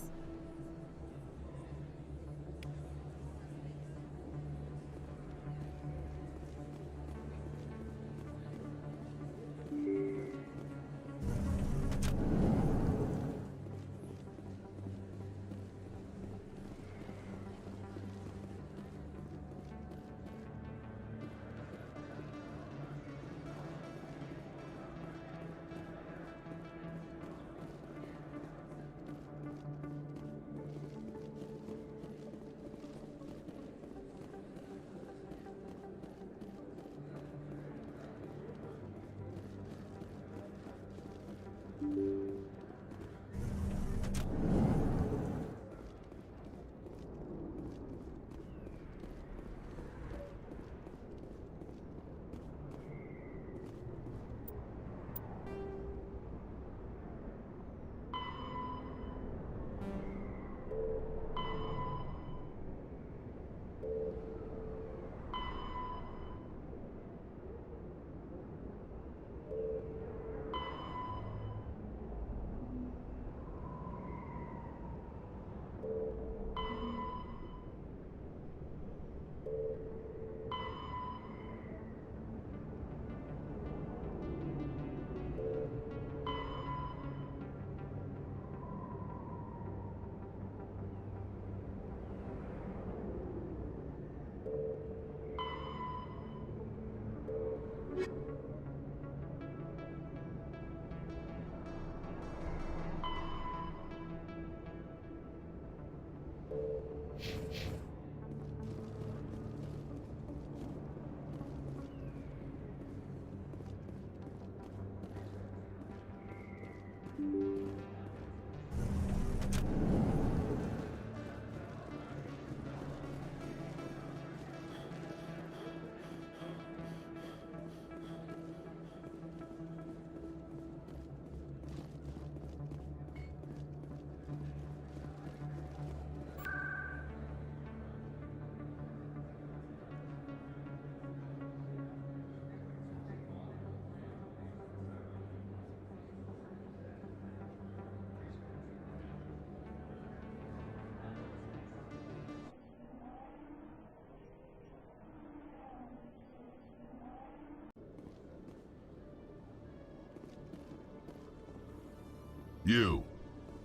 S7: You,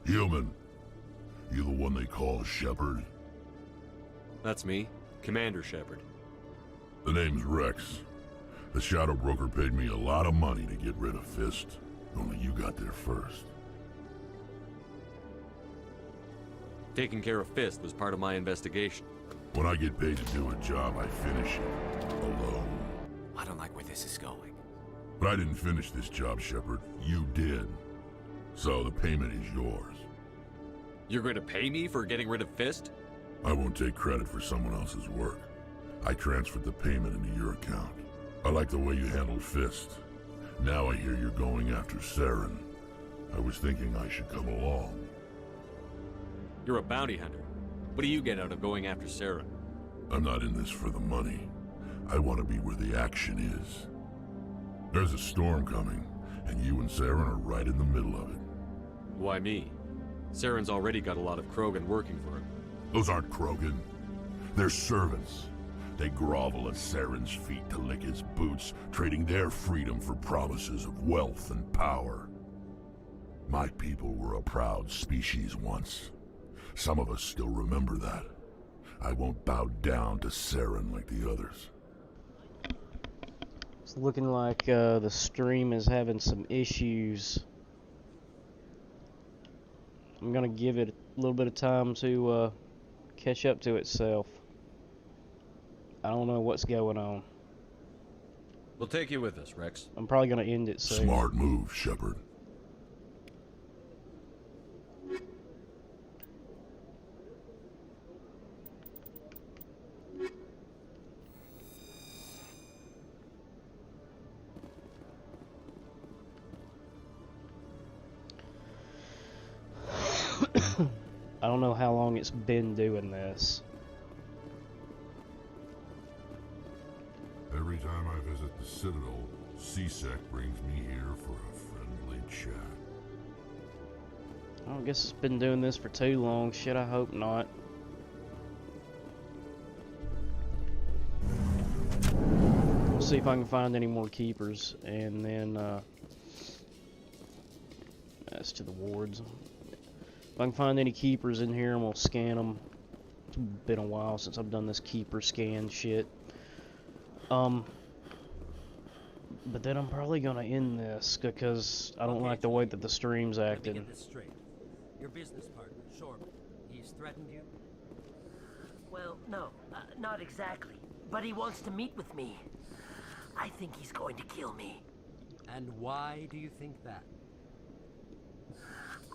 S7: human. You the one they call Shepard?
S21: That's me, Commander Shepard.
S7: The name's Rex. The Shadow Broker paid me a lot of money to get rid of Fist. Only you got there first.
S21: Taking care of Fist was part of my investigation.
S7: When I get paid to do a job, I finish it. Alone.
S1: I don't like where this is going.
S7: But I didn't finish this job, Shepard. You did. So the payment is yours.
S21: You're going to pay me for getting rid of Fist?
S7: I won't take credit for someone else's work. I transferred the payment into your account. I like the way you handled Fist. Now I hear you're going after Saren. I was thinking I should come along.
S21: You're a bounty hunter. What do you get out of going after Saren?
S7: I'm not in this for the money. I want to be where the action is. There's a storm coming, and you and Saren are right in the middle of it.
S21: Why me? Saren's already got a lot of Krogan working for him.
S7: Those aren't Krogan. They're servants. They grovel at Saren's feet to lick his boots, trading their freedom for promises of wealth and power. My people were a proud species once. Some of us still remember that. I won't bow down to Saren like the others.
S11: It's looking like the stream is having some issues. I'm gonna give it a little bit of time to catch up to itself. I don't know what's going on.
S21: We'll take you with us, Rex.
S11: I'm probably gonna end it soon.
S7: Smart move, Shepard.
S11: I don't know how long it's been doing this.
S7: Every time I visit the Citadel, CSEC brings me here for a friendly chat.
S11: I guess it's been doing this for too long. Shit, I hope not. We'll see if I can find any more keepers, and then as to the wards. If I can find any keepers in here, and we'll scan them. It's been a while since I've done this keeper scan shit. But then I'm probably gonna end this because I don't like the way that the stream's acting.
S15: Let me get this straight. Your business partner, Shorb, he's threatened you?
S23: Well, no, not exactly. But he wants to meet with me. I think he's going to kill me.
S15: And why do you think that?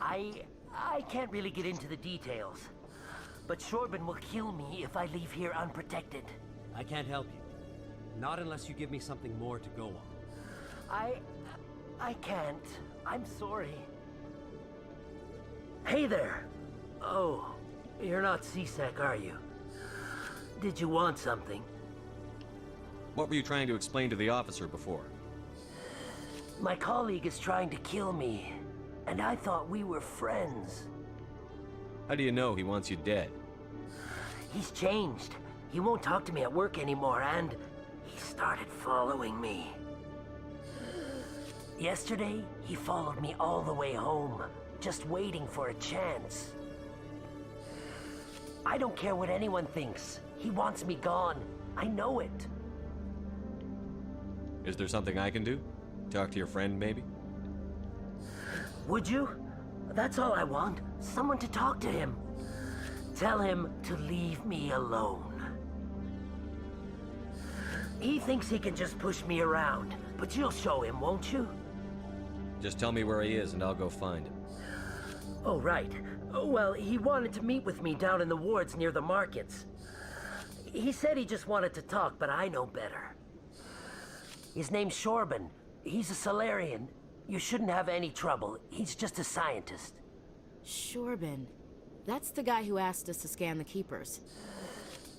S23: I can't really get into the details. But Shorban will kill me if I leave here unprotected.
S15: I can't help you. Not unless you give me something more to go on.
S23: I can't. I'm sorry. Hey there. Oh, you're not CSEC, are you? Did you want something?
S21: What were you trying to explain to the officer before?
S23: My colleague is trying to kill me, and I thought we were friends.
S21: How do you know he wants you dead?
S23: He's changed. He won't talk to me at work anymore, and he started following me. Yesterday, he followed me all the way home, just waiting for a chance. I don't care what anyone thinks. He wants me gone. I know it.
S21: Is there something I can do? Talk to your friend, maybe?
S23: Would you? That's all I want. Someone to talk to him. Tell him to leave me alone. He thinks he can just push me around, but you'll show him, won't you?
S21: Just tell me where he is and I'll go find him.
S23: Oh, right. Well, he wanted to meet with me down in the wards near the markets. He said he just wanted to talk, but I know better. His name's Shorban. He's a Solarian. You shouldn't have any trouble. He's just a scientist.
S25: Shorban. That's the guy who asked us to scan the Keepers.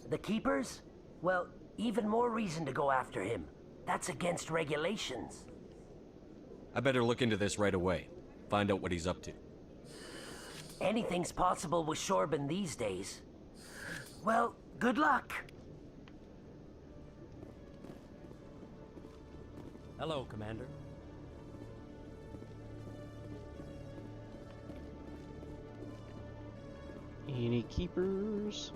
S23: The Keepers? Well, even more reason to go after him. That's against regulations.
S21: I better look into this right away. Find out what he's up to.
S23: Anything's possible with Shorban these days. Well, good luck.
S15: Hello, Commander.
S11: Any keepers?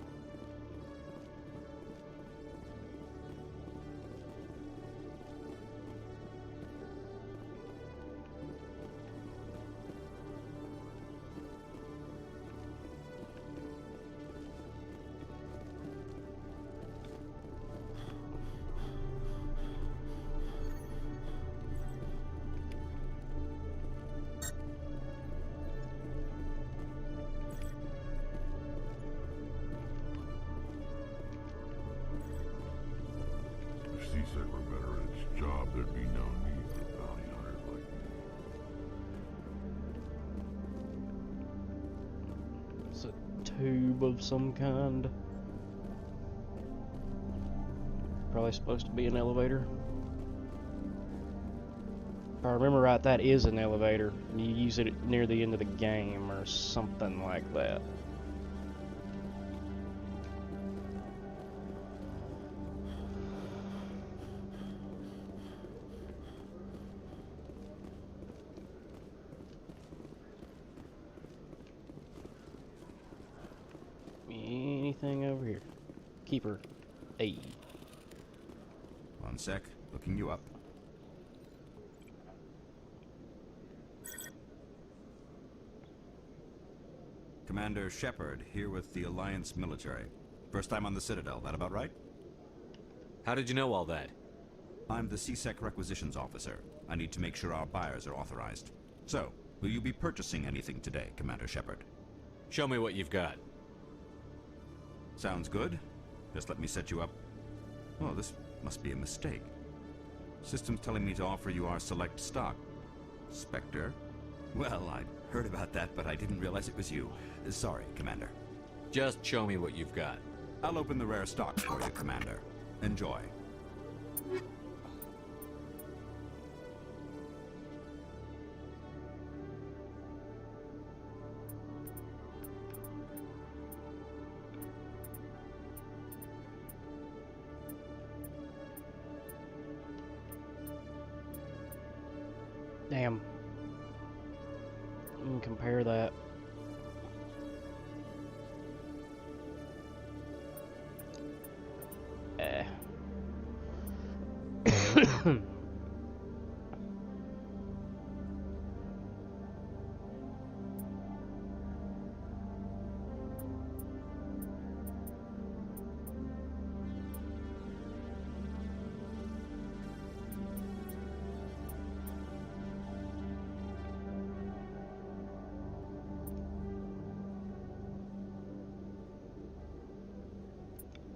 S7: If C-Sec were better at its job, there'd be no need for bounty hunters like me.
S11: It's a tube of some kind. Probably supposed to be an elevator. If I remember right, that is an elevator. You use it near the end of the game or something like that. Anything over here? Keeper. A.
S6: One sec. Looking you up. Commander Shepard, here with the Alliance military. First time on the Citadel, that about right?
S21: How did you know all that?
S6: I'm the C-Sec requisitions officer. I need to make sure our buyers are authorized. So, will you be purchasing anything today, Commander Shepard?
S21: Show me what you've got.
S6: Sounds good. Just let me set you up. Oh, this must be a mistake. System's telling me to offer you our select stock. Spectre? Well, I heard about that, but I didn't realize it was you. Sorry, Commander.
S21: Just show me what you've got.
S6: I'll open the rare stock for you, Commander. Enjoy.
S11: Damn. You can compare that.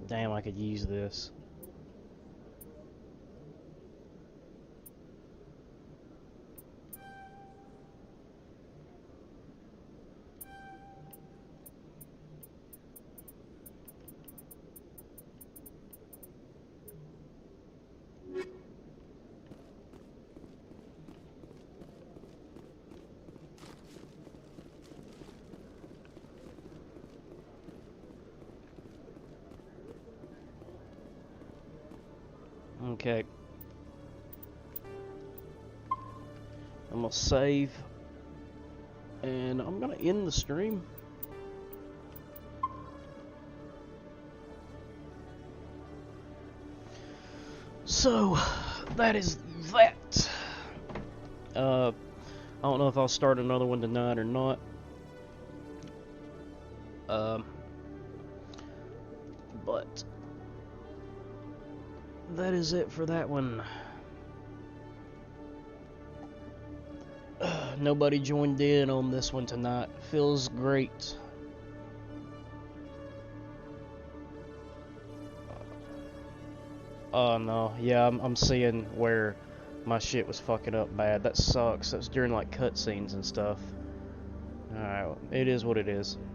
S11: Damn, I could use this. Okay. I'm gonna save, and I'm gonna end the stream. So, that is that. I don't know if I'll start another one tonight or not. But that is it for that one. Nobody joined in on this one tonight. Feels great. Oh no, yeah, I'm seeing where my shit was fucking up bad. That sucks. That's during like cutscenes and stuff. Alright, it is what it is.